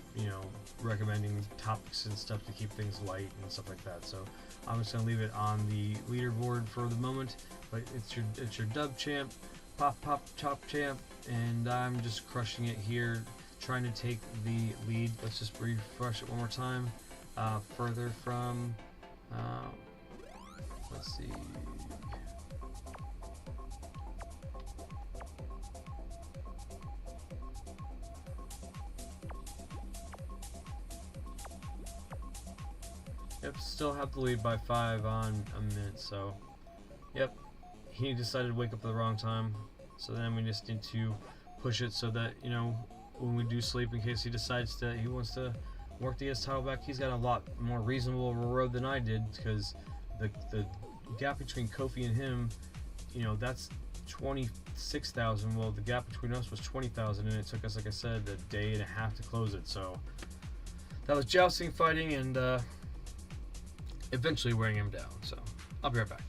recommending topics and stuff to keep things light and stuff like that. So I'm just gonna leave it on the leaderboard for the moment, but it's your dub champ, pop chop champ, and I'm just crushing it here, trying to take the lead. Let's just refresh it one more time. Further from let's see. Yep, still have the lead by 5 on a minute, so yep, he decided to wake up at the wrong time, so then we just need to push it so that when we do sleep, in case he decides that he wants to work to get his title back, he's got a lot more reasonable road than I did, because the gap between Kofi and him, that's 26,000. Well, the gap between us was 20,000, and it took us, like I said, a day and a half to close it. So that was jousting, fighting, and eventually wearing him down. So I'll be right back.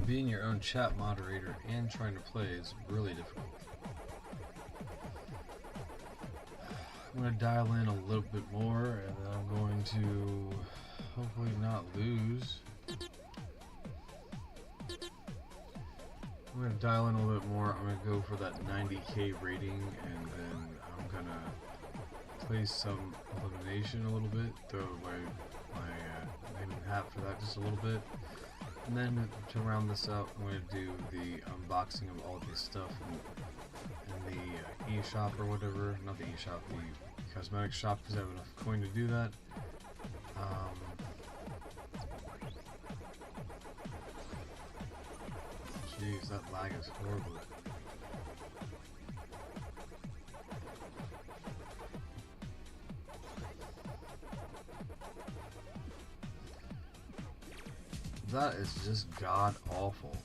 Being your own chat moderator and trying to play is really difficult. I'm going to dial in a little bit more, and then I'm going to hopefully not lose. I'm going to dial in a little bit more. I'm going to go for that 90k rating, and then I'm going to play some elimination a little bit, throw my name in hat for that just a little bit. And then to round this out, I'm going to do the unboxing of all this stuff in the eShop or whatever. Not the eShop, the cosmetic shop, because I have enough coin to do that. Jeez, that lag is horrible. That is just god awful.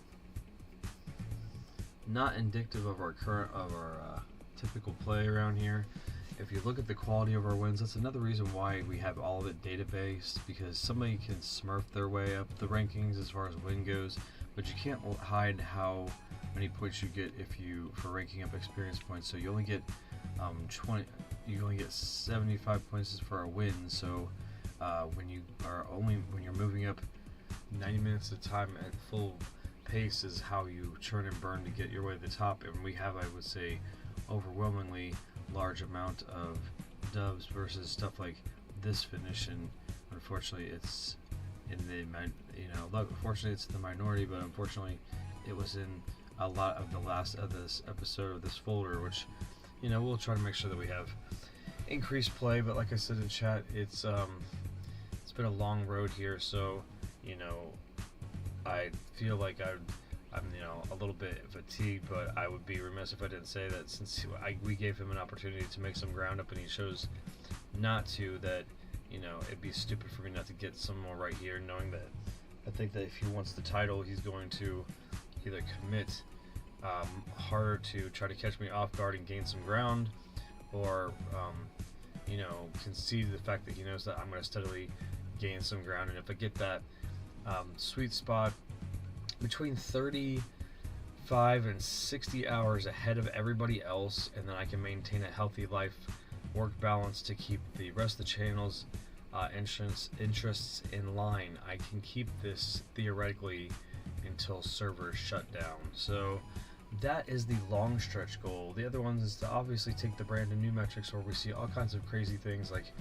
Not indicative of our typical play around here. If you look at the quality of our wins, that's another reason why we have all of it databased, because somebody can smurf their way up the rankings as far as win goes, but you can't hide how many points you get for ranking up experience points. So you only get 20. You only get 75 points for a win. So when you're moving up 90 minutes at a time at full pace is how you churn and burn to get your way to the top. And we have, I would say, overwhelmingly large amount of dubs versus stuff like this finish, and unfortunately it's in the fortunately it's the minority, but unfortunately it was in a lot of the last of this episode of this folder, which we'll try to make sure that we have increased play. But like I said in chat, it's been a long road here, so I feel like I'm a little bit fatigued, but I would be remiss if I didn't say that since we gave him an opportunity to make some ground up and he chose not to, that it'd be stupid for me not to get some more right here, knowing that I think that if he wants the title, he's going to either commit harder to try to catch me off guard and gain some ground, or concede the fact that he knows that I'm going to steadily gain some ground. And if I get that sweet spot between 35 and 60 hours ahead of everybody else, and then I can maintain a healthy life work balance to keep the rest of the channel's interests in line, I can keep this theoretically until servers shut down. So that is the long stretch goal. The other one is to obviously take the brand to new metrics, where we see all kinds of crazy things like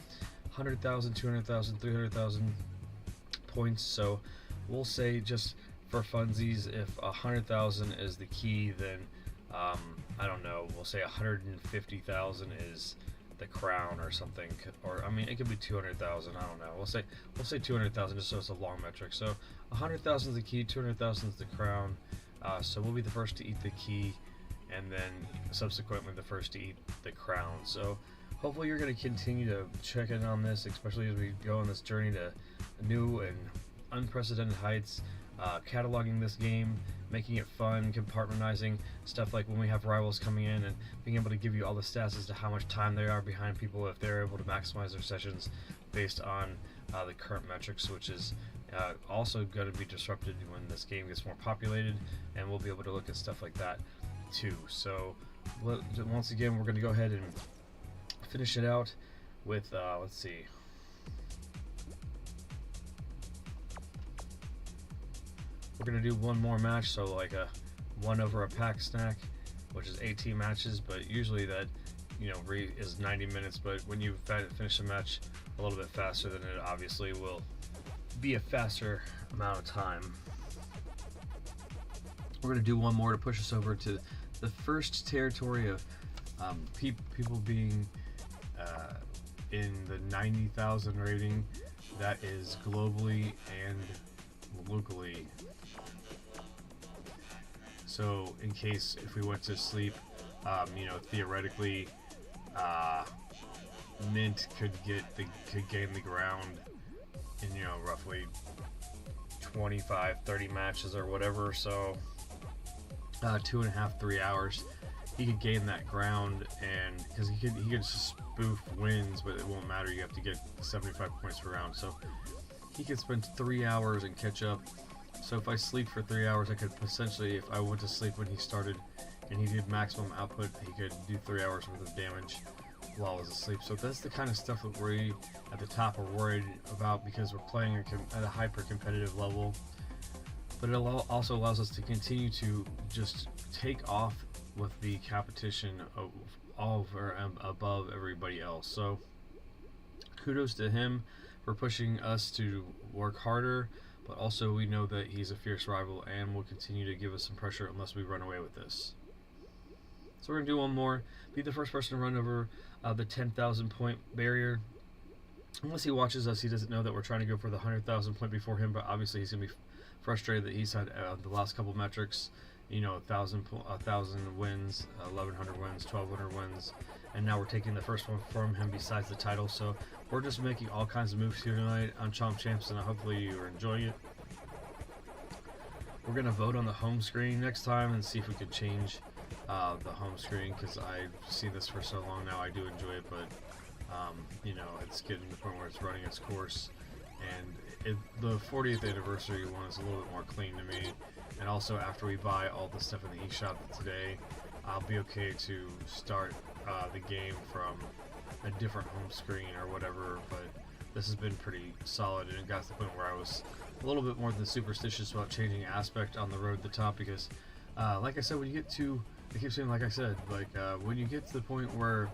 100,000, 200,000, 300,000 points. So we'll say, just for funsies, if 100,000 is the key, then I don't know, we'll say 150,000 is the crown or something, or I mean it could be 200,000, I don't know, we'll say 200,000 just so it's a long metric. So 100,000 is the key, 200,000 is the crown. So we'll be the first to eat the key, and then subsequently the first to eat the crown. So hopefully you're going to continue to check in on this, especially as we go on this journey to new and unprecedented heights, cataloging this game, making it fun, compartmentalizing stuff like when we have rivals coming in, and being able to give you all the stats as to how much time they are behind people if they're able to maximize their sessions based on the current metrics, which is also going to be disrupted when this game gets more populated, and we'll be able to look at stuff like that too. So once again, we're going to go ahead and finish it out with let's see, we're going to do one more match, so like a 1 over a pack snack, which is 18 matches, but usually that is 90 minutes, but when you finish a match a little bit faster, then it obviously will be a faster amount of time. We're going to do one more to push us over to the first territory of people being in the 90,000 rating. That is globally and locally. So in case if we went to sleep, theoretically, Mint could gain the ground in roughly 25-30 matches or whatever. So 2.5-3 hours, he could gain that ground, and because he could spoof wins, but it won't matter. You have to get 75 points per round. So he could spend 3 hours and catch up. So if I sleep for 3 hours, I could essentially, if I went to sleep when he started and he did maximum output, he could do 3 hours worth of damage while I was asleep. So that's the kind of stuff that we at the top are worried about, because we're playing at a hyper competitive level. But it also allows us to continue to just take off with the competition of over and above everybody else. So kudos to him for pushing us to work harder, but also we know that he's a fierce rival and will continue to give us some pressure unless we run away with this. So we're going to do one more. Be the first person to run over the 10,000 point barrier. Unless he watches us, he doesn't know that we're trying to go for the 100,000 point before him, but obviously he's going to be frustrated that he's had the last couple metrics, 1,000 wins, 1,100 wins, 1,200 wins, and now we're taking the first one from him besides the title. So we're just making all kinds of moves here tonight on Chomp Champs, and hopefully you are enjoying it. We're going to vote on the home screen next time and see if we could change the home screen, because I've seen this for so long now. I do enjoy it, but it's getting to the point where it's running its course, and the 40th anniversary one is a little bit more clean to me. And also, after we buy all the stuff in the eShop today, I'll be okay to start the game from a different home screen or whatever, but this has been pretty solid, and it got to the point where I was a little bit more than superstitious about changing aspect on the road to the top, because like I said, when you get to, I keep saying like I said, when you get to the point where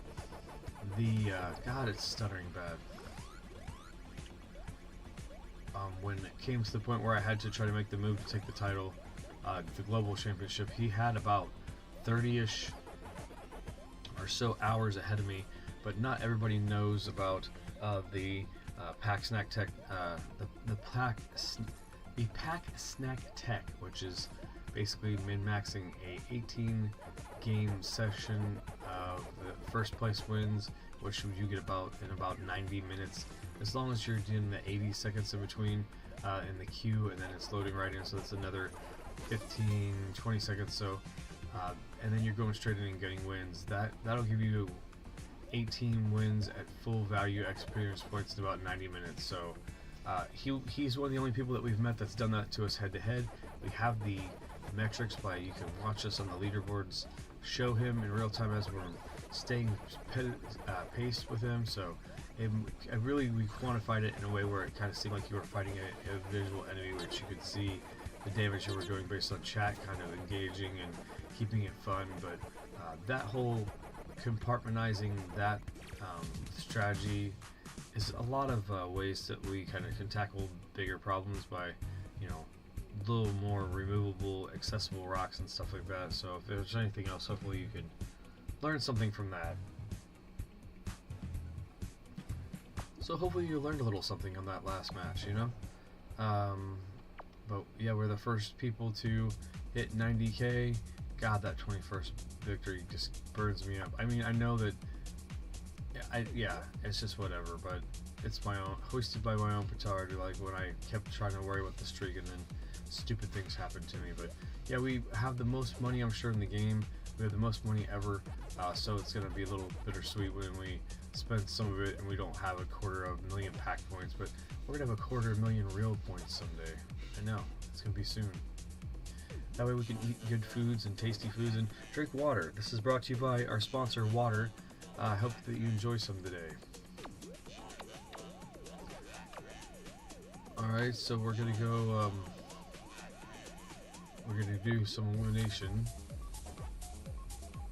the, God, it's stuttering bad. When it came to the point where I had to try to make the move to take the title, the global championship, he had about 30-ish or so hours ahead of me, but not everybody knows about the Pack Snack Tech, the Pack Snack Tech, which is basically min-maxing a 18 game session of the first place wins, which you get in about 90 minutes, as long as you're doing the 80 seconds in between in the queue, and then it's loading right in, so it's another 15-20 seconds. So and then you're going straight in and getting wins. That'll give you 18 wins at full value experience points in about 90 minutes. So he's one of the only people that we've met that's done that to us head to head. We have the metrics you can watch us on the leaderboards, show him in real time as we're staying paced with him. So we quantified it in a way where it kind of seemed like you were fighting a visual enemy, which you could see the damage you were doing based on chat, kind of engaging and keeping it fun. But that whole compartmentalizing that strategy is a lot of ways that we kind of can tackle bigger problems by, a little more removable, accessible rocks and stuff like that. So if there's anything else, hopefully you can learn something from that. So hopefully you learned a little something on that last match, But yeah, we're the first people to hit 90k. God, that 21st victory just burns me up. I mean, I know that, it's just whatever, but it's my own, hoisted by my own petard, like when I kept trying to worry about the streak and then stupid things happened to me. But yeah, we have the most money, I'm sure, in the game. We have the most money ever, so it's going to be a little bittersweet when we spend some of it and we don't have 250,000 pack points, but we're going to have 250,000 real points someday. I know, it's going to be soon. That way we can eat good foods and tasty foods and drink water. This is brought to you by our sponsor, Water. I hope that you enjoy some today. Alright, so we're going to go, we're going to do some elimination.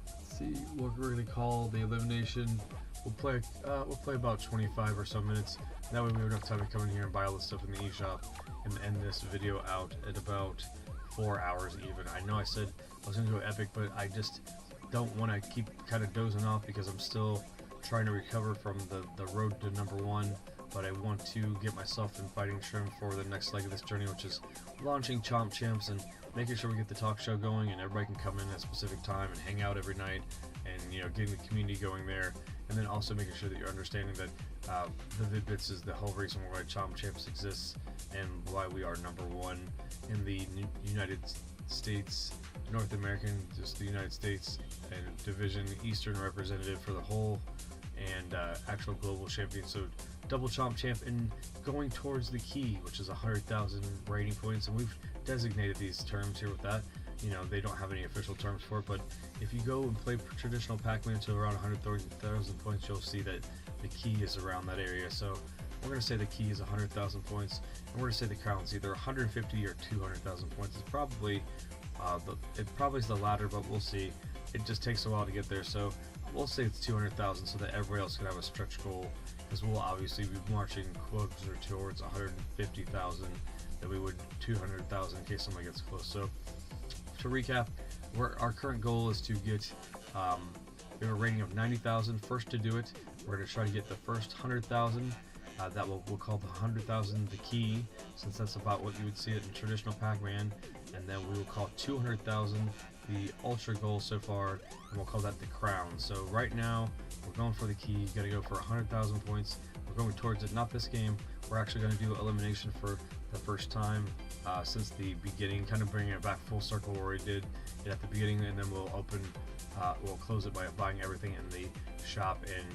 Let's see what we're going to call the elimination. We'll play about 25 or so minutes. That way we have enough time to come in here and buy all the stuff in the eShop and end this video out at about 4 hours even. I know I said I was going to go epic, but I just don't want to keep kind of dozing off because I'm still trying to recover from the road to #1. But I want to get myself in fighting trim for the next leg of this journey, which is launching Chomp Champs and making sure we get the talk show going and everybody can come in at a specific time and hang out every night, and getting the community going there, and then also making sure that you're understanding that the Vid-Bits is the whole reason why Chomp Champs exists and why we are #1 in the United States, North American, just the United States, and Division Eastern representative for the whole, and actual global champion. So double Chomp Champ and going towards the key, which is 100,000 rating points, and we've designated these terms here with that. They don't have any official terms for it, but if you go and play traditional PACMAN to around 130,000 points, you'll see that the key is around that area. So we're going to say the key is 100,000 points, and we're going to say the crown is either 150 or 200,000 points. It's probably is the latter, but we'll see. It just takes a while to get there, so we'll say it's 200,000 so that everybody else can have a stretch goal, because we'll obviously be marching closer towards 150,000 that we would 200,000 in case somebody gets close. So to recap, our current goal is to get we have a rating of 90,000. First to do it, we're going to try to get the first 100,000. That we'll call the 100,000 the key, since that's about what you would see it in traditional Pac-Man. And then we will call 200,000 the ultra goal so far, and we'll call that the crown. So right now, we're going for the key. You got to go for 100,000 points. We're going towards it. Not this game. We're actually going to do elimination for the first time since the beginning, kind of bringing it back full circle where we did it at the beginning, and then we'll we'll close it by buying everything in the shop and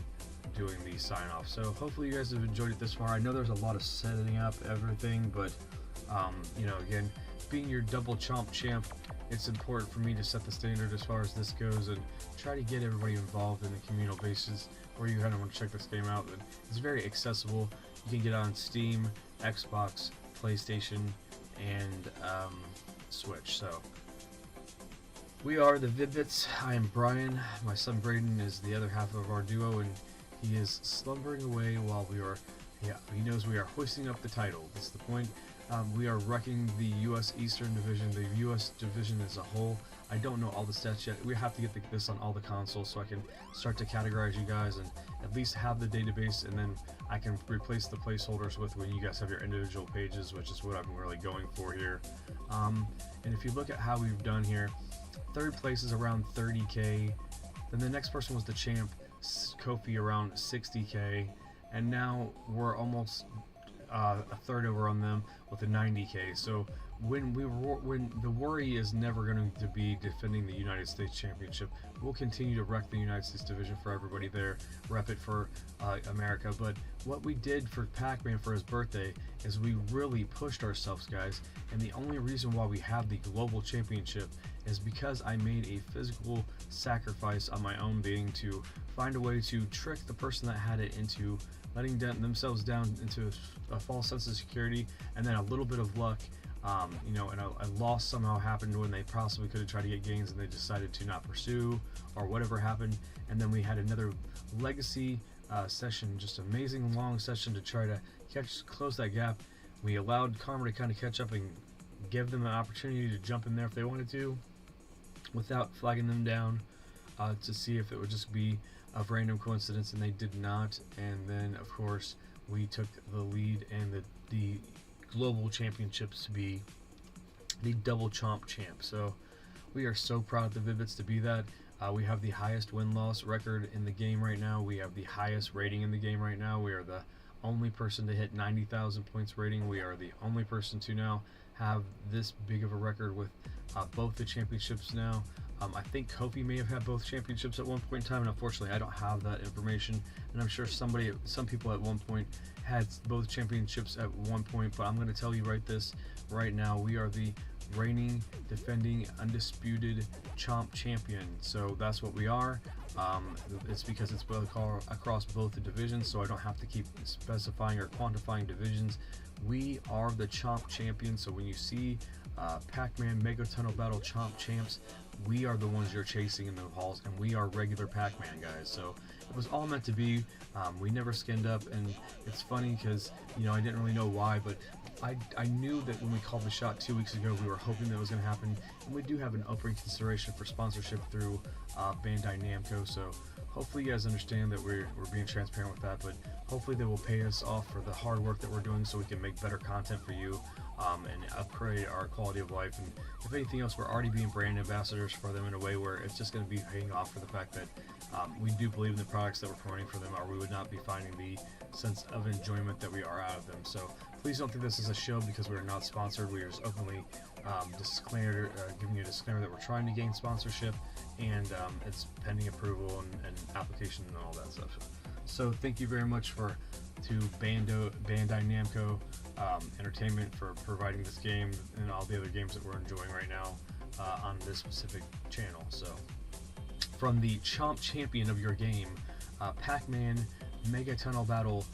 doing the sign off. So hopefully you guys have enjoyed it this far. I know there's a lot of setting up everything, but you know, again, being your double chomp champ, it's important for me to set the standard as far as this goes and try to get everybody involved in the communal basis where you kind of want to check this game out. And it's very accessible. You can get it on Steam, Xbox, PlayStation, and Switch. So we are the Vid-Bits. I am Brian. My son Braden is the other half of our duo, and he is slumbering away while we are, he knows we are hoisting up the title. That's the point. We are wrecking the U.S. Eastern Division, the U.S. Division as a whole. I don't know all the stats yet. We have to get this on all the consoles so I can start to categorize you guys and at least have the database, and then I can replace the placeholders with when you guys have your individual pages, which is what I'm really going for here. And if you look at how we've done here, third place is around 30K. Then the next person was the champ, Kofi, around 60K, and now we're almost a third over on them with a 90K. So when the worry is never going to be defending the United States Championship. We'll continue to wreck the United States division for everybody there, rep it for America. But what we did for Pac-Man for his birthday is we really pushed ourselves, guys, and the only reason why we have the global championship is because I made a physical sacrifice on my own being to find a way to trick the person that had it into letting themselves down into a false sense of security, and then a little bit of luck, you know, and a loss somehow happened when they possibly could have tried to get gains and they decided to not pursue, or whatever happened. And then we had another legacy session, just amazing long session to try to close that gap. We allowed karma to kind of catch up and give them an opportunity to jump in there if they wanted to, without flagging them down, to see if it would just be of random coincidence, and they did not. And then of course we took the lead and the global championships to be the double chomp champ. So we are so proud of the Vid-Bits to be that. We have the highest win-loss record in the game right now. We have the highest rating in the game right now. We are the only person to hit 90,000 points rating. We are the only person to now have this big of a record with both the championships now. I think Kofi may have had both championships at one point in time, and unfortunately I don't have that information, and I'm sure some people at one point had both championships at one point. But I'm going to tell you right now, we are the reigning, defending, undisputed chomp champion. So that's what we are. It's because it's across both the divisions, so I don't have to keep specifying or quantifying divisions. We are the chomp champion. So when you see Pac-Man Mega Tunnel Battle Chomp Champs, we are the ones you're chasing in the halls, and we are regular Pac-Man, guys. So it was all meant to be. We never skinned up, and it's funny because, you know, I didn't really know why, but I knew that when we called the shot 2 weeks ago, we were hoping that was going to happen, and we do have an open consideration for sponsorship through Bandai Namco. So hopefully you guys understand that we're being transparent with that, but hopefully they will pay us off for the hard work that we're doing so we can make better content for you, and upgrade our quality of life. And if anything else, we're already being brand ambassadors for them in a way where it's just going to be paying off for the fact that we do believe in the products that we're promoting for them, or we would not be finding the sense of enjoyment that we are out of them. So please don't think this is a show because we are not sponsored. We are just openly giving you a disclaimer that we're trying to gain sponsorship, and it's pending approval and application and all that stuff. So thank you very much to Bandai Namco Entertainment for providing this game and all the other games that we're enjoying right now on this specific channel. So from the chomp champion of your game, Pac-Man Mega Tunnel Battle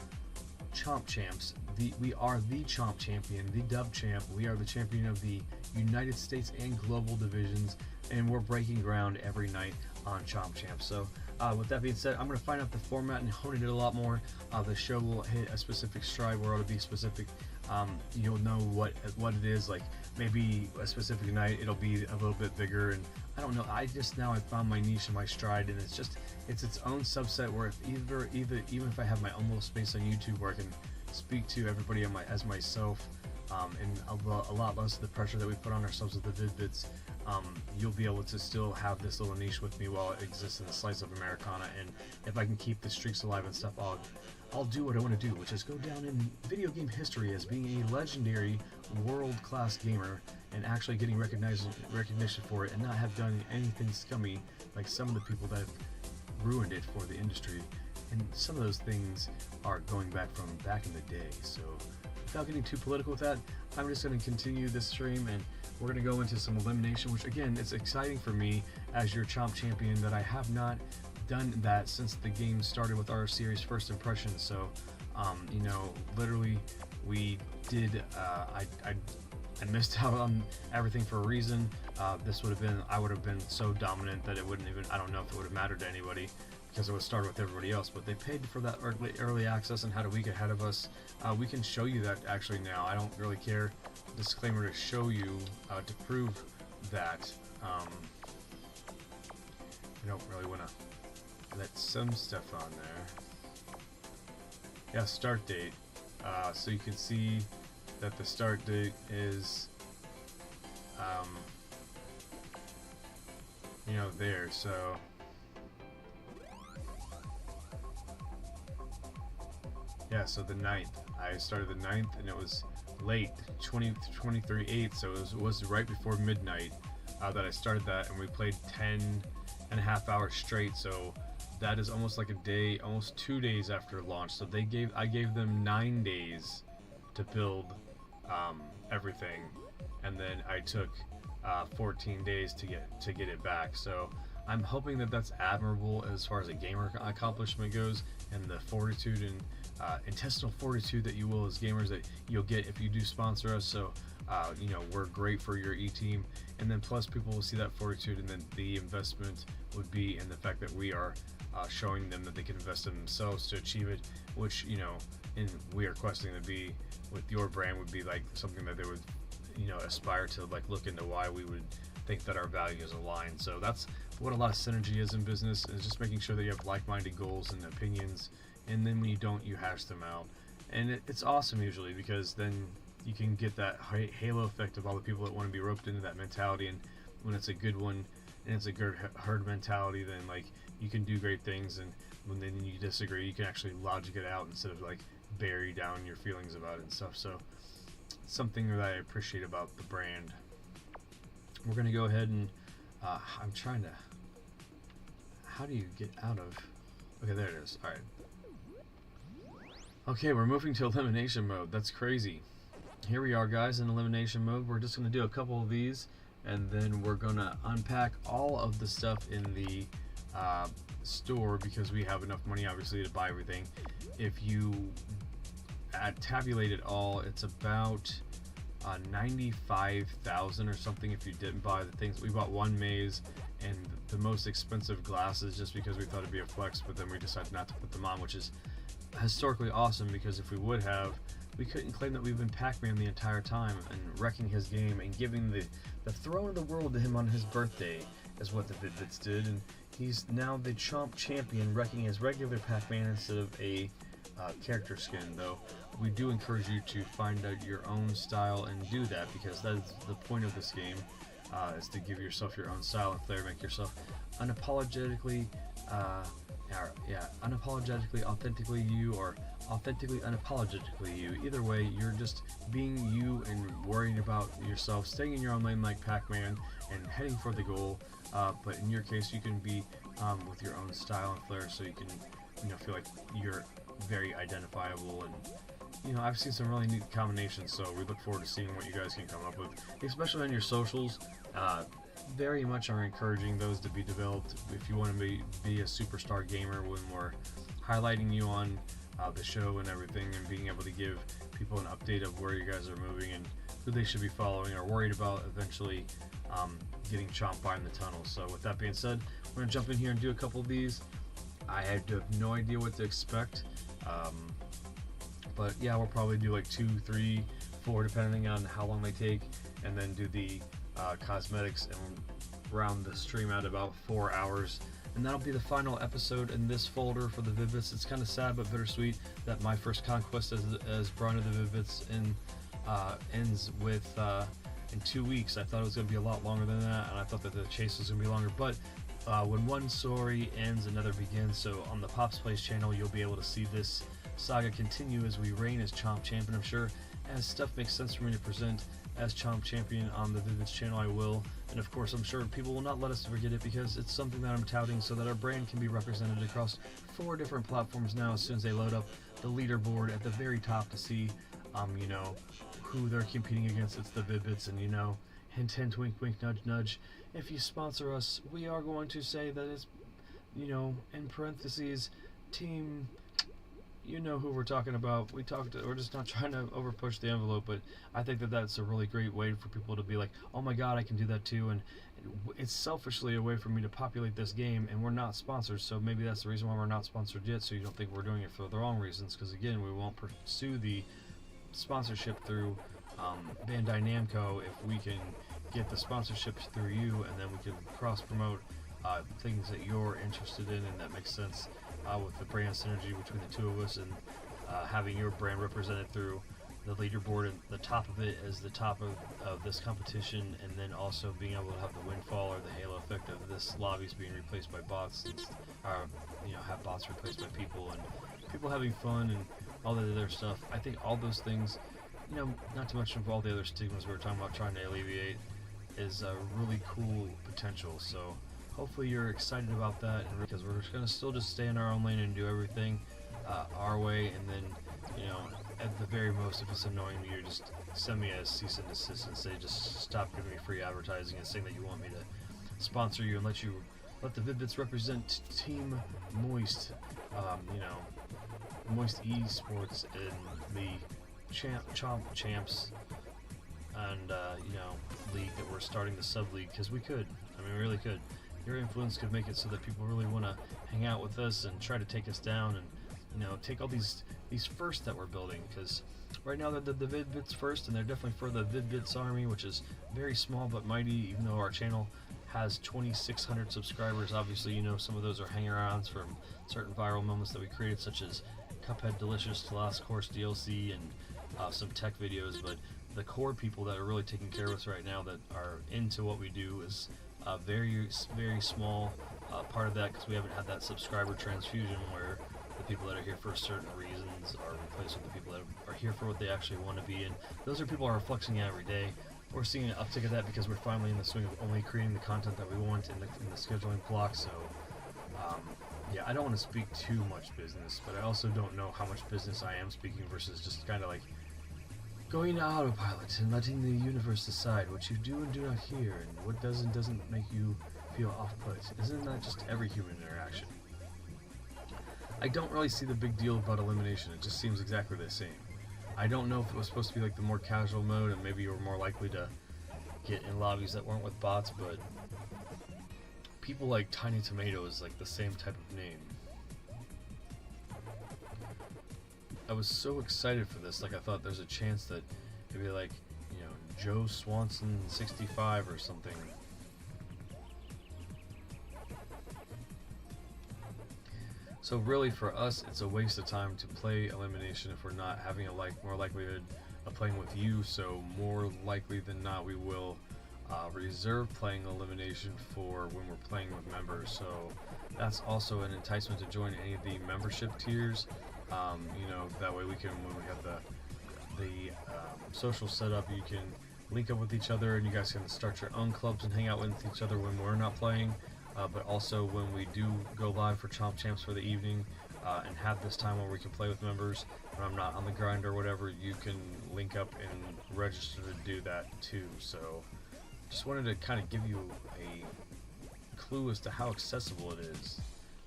Chomp Champs, we are the Chomp Champion, the Dub Champ. We are the champion of the United States and global divisions, and we're breaking ground every night on Chomp Champ. So with that being said, I'm going to find out the format and hone it a lot more. The show will hit a specific stride where it'll be specific. You'll know what it is. Like maybe a specific night it'll be a little bit bigger, and I don't know. I found my niche and my stride, and it's its own subset where even if I have my own little space on YouTube where I can speak to everybody as myself, and a lot less of the pressure that we put on ourselves with the Vid-Bits, you'll be able to still have this little niche with me while it exists in the slice of Americana. And if I can keep the streaks alive and stuff, I'll do what I want to do, which is go down in video game history as being a legendary world-class gamer and actually getting recognition for it, and not have done anything scummy like some of the people that have ruined it for the industry. And some of those things are going back from back in the day. So without getting too political with that, I'm just going to continue this stream, and we're going to go into some elimination, which again, it's exciting for me as your Chomp Champion that I have not done that since the game started with our series First Impressions. So you know, literally we did I missed out on everything for a reason. I would have been so dominant that it wouldn't even, I don't know if it would have mattered to anybody, because it would start with everybody else. But they paid for that early access and had a week ahead of us. We can show you that actually now. I don't really care. Disclaimer to show you to prove that I don't really want to let some stuff on there. Yeah, start date. So you can see that the start date is you know, there. So yeah, so the 9th. I started the 9th, and it was late, 23/8, so it was right before midnight that I started that, and we played 10.5 hours straight. So that is almost like a day, almost 2 days after launch. So I gave them 9 days to build everything, and then I took 14 days to get it back. So I'm hoping that that's admirable as far as a gamer accomplishment goes, and the fortitude and intestinal fortitude that you will as gamers that you'll get if you do sponsor us. So you know, we're great for your e-team, and then plus people will see that fortitude, and then the investment would be in the fact that we are showing them that they can invest in themselves to achieve it, which, you know, and we are questing to be with your brand would be like something that they would, you know, aspire to like look into why we would think that our values align. So that's what a lot of synergy is in business, is just making sure that you have like-minded goals and opinions, and then when you don't, you hash them out. And it's awesome usually, because then you can get that halo effect of all the people that want to be roped into that mentality, and when it's a good one and it's a good herd mentality, then like you can do great things, and when then you disagree, you can actually logic it out instead of like bury down your feelings about it and stuff. So something that I appreciate about the brand. We're gonna go ahead and I'm trying to, how do you get out of, okay, there it is. All right, okay, we're moving to elimination mode. That's crazy. Here we are, guys, in elimination mode. We're just gonna do a couple of these, and then we're gonna unpack all of the stuff in the store, because we have enough money obviously to buy everything. If you tabulate it all, it's about 95,000 or something if you didn't buy the things. We bought one maze and the most expensive glasses just because we thought it'd be a flex, but then we decided not to put them on, which is historically awesome, because if we would have, we couldn't claim that we've been Pac-Man the entire time and wrecking his game and giving the throne of the world to him on his birthday, is what the Vid-Bits did. And he's now the Chomp Champion, wrecking his regular Pac-Man instead of a character skin. Though we do encourage you to find out your own style and do that, because that is the point of this game, is to give yourself your own style and flair, make yourself unapologetically unapologetically authentically you, or authentically unapologetically you. Either way, you're just being you and worrying about yourself, staying in your own lane like Pac-Man and heading for the goal. But in your case, you can be with your own style and flair, so you can, you know, feel like you're very identifiable. And you know, I've seen some really neat combinations, so we look forward to seeing what you guys can come up with, especially on your socials. very much are encouraging those to be developed. If you want to be a superstar gamer, when we're highlighting you on the show and everything, and being able to give people an update of where you guys are moving and who they should be following or worried about eventually getting chomped by in the tunnel. So with that being said, we're going to jump in here and do a couple of these. I have no idea what to expect, but yeah, we'll probably do like 2, 3, 4 depending on how long they take, and then do the cosmetics and round the stream out about 4 hours. And that'll be the final episode in this folder for the Vid-Bits. It's kind of sad but bittersweet that my first conquest as Brian of the Vid-Bits ends with in 2 weeks. I thought it was going to be a lot longer than that, and I thought that the chase was going to be longer. But when one story ends, another begins. So on the Pops Plays channel, you'll be able to see this saga continue as we reign as Chomp Champion. I'm sure as stuff makes sense for me to present as Chomp Champion on the Vid-Bits channel, I will. And of course, I'm sure people will not let us forget it, because it's something that I'm touting so that our brand can be represented across 4 different platforms now as soon as they load up the leaderboard at the very top to see, you know, who they're competing against. It's the Vid-Bits, and you know, hint hint, wink wink, nudge nudge. If you sponsor us, we are going to say that it's, you know, in parentheses, team. You know who we're talking about. We're just not trying to over push the envelope, but I think that that's a really great way for people to be like, oh my god, I can do that too. And it's selfishly a way for me to populate this game, and we're not sponsored, so maybe that's the reason why we're not sponsored yet, so you don't think we're doing it for the wrong reasons, because again, we won't pursue the sponsorship through Bandai Namco if we can get the sponsorships through you, and then we can cross promote things that you're interested in, and that makes sense with the brand synergy between the two of us, and having your brand represented through the leaderboard, and the top of it is the top of this competition, and then also being able to have the windfall or the halo effect of this lobbies being replaced by bots, you know, have bots replaced by people, and people having fun and all the other stuff. I think all those things, you know, not to mention all the other stigmas we were talking about trying to alleviate, is a really cool potential. So hopefully you're excited about that, and because we're just gonna still just stay in our own lane and do everything our way, and then, you know, at the very most, if it's annoying me, you just send me a cease and desist and say just stop giving me free advertising, and saying that you want me to sponsor you and let the Vid-Bits represent Team Moist, you know, Moist Esports in the Chomp Champs and you know, league that we're starting, the sub league, because we could. I mean, we really could. Your influence could make it so that people really want to hang out with us and try to take us down, and you know, take all these firsts that we're building, because right now they're the Vid-Bits first, and they're definitely for the Vid-Bits army, which is very small but mighty, even though our channel has 2,600 subscribers. Obviously, you know, some of those are hang-arounds from certain viral moments that we created, such as Cuphead Delicious to Last Course DLC and some tech videos, but the core people that are really taking care of us right now, that are into what we do, is a very, very small part of that, because we haven't had that subscriber transfusion where the people that are here for certain reasons are replaced with the people that are here for what they actually want to be, and those are people who are flexing every day. We're seeing an uptick of that because we're finally in the swing of only creating the content that we want in the scheduling block. So yeah, I don't want to speak too much business, but I also don't know how much business I am speaking versus just kind of like going to autopilot and letting the universe decide what you do and do not hear, and what does and doesn't make you feel off-put. Isn't that just every human interaction? I don't really see the big deal about elimination. It just seems exactly the same. I don't know if it was supposed to be like the more casual mode, and maybe you were more likely to get in lobbies that weren't with bots, but people like Tiny Tomato is like the same type of name. I was so excited for this, like I thought there's a chance that it'd be like, you know, Joe Swanson 65 or something. So really for us, it's a waste of time to play elimination if we're not having more likelihood of playing with you. So more likely than not, we will reserve playing elimination for when we're playing with members. So that's also an enticement to join any of the membership tiers. You know, that way we can, when we have the social setup, you can link up with each other, and you guys can start your own clubs and hang out with each other when we're not playing. But also when we do go live for Chomp Champs for the evening, and have this time where we can play with members, when I'm not on the grind or whatever, you can link up and register to do that too. So just wanted to kind of give you a clue as to how accessible it is.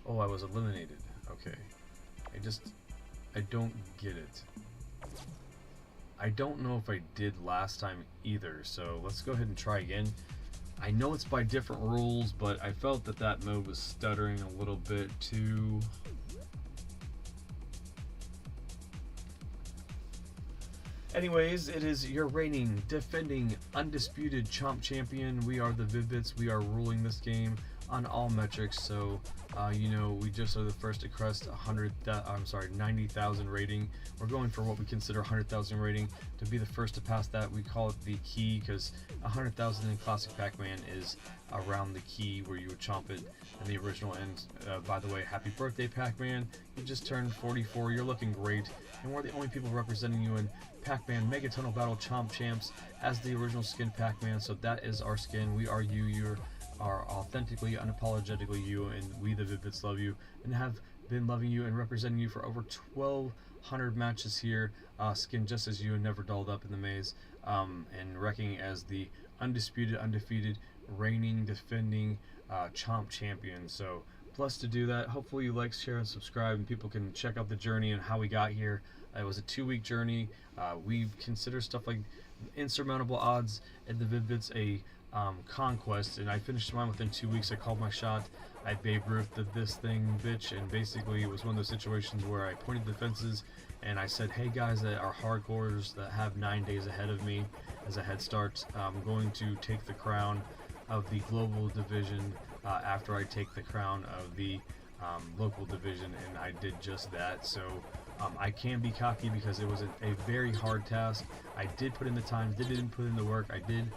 Oh, I was eliminated. Okay. I don't get it. I don't know if I did last time either, so let's go ahead and try again. I know it's by different rules, but I felt that that mode was stuttering a little bit too. Anyways, it is your reigning, defending, undisputed Chomp Champion. We are the Vid-Bits. We are ruling this game on all metrics. So, you know, we just are the first to crest 90,000 rating. We're going for what we consider 100,000 rating. To be the first to pass that, we call it the key, because 100,000 in Classic Pac-Man is around the key where you would chomp it in the original end. By the way, happy birthday, Pac-Man. You just turned 44. You're looking great. And we're the only people representing you in Pac-Man Megatonal Battle Chomp Champs as the original skin Pac-Man. So that is our skin. We are you. You are authentically, unapologetically you, and we the Vid-Bits love you and have been loving you and representing you for over 1,200 matches here. Skin just as you and never dulled up in the maze, and wrecking as the undisputed, undefeated, reigning, defending Chomp Champion. So plus to do that, hopefully you like, share, and subscribe, and people can check out the journey and how we got here. It was a 2-week journey. We consider stuff like insurmountable odds and the Vid-Bits a conquest, and I finished mine within 2 weeks. I called my shot. I Babe Ruth did this thing, bitch, and basically it was one of those situations where I pointed the fences and I said, hey guys that are hardcores that have 9 days ahead of me as a head start, I'm going to take the crown of the global division after I take the crown of the local division, and I did just that. So I can be cocky because it was a very hard task. I did put in the time, didn't put in the work. I did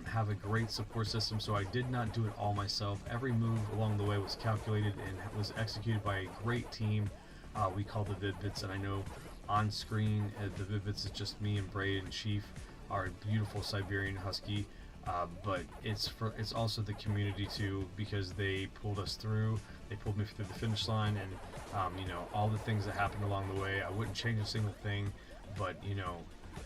have a great support system, so I did not do it all myself. Every move along the way was calculated and was executed by a great team we call the Vid-Bits, and I know on screen the Vid-Bits is just me and Braid and Chief, our beautiful Siberian Husky, but it's also the community too, because they pulled us through. They pulled me through the finish line, and you know, all the things that happened along the way, I wouldn't change a single thing, but you know,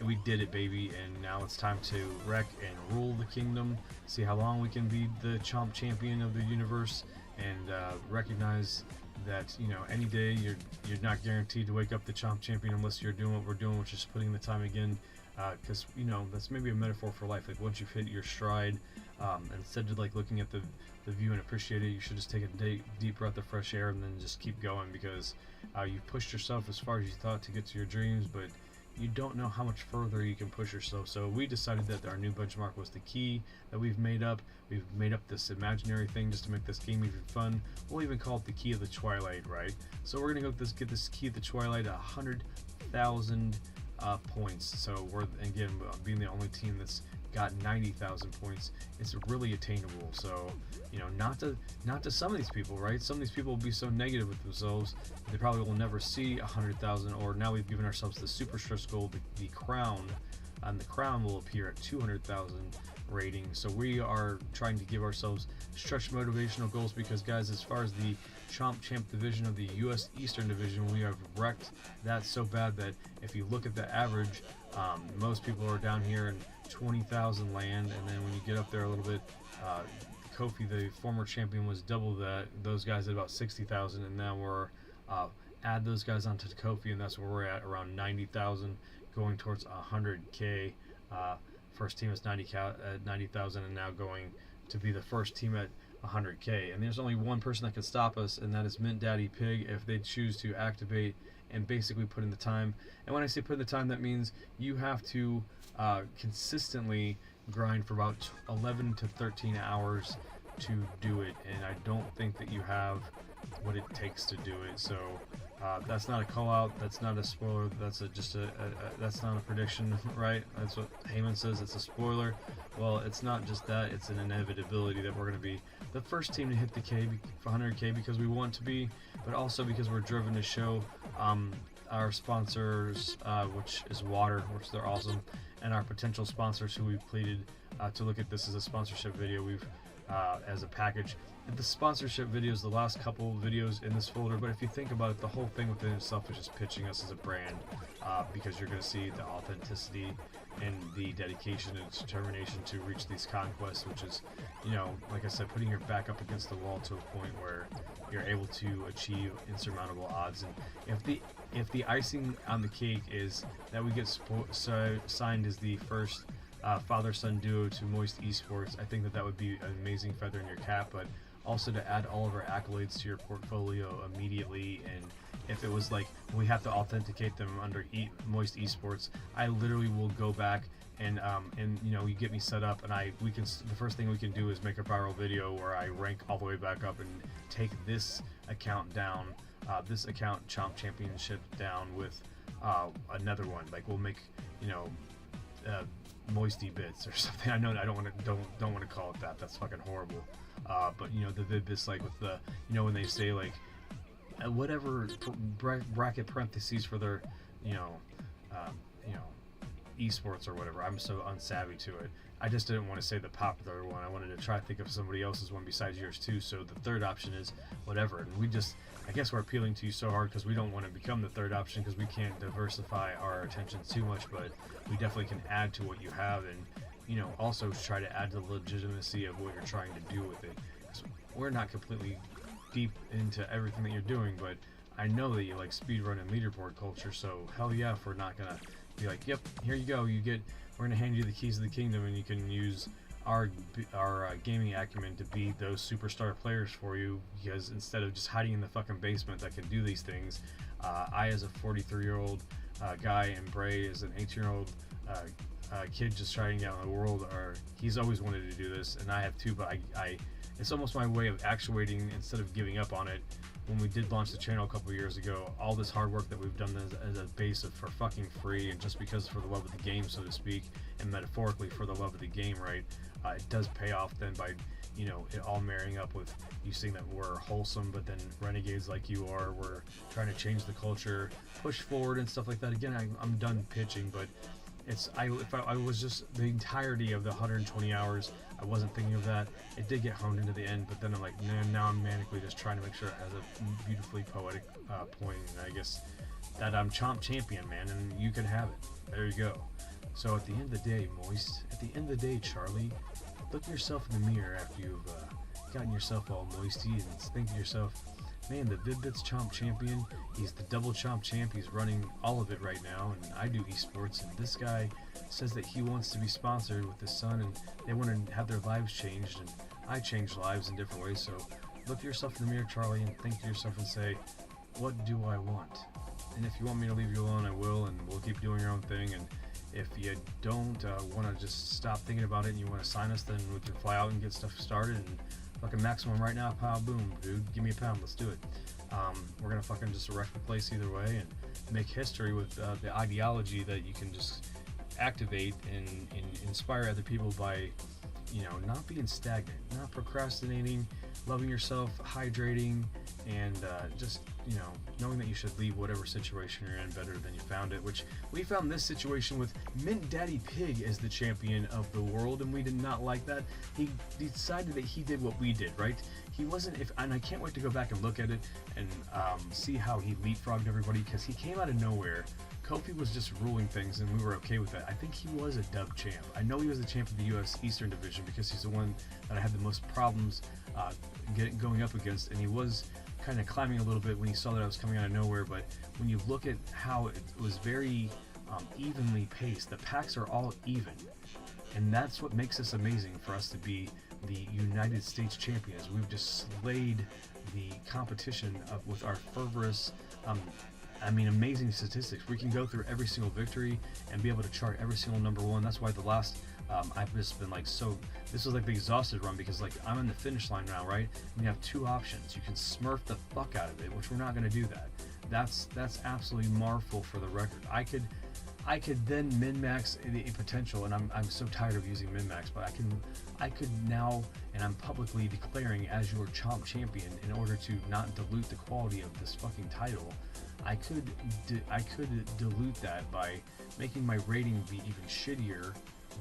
we did it, baby, and now it's time to wreck and rule the kingdom, see how long we can be the Chomp Champion of the universe, and recognize that, you know, any day you're not guaranteed to wake up the Chomp Champion unless you're doing what we're doing, which is putting the time again, because you know, that's maybe a metaphor for life. Like once you've hit your stride, instead of like looking at the view and appreciate it, you should just take a deep breath of fresh air and then just keep going, because you pushed yourself as far as you thought to get to your dreams, but you don't know how much further you can push yourself. So we decided that our new benchmark was the key that we've made up. We've made up this imaginary thing just to make this game even fun. We'll even call it the Key of the Twilight, right? So we're gonna get this Key of the Twilight at 100,000 points. So we're, again, being the only team that's got 90,000 points, it's really attainable. So, you know, not to some of these people, right? Some of these people will be so negative with themselves, they probably will never see 100,000. Or now we've given ourselves the super stretch goal, the crown, and the crown will appear at 200,000 rating. So we are trying to give ourselves stretch motivational goals, because guys, as far as the Chomp Champ division of the US Eastern Division, we have wrecked that so bad that if you look at the average, most people are down here in 20,000 land, and then when you get up there a little bit, Kofi, the former champion, was double that. Those guys at about 60,000, and now we're add those guys onto Kofi, and that's where we're at, around 90,000, going towards 100K. First team is 90,000, and now going to be the first team at 100K. And there's only one person that can stop us, and that is Mint Daddy Pig, if they choose to activate and basically put in the time. And when I say put in the time, that means you have to consistently grind for about 11 to 13 hours to do it, and I don't think that you have what it takes to do it. So that's not a call out, that's not a spoiler, that's that's not a prediction, right? That's what Heyman says, it's a spoiler. Well, it's not just that, it's an inevitability that we're going to be the first team to hit the K for 100K, because we want to be, but also because we're driven to show our sponsors, which is Water, which they're awesome, and our potential sponsors who we've pleaded to look at this as a sponsorship video. We've as a package. And the sponsorship videos, the last couple videos in this folder, but if you think about it, the whole thing within itself is just pitching us as a brand, because you're going to see the authenticity and the dedication and determination to reach these conquests, which is, you know, like I said, putting your back up against the wall to a point where you're able to achieve insurmountable odds. And if the icing on the cake is that we get signed as the first father-son duo to Moist Esports, I think that would be an amazing feather in your cap, but also to add all of our accolades to your portfolio immediately. And if it was like we have to authenticate them under Moist Esports, I literally will go back and you know, you get me set up, and the first thing we can do is make a viral video where I rank all the way back up and take this account down, this account Chomp Championship down with another one. Like we'll make, you know, Moisty Bits or something. I know I don't want to call it that. That's fucking horrible. But you know, the Vid-Bits, like with the, you know, when they say like whatever bracket parentheses for their, you know, esports or whatever. I'm so unsavvy to it. I just didn't want to say the popular one. I wanted to try to think of somebody else's one besides yours too. So the third option is whatever. And we just, I guess we're appealing to you so hard because we don't want to become the third option because we can't diversify our attention too much, but we definitely can add to what you have, and, you know, also try to add to the legitimacy of what you're trying to do with it. We're not completely deep into everything that you're doing, but I know that you like speedrun and leaderboard culture, so hell yeah, if we're not gonna be like, yep, here you go, we're gonna hand you the keys of the kingdom, and you can use our gaming acumen to be those superstar players for you, because instead of just hiding in the fucking basement that can do these things, I as a 43-year-old guy, and Bray as an 18-year-old kid just trying out in the world, he's always wanted to do this, and I have too, but it's almost my way of actuating instead of giving up on it. When we did launch the channel a couple of years ago, all this hard work that we've done as a base for fucking free, and just because for the love of the game, so to speak, and metaphorically for the love of the game, right? It does pay off then by, you know, it all marrying up with you seeing that we're wholesome, but then renegades like you are, we're trying to change the culture, push forward and stuff like that. Again, I'm done pitching, but if I was just the entirety of the 120 hours, I wasn't thinking of that. It did get honed into the end, but then I'm like, man, now I'm manically just trying to make sure it has a beautifully poetic point, and I guess that I'm Chomp Champion, man, and you can have it. There you go. So at the end of the day, Moist, at the end of the day, Charlie, look yourself in the mirror after you've gotten yourself all moisty, and think to yourself, man, the Vid-Bits Chomp Champion, he's the double Chomp Champ, he's running all of it right now, and I do esports, and this guy says that he wants to be sponsored with his son, and they want to have their lives changed, and I change lives in different ways. So look yourself in the mirror, Charlie, and think to yourself and say, what do I want? And if you want me to leave you alone, I will, and we'll keep doing your own thing. And if you don't want to just stop thinking about it and you want to sign us, then we can fly out and get stuff started. And fucking maximum right now, pow, boom, dude, give me a pound, let's do it. We're gonna fucking just wreck the place either way and make history with the ideology that you can just activate and inspire other people by, you know, not being stagnant, not procrastinating, loving yourself, hydrating, and just, you know, knowing that you should leave whatever situation you're in better than you found it, which we found this situation with Mint Daddy Pig as the champion of the world, and we did not like that. He decided that he did what we did, right? He wasn't, and I can't wait to go back and look at it and see how he leapfrogged everybody, because he came out of nowhere. Kofi was just ruling things, and we were okay with that. I think he was a dub champ. I know he was the champ of the US Eastern Division because he's the one that I had the most problems going up against, and he was kind of climbing a little bit when he saw that I was coming out of nowhere. But when you look at how it was very evenly paced, the packs are all even, and that's what makes this amazing for us to be the United States champions. We've just slayed the competition with our fervorous amazing statistics. We can go through every single victory and be able to chart every single number one. That's why the last I've just been like, so this was like the exhausted run, because like I'm in the finish line now, right? And you have two options. You can smurf the fuck out of it, which we're not going to do that. That's absolutely marvel for the record. I could then min-max the potential, and I'm so tired of using min-max, but I could now, and I'm publicly declaring as your Chomp Champion, in order to not dilute the quality of this fucking title, I could dilute that by making my rating be even shittier,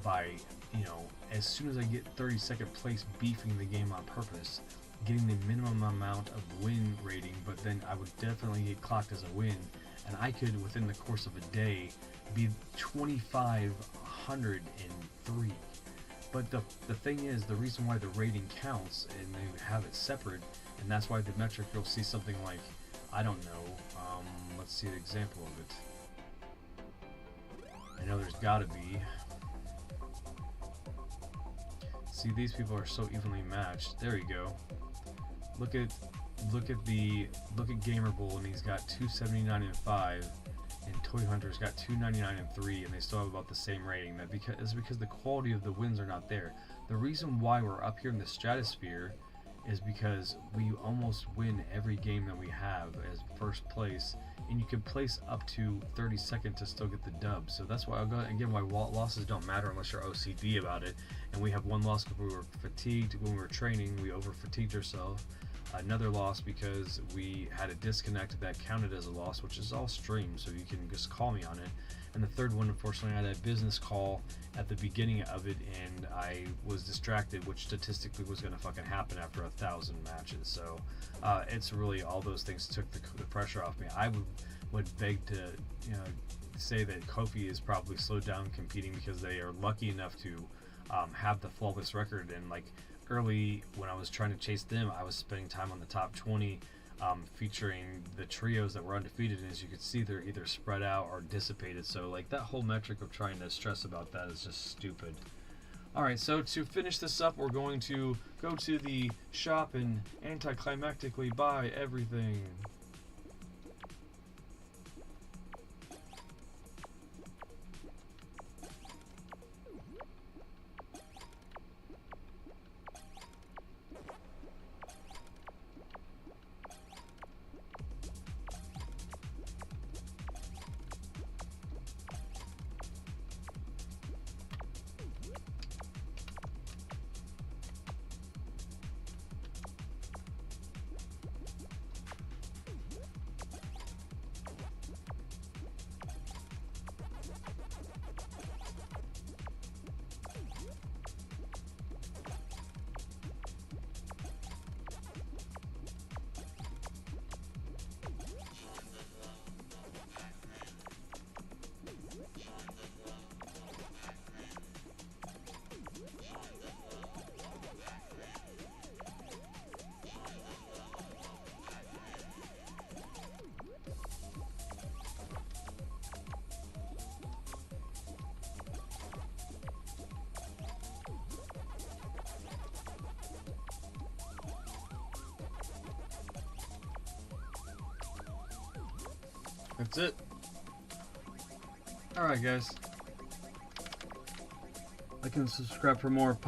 by, you know, as soon as I get 32nd place, beefing the game on purpose, getting the minimum amount of win rating, but then I would definitely get clocked as a win, and I could, within the course of a day, be 2,503. But the thing is, the reason why the rating counts, and they have it separate, and that's why the metric, you'll see something like, I don't know, let's see an example of it. I know there's gotta be. See, these people are so evenly matched. There you go. Look at Gamer Bull, and he's got 279 and 5, and Toy Hunter's got 299 and 3, and they still have about the same rating. That is because the quality of the wins are not there. The reason why we're up here in the stratosphere is because we almost win every game that we have as first place, and you can place up to 32nd to still get the dub. So that's why, again, why losses don't matter unless you're OCD about it. And we have one loss because we were fatigued when we were training. We over fatigued ourselves. Another loss because we had a disconnect that counted as a loss, which is all streamed, so you can just call me on it. And the third one, unfortunately, I had a business call at the beginning of it, and I was distracted, which statistically was going to fucking happen after 1,000 matches. So it's really, all those things took the pressure off me. I would beg to, you know, say that Kofi is probably slowed down competing because they are lucky enough to have the flawless record. And like early when I was trying to chase them, I was spending time on the top 20, featuring the trios that were undefeated, and as you can see, they're either spread out or dissipated. So like that whole metric of trying to stress about that is just stupid. Alright, so to finish this up, we're going to go to the shop and anticlimactically buy everything. That's it. Alright guys. Like and subscribe for more